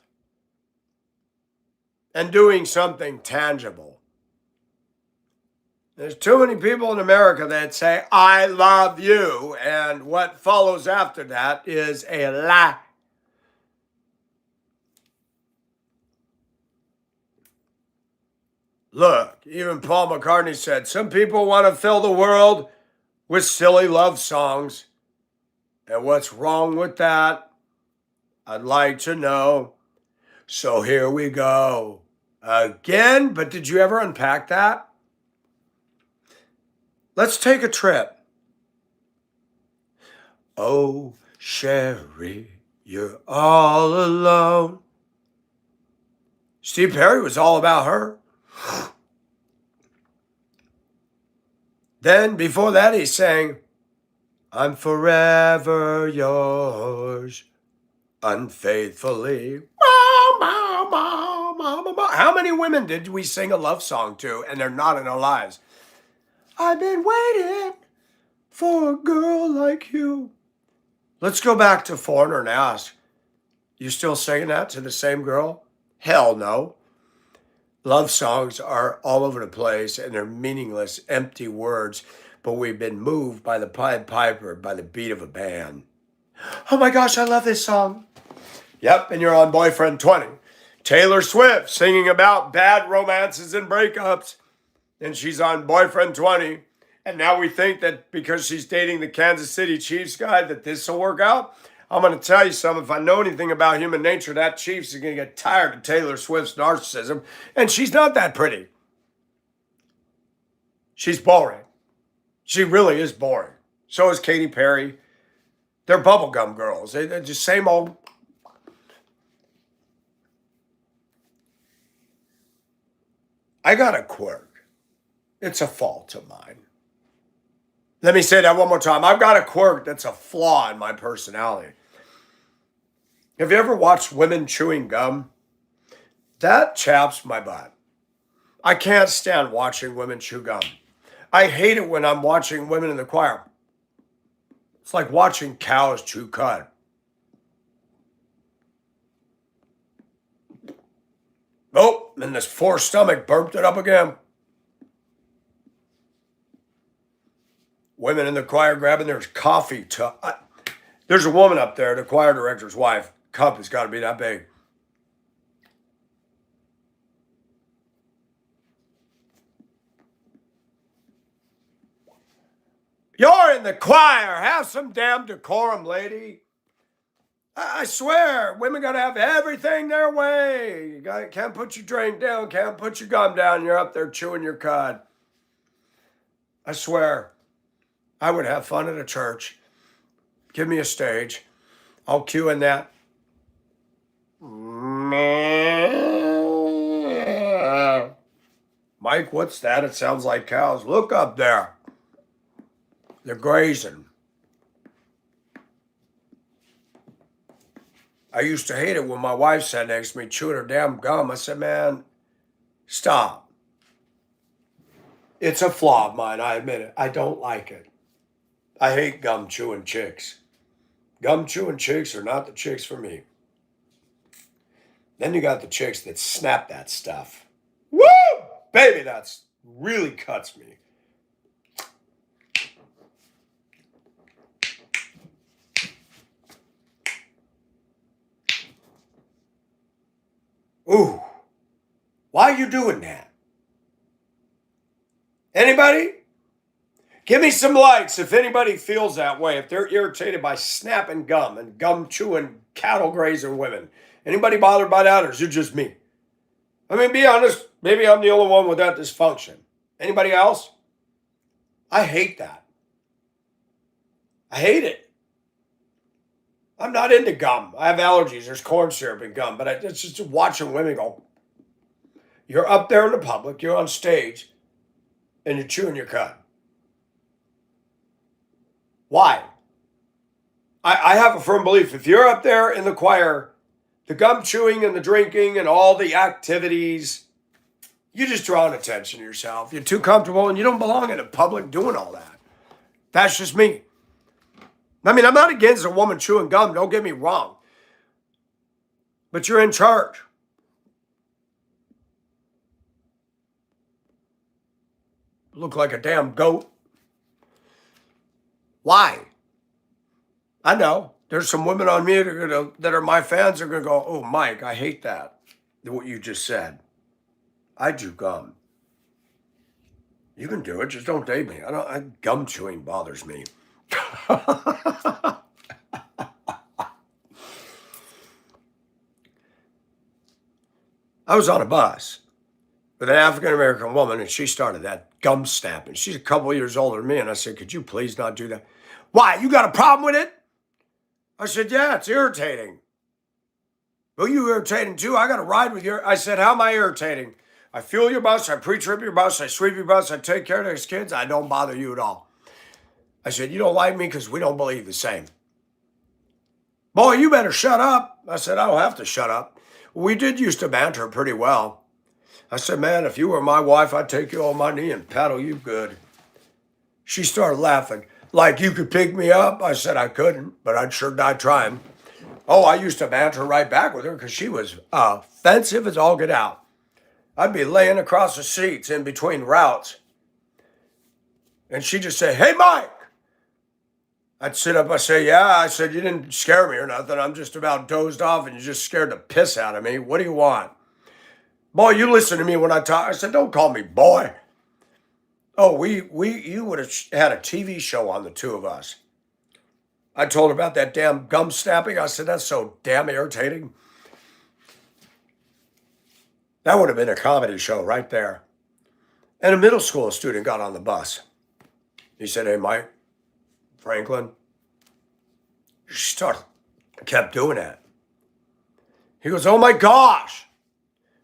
and doing something tangible. There's too many people in America that say, I love you, and what follows after that is a lie. Look, even Paul McCartney said, some people want to fill the world with silly love songs. And what's wrong with that? I'd like to know. So here we go again. But did you ever unpack that? Let's take a trip. Oh, Sherry, you're all alone. Steve Perry was all about her. Then before that, he sang, I'm forever yours, unfaithfully. How many women did we sing a love song to and they're not in our lives? I've been waiting for a girl like you. Let's go back to Foreigner and ask, you still singing that to the same girl? Hell no. Love songs are all over the place and they're meaningless, empty words, but we've been moved by the Pied Piper, by the beat of a band. Oh my gosh, I love this song. Yep, and you're on Boyfriend 20. Taylor Swift singing about bad romances and breakups, and she's on Boyfriend 20. And now we think that because she's dating the Kansas City Chiefs guy that this will work out. I'm going to tell you something. If I know anything about human nature, that Chiefs is going to get tired of Taylor Swift's narcissism. And she's not that pretty. She's boring. She really is boring. So is Katy Perry. They're bubblegum girls. They're just same old. I got a quirk. It's a fault of mine. Let me say that one more time. I've got a quirk that's a flaw in my personality. Have you ever watched women chewing gum? That chaps my butt. I can't stand watching women chew gum. I hate it when I'm watching women in the choir. It's like watching cows chew cud. Oh, and this poor stomach burped it up again. Women in the choir grabbing their coffee cup. There's a woman up there, the choir director's wife. Cup has got to be that big. You're in the choir. Have some damn decorum, lady. I swear, women got to have everything their way. You can't put your drink down, can't put your gum down. You're up there chewing your cud. I swear, I would have fun at a church. Give me a stage. I'll cue in that. Mike, what's that? It sounds like cows. Look up there. They're grazing. I used to hate it when my wife sat next to me chewing her damn gum. I said, man, stop. It's a flaw of mine, I admit it. I don't like it. I hate gum chewing chicks. Gum chewing chicks are not the chicks for me. Then you got the chicks that snap that stuff. Woo! Baby, that's really cuts me. Ooh, why are you doing that? Anybody? Give me some likes if anybody feels that way, if they're irritated by snapping gum and gum chewing cattle grazing women. Anybody bothered by that, or is it just me? I mean, be honest, maybe I'm the only one with that dysfunction. Anybody else? I hate that. I hate it. I'm not into gum. I have allergies. There's corn syrup in gum, but it's just watching women go. You're up there in the public, you're on stage, and you're chewing your cud. Why? I have a firm belief if you're up there in the choir, the gum chewing and the drinking and all the activities, you're just drawing attention to yourself. You're too comfortable and you don't belong in the public doing all that. That's just me. I mean, I'm not against a woman chewing gum, don't get me wrong. But you're in charge. Look like a damn goat. Why? I know. There's some women on me that are my fans are going to go, oh, Mike, I hate that, what you just said. I chew gum. You can do it. Just don't date me. Gum chewing bothers me. I was on a bus with an African-American woman, and she started that gum snapping. She's a couple of years older than me, and I said, could you please not do that? Why? You got a problem with it? I said, yeah, it's irritating. Well, you irritating too? I got to ride with you. I said, how am I irritating? I fuel your bus, I pre-trip your bus, I sweep your bus, I take care of those kids. I don't bother you at all. I said, you don't like me because we don't believe the same. Boy, you better shut up. I said, I don't have to shut up. We did used to banter pretty well. I said, man, if you were my wife, I'd take you on my knee and paddle you good. She started laughing. Like you could pick me up? I said I couldn't, but I'd sure die trying. Oh, I used to banter right back with her because she was offensive as all get out. I'd be laying across the seats in between routes. And she'd just say, hey, Mike. I'd sit up, I say, yeah. I said, you didn't scare me or nothing. I'm just about dozed off and you just scared the piss out of me. What do you want? Boy, you listen to me when I talk. I said, don't call me boy. Oh, you would have had a TV show on the two of us. I told her about that damn gum snapping. I said, that's so damn irritating. That would have been a comedy show right there. And a middle school student got on the bus. He said, hey, Mike, Franklin. She kept doing that. He goes, oh my gosh.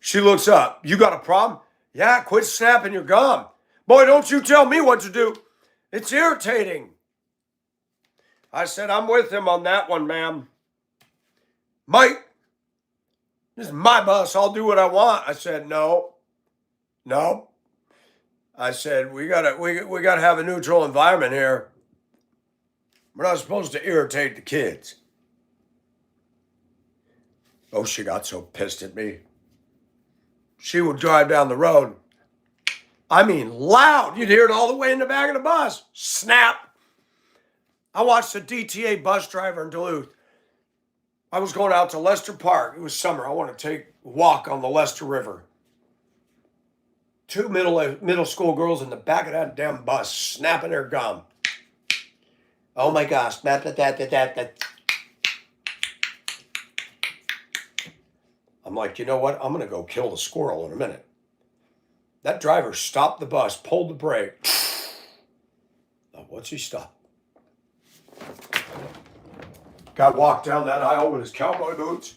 She looks up. You got a problem? Yeah, quit snapping your gum. Boy, don't you tell me what to do. It's irritating. I said, I'm with him on that one, ma'am. Mike, this is my bus. I'll do what I want. I said, no. I said, we gotta have a neutral environment here. We're not supposed to irritate the kids. Oh, she got so pissed at me. She would drive down the road. I mean, loud. You'd hear it all the way in the back of the bus. Snap. I watched a DTA bus driver in Duluth. I was going out to Lester Park. It was summer. I want to take a walk on the Lester River. Two middle school girls in the back of that damn bus snapping their gum. Oh my gosh. I'm like, you know what? I'm going to go kill the squirrel in a minute. That driver stopped the bus, pulled the brake. Now, once he stopped, guy walked down that aisle with his cowboy boots.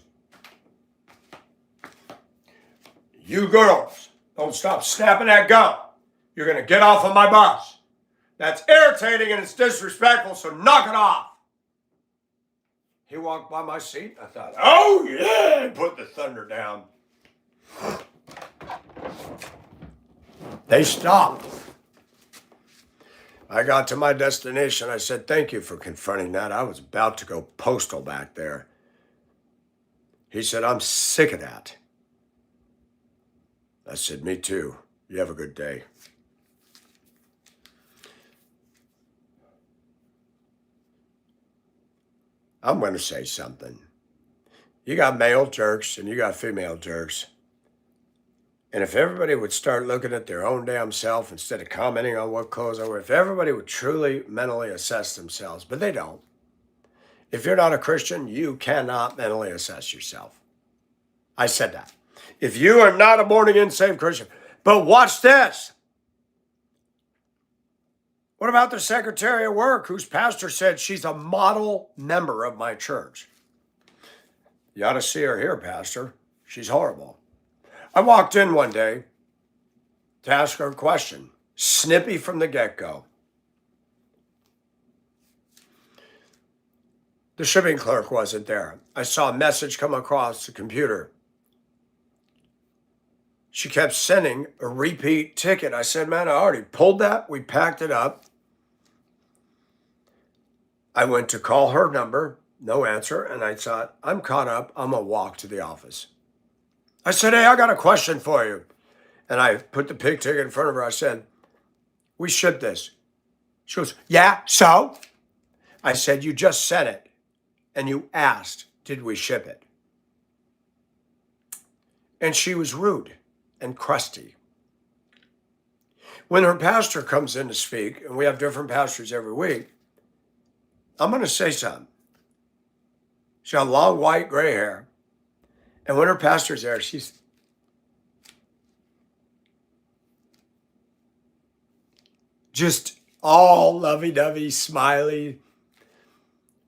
You girls, don't stop snapping that gum. You're going to get off of my bus. That's irritating and it's disrespectful, so knock it off. He walked by my seat. I thought, oh yeah, and put the thunder down. They stopped. I got to my destination. I said, thank you for confronting that. I was about to go postal back there. He said, I'm sick of that. I said, me too. You have a good day. I'm going to say something. You got male jerks and you got female jerks. And if everybody would start looking at their own damn self instead of commenting on what clothes I wear, if everybody would truly mentally assess themselves, but they don't. If you're not a Christian, you cannot mentally assess yourself. I said that. If you are not a born again saved Christian, but watch this. What about the secretary of work whose pastor said she's a model member of my church? You ought to see her here, Pastor. She's horrible. I walked in one day to ask her a question, snippy from the get-go. The shipping clerk wasn't there. I saw a message come across the computer. She kept sending a repeat ticket. I said, man, I already pulled that. We packed it up. I went to call her number, no answer. And I thought, I'm caught up. I'm going to walk to the office. I said, hey, I got a question for you. And I put the pig ticket in front of her. I said, we shipped this. She goes, yeah, so? I said, you just sent it. And you asked, did we ship it? And she was rude and crusty. When her pastor comes in to speak, and we have different pastors every week, I'm going to say something. She's got long, white, gray hair. And when her pastor's there, she's just all lovey-dovey, smiley.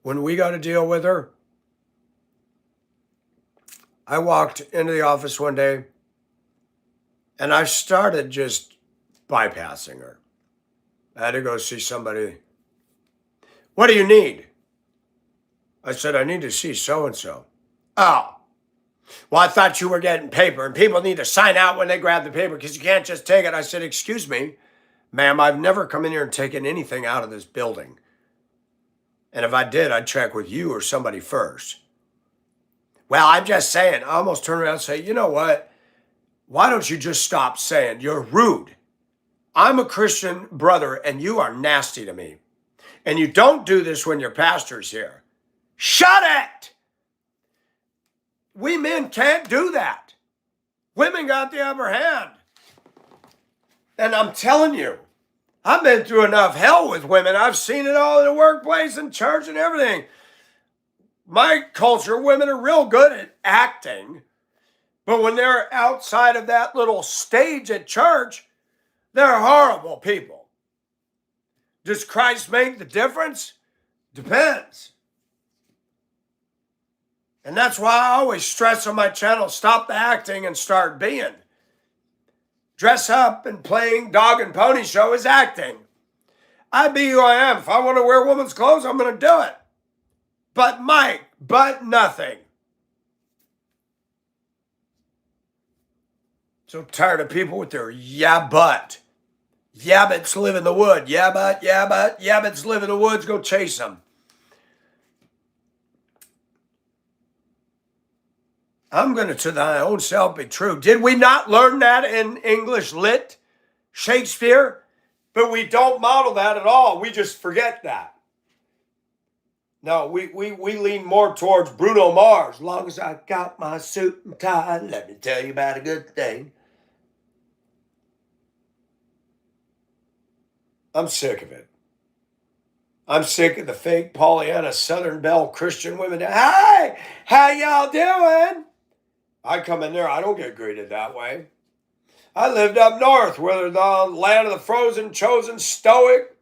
When we got to deal with her, I walked into the office one day and I started just bypassing her. I had to go see somebody. What do you need? I said, I need to see so-and-so. Oh, well, I thought you were getting paper and people need to sign out when they grab the paper because you can't just take it. I said, excuse me, ma'am, I've never come in here and taken anything out of this building. And if I did, I'd check with you or somebody first. Well, I'm just saying. I almost turned around and say, you know what? Why don't you just stop saying you're rude? I'm a Christian brother and you are nasty to me. And you don't do this when your pastor's here. Shut it! We men can't do that. Women got the upper hand. And I'm telling you, I've been through enough hell with women. I've seen it all in the workplace and church and everything. My culture, women are real good at acting. But when they're outside of that little stage at church, they're horrible people. Does Christ make the difference? Depends. And that's why I always stress on my channel, stop the acting and start being. Dress up and playing dog and pony show is acting. I be who I am. If I want to wear women's clothes, I'm going to do it. But Mike, but nothing. So tired of people with their yeah, but. Yabbits live in the wood. Yeah, but, yabbits live in the woods. Go chase them. I'm going to thy own self be true. Did we not learn that in English lit? Shakespeare? But we don't model that at all. We just forget that. No, we lean more towards Bruno Mars. As long as I got my suit and tie, let me tell you about a good thing. I'm sick of it. I'm sick of the fake Pollyanna Southern Belle Christian women. Hey, how y'all doing? I come in there, I don't get greeted that way. I lived up north where the land of the frozen, chosen, stoic.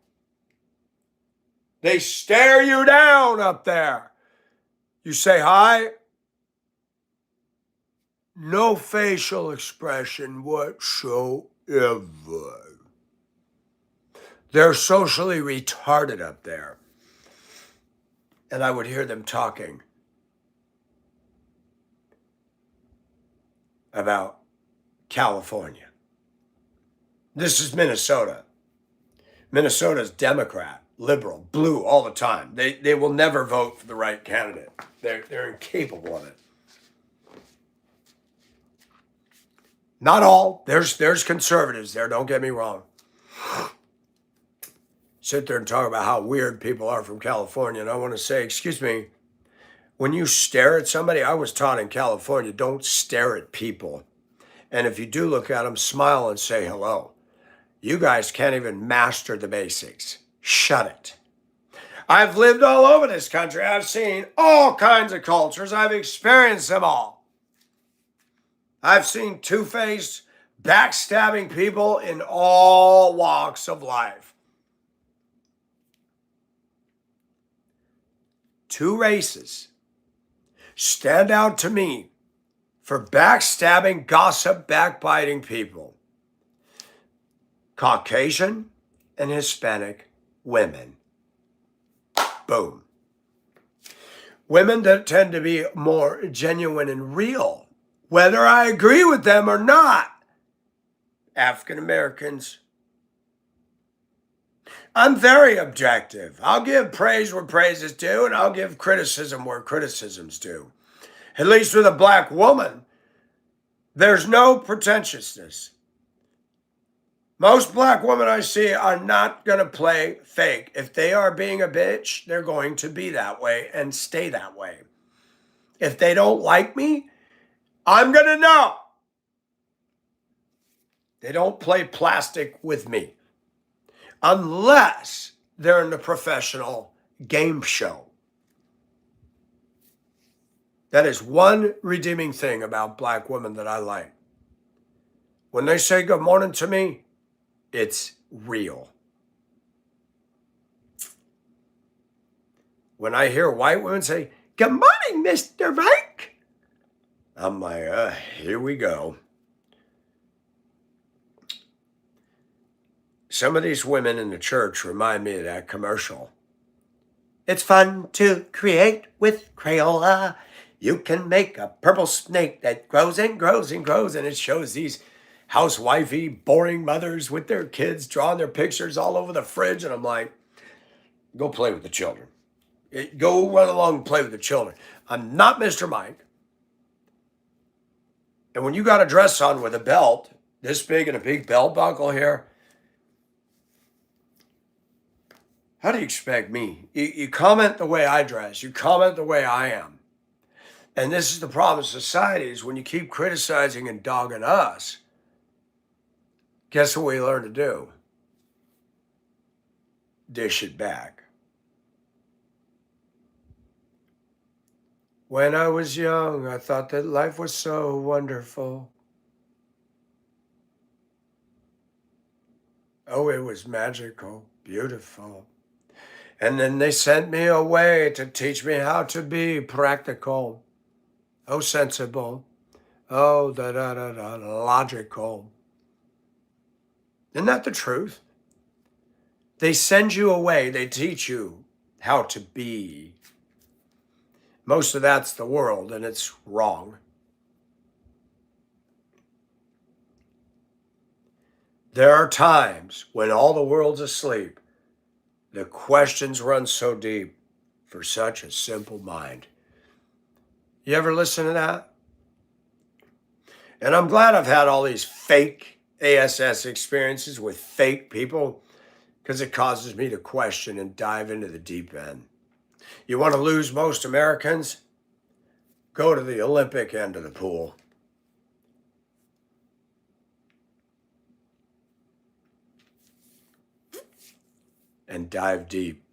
They stare you down up there. You say hi. No facial expression whatsoever. They're socially retarded up there. And I would hear them talking about California. This is Minnesota. Minnesota's Democrat, liberal, blue all the time. They will never vote for the right candidate. They're incapable of it. Not all. There's conservatives there, don't get me wrong. Sit there and talk about how weird people are from California. And I want to say, excuse me, when you stare at somebody, I was taught in California, don't stare at people. And if you do look at them, smile and say hello. You guys can't even master the basics. Shut it. I've lived all over this country. I've seen all kinds of cultures. I've experienced them all. I've seen two-faced, backstabbing people in all walks of life. Two races stand out to me for backstabbing, gossip, backbiting people: Caucasian and Hispanic women. Boom. Women that tend to be more genuine and real, whether I agree with them or not. African Americans. I'm very objective. I'll give praise where praise is due, and I'll give criticism where criticism's due. At least with a black woman, there's no pretentiousness. Most black women I see are not going to play fake. If they are being a bitch, they're going to be that way and stay that way. If they don't like me, I'm going to know. They don't play plastic with me unless they're in the professional game show. That is one redeeming thing about black women that I like. When they say good morning to me, it's real. When I hear white women say, "Good morning, Mr. Mike," I'm like, here we go. Some of these women in the church remind me of that commercial. It's fun to create with Crayola. You can make a purple snake that grows and grows and grows, and it shows these housewifey, boring mothers with their kids drawing their pictures all over the fridge. And I'm like, go play with the children. Go run along and play with the children. I'm not Mr. Mike. And when you got a dress on with a belt this big and a big belt buckle here, how do you expect me? You comment the way I dress. You comment the way I am. And this is the problem with society, is when you keep criticizing and dogging us, guess what we learn to do? Dish it back. When I was young, I thought that life was so wonderful. Oh, it was magical, beautiful. And then they sent me away to teach me how to be practical. Oh, sensible. Oh, logical. Isn't that the truth? They send you away. They teach you how to be. Most of that's the world, and it's wrong. There are times when all the world's asleep, the questions run so deep for such a simple mind. You ever listen to that? And I'm glad I've had all these fake ASS experiences with fake people, because it causes me to question and dive into the deep end. You want to lose most Americans? Go to the Olympic end of the pool. And dive deep.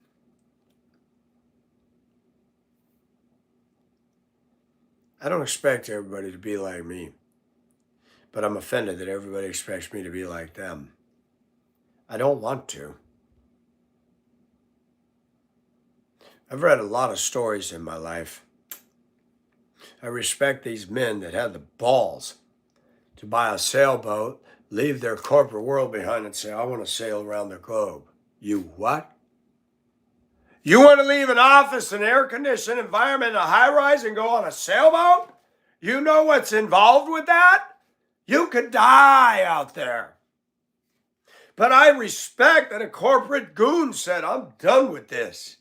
I don't expect everybody to be like me, but I'm offended that everybody expects me to be like them. I don't want to. I've read a lot of stories in my life. I respect these men that had the balls to buy a sailboat, leave their corporate world behind, and say, I want to sail around the globe. You what? You want to leave an office, an air-conditioned environment, a high-rise, and go on a sailboat? You know what's involved with that? You could die out there. But I respect that a corporate goon said, I'm done with this.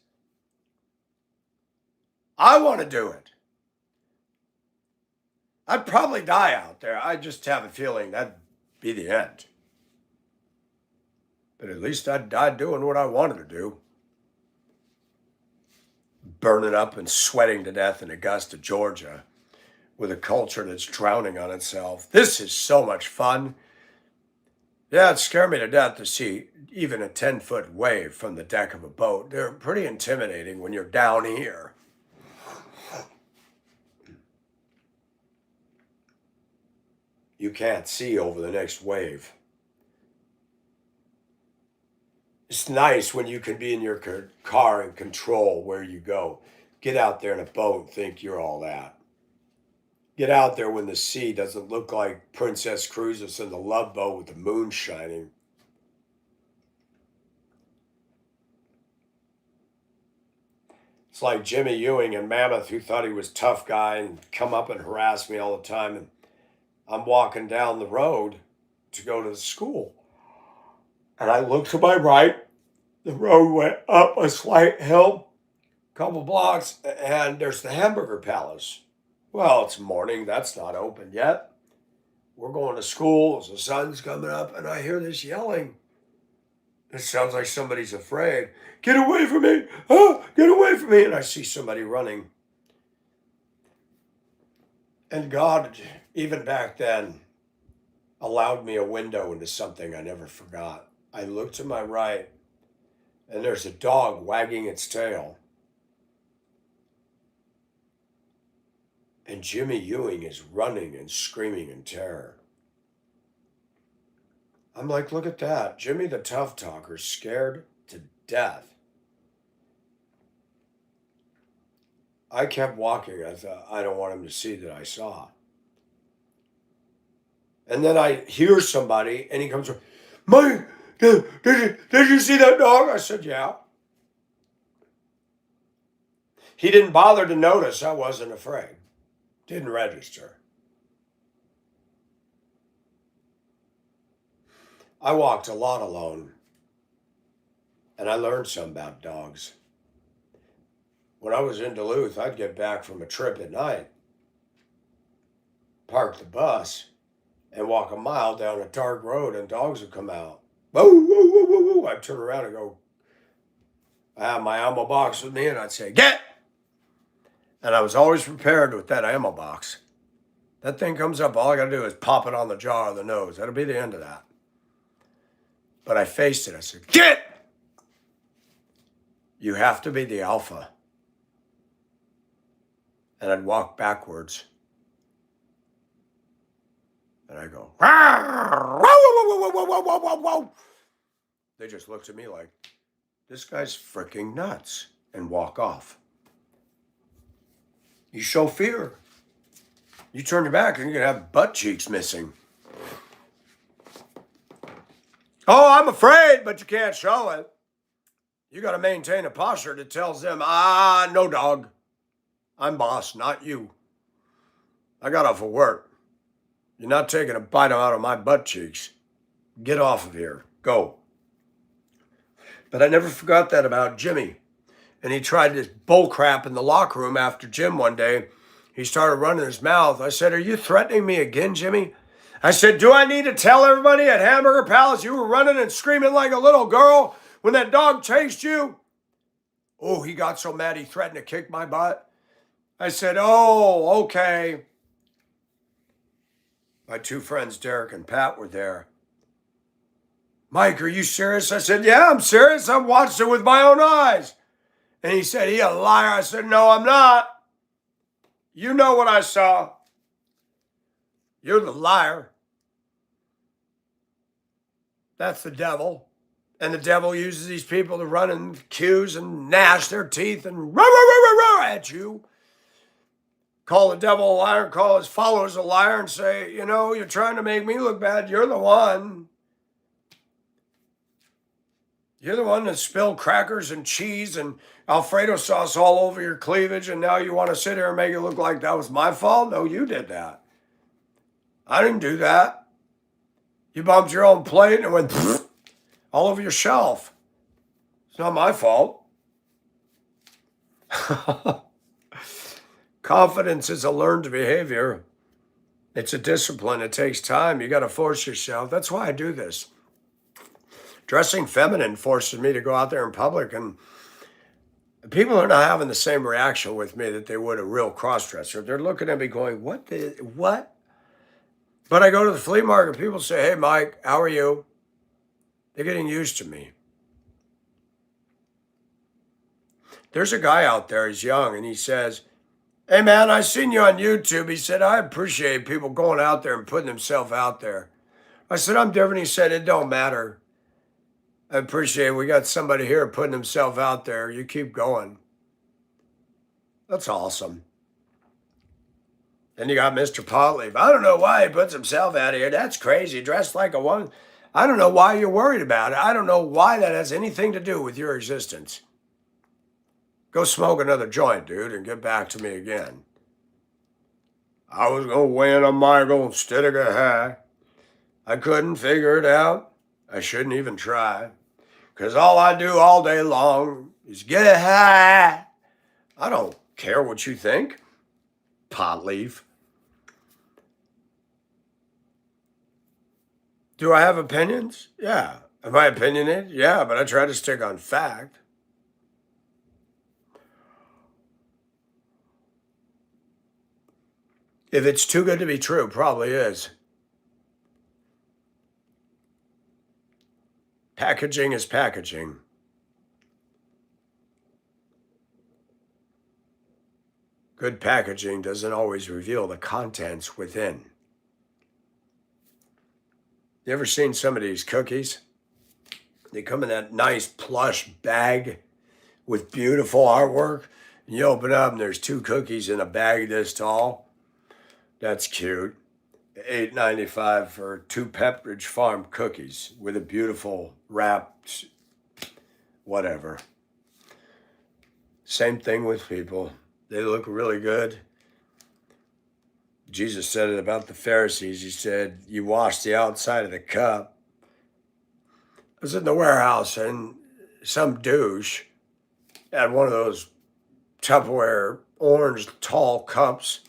I want to do it. I'd probably die out there. I just have a feeling that'd be the end. But at least I'd die doing what I wanted to do. Burning up and sweating to death in Augusta, Georgia, with a culture that's drowning on itself. This is so much fun. Yeah, it scared me to death to see even a 10-foot wave from the deck of a boat. They're pretty intimidating when you're down here. You can't see over the next wave. It's nice when you can be in your car and control where you go. Get out there in a boat and think you're all that. Get out there when the sea doesn't look like Princess Cruises in the Love Boat with the moon shining. It's like Jimmy Ewing in Mammoth, who thought he was a tough guy and come up and harass me all the time. And I'm walking down the road to go to the school. And I look to my right. The road went up a slight hill, a couple blocks, and there's the Hamburger Palace. Well, it's morning. That's not open yet. We're going to school. The sun's coming up, and I hear this yelling. It sounds like somebody's afraid. Get away from me! Oh, get away from me! And I see somebody running. And God, even back then, allowed me a window into something I never forgot. I look to my right, and there's a dog wagging its tail. And Jimmy Ewing is running and screaming in terror. I'm like, look at that. Jimmy the Tough Talker scared to death. I kept walking. I thought, I don't want him to see that I saw. And then I hear somebody, and he comes, Mike, did you see that dog? I said, yeah. He didn't bother to notice I wasn't afraid. Didn't register. I walked a lot alone, and I learned some about dogs. When I was in Duluth, I'd get back from a trip at night, park the bus, and walk a mile down a dark road, and dogs would come out. Whoa, whoa, whoa, whoa, whoa. I'd turn around and go, I have my ammo box with me, and I'd say, get! And I was always prepared with that ammo box. That thing comes up, all I got to do is pop it on the jaw or the nose. That'll be the end of that. But I faced it. I said, get! You have to be the alpha. And I'd walk backwards. And I go, they just looked at me like, this guy's freaking nuts, and walk off. You show fear. You turn your back and you're going to have butt cheeks missing. Oh, I'm afraid, but you can't show it. You got to maintain a posture that tells them, no dog. I'm boss, not you. I got off of work. You're not taking a bite out of my butt cheeks. Get off of here. Go. But I never forgot that about Jimmy. And he tried this bull crap in the locker room after gym one day. He started running his mouth. I said, are you threatening me again, Jimmy? I said, do I need to tell everybody at Hamburger Palace you were running and screaming like a little girl when that dog chased you? Oh, he got so mad he threatened to kick my butt. I said, oh, okay. My two friends, Derek and Pat, were there. Mike, are you serious? I said, yeah, I'm serious. I've watched it with my own eyes. And he said, he a liar. I said, no, I'm not. You know what I saw. You're the liar. That's the devil. And the devil uses these people to run in queues and gnash their teeth and at you. Call the devil a liar, call his followers a liar, and say, you're trying to make me look bad. You're the one. You're the one that spilled crackers and cheese and Alfredo sauce all over your cleavage, and now you want to sit here and make it look like that was my fault? No, you did that. I didn't do that. You bumped your own plate and it went all over your shelf. It's not my fault. Confidence is a learned behavior. It's a discipline. It takes time. You got to force yourself. That's why I do this. Dressing feminine forces me to go out there in public and People are not having the same reaction with me that they would a real cross-dresser. They're looking at me going, what? But I go to the flea market, people say, hey, Mike, how are you? They're getting used to me. There's a guy out there, he's young, and he says, hey, man, I seen you on YouTube. He said, I appreciate people going out there and putting themselves out there. I said, I'm different. He said, it don't matter. I appreciate it. We got somebody here putting himself out there. You keep going. That's awesome. Then you got Mr. Potleaf. I don't know why he puts himself out here. That's crazy. Dressed like a woman. I don't know why you're worried about it. I don't know why that has anything to do with your existence. Go smoke another joint, dude, and get back to me again. I was going to win a Michael instead of a high. I couldn't figure it out. I shouldn't even try. Because all I do all day long is get high. I don't care what you think, Potleaf. Do I have opinions? Yeah. Am I opinionated? Yeah, but I try to stick on fact. If it's too good to be true, probably is. Packaging is packaging. Good packaging doesn't always reveal the contents within. You ever seen some of these cookies? They come in that nice plush bag with beautiful artwork. And you open up and there's 2 cookies in a bag this tall. That's cute. $8.95 for 2 Pepperidge Farm cookies with a beautiful wrapped whatever. Same thing with people. They look really good. Jesus said it about the Pharisees. He said, you wash the outside of the cup. I was in the warehouse and some douche had one of those Tupperware orange tall cups.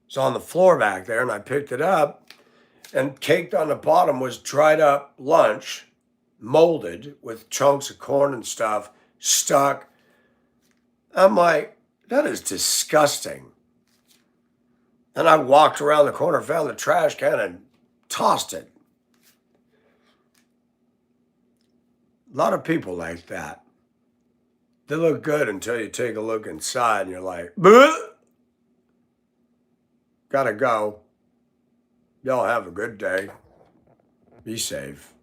It's on the floor back there, and I picked it up, and caked on the bottom was dried up lunch, molded with chunks of corn and stuff stuck. I'm like, that is disgusting. And I walked around the corner, found the trash can, and tossed it. A lot of people like that. They look good until you take a look inside and you're like, bleh! Gotta go. Y'all have a good day. Be safe.